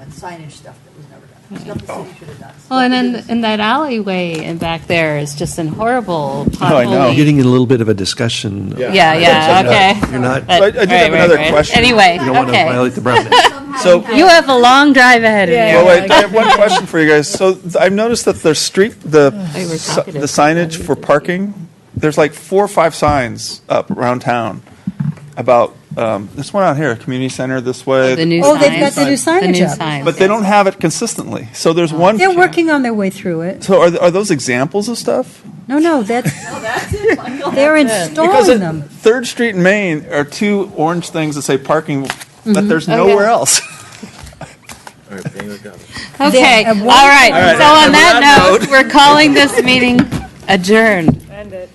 And signage stuff that was never done. Stuff the city should have done. Well, and then that alleyway in back there is just in horrible I know. potholy. Getting in a little bit of a discussion. Yeah, okay. You're not. But- I do have right, another right. question. Anyway, You don't want to okay. violate the Brown Act. So, You have a long drive ahead of you. well, wait, I have one question for you guys. So I've noticed that there's Oh, you were the talkative. signage for parking, there's like 4 or 5 signs up around town about, this one out here, community center this way. The new Oh, they've got signs. the new signage up. signs. But they don't have it consistently. So there's one. They're working on their way through it. So are those examples of stuff? No, that's, they're Because installing at them. 3rd Street and Main are 2 orange things that say parking, but there's Oh, nowhere yeah. else. Okay, They're- all right. All right. So on And that that note, we're calling this meeting adjourned. End it.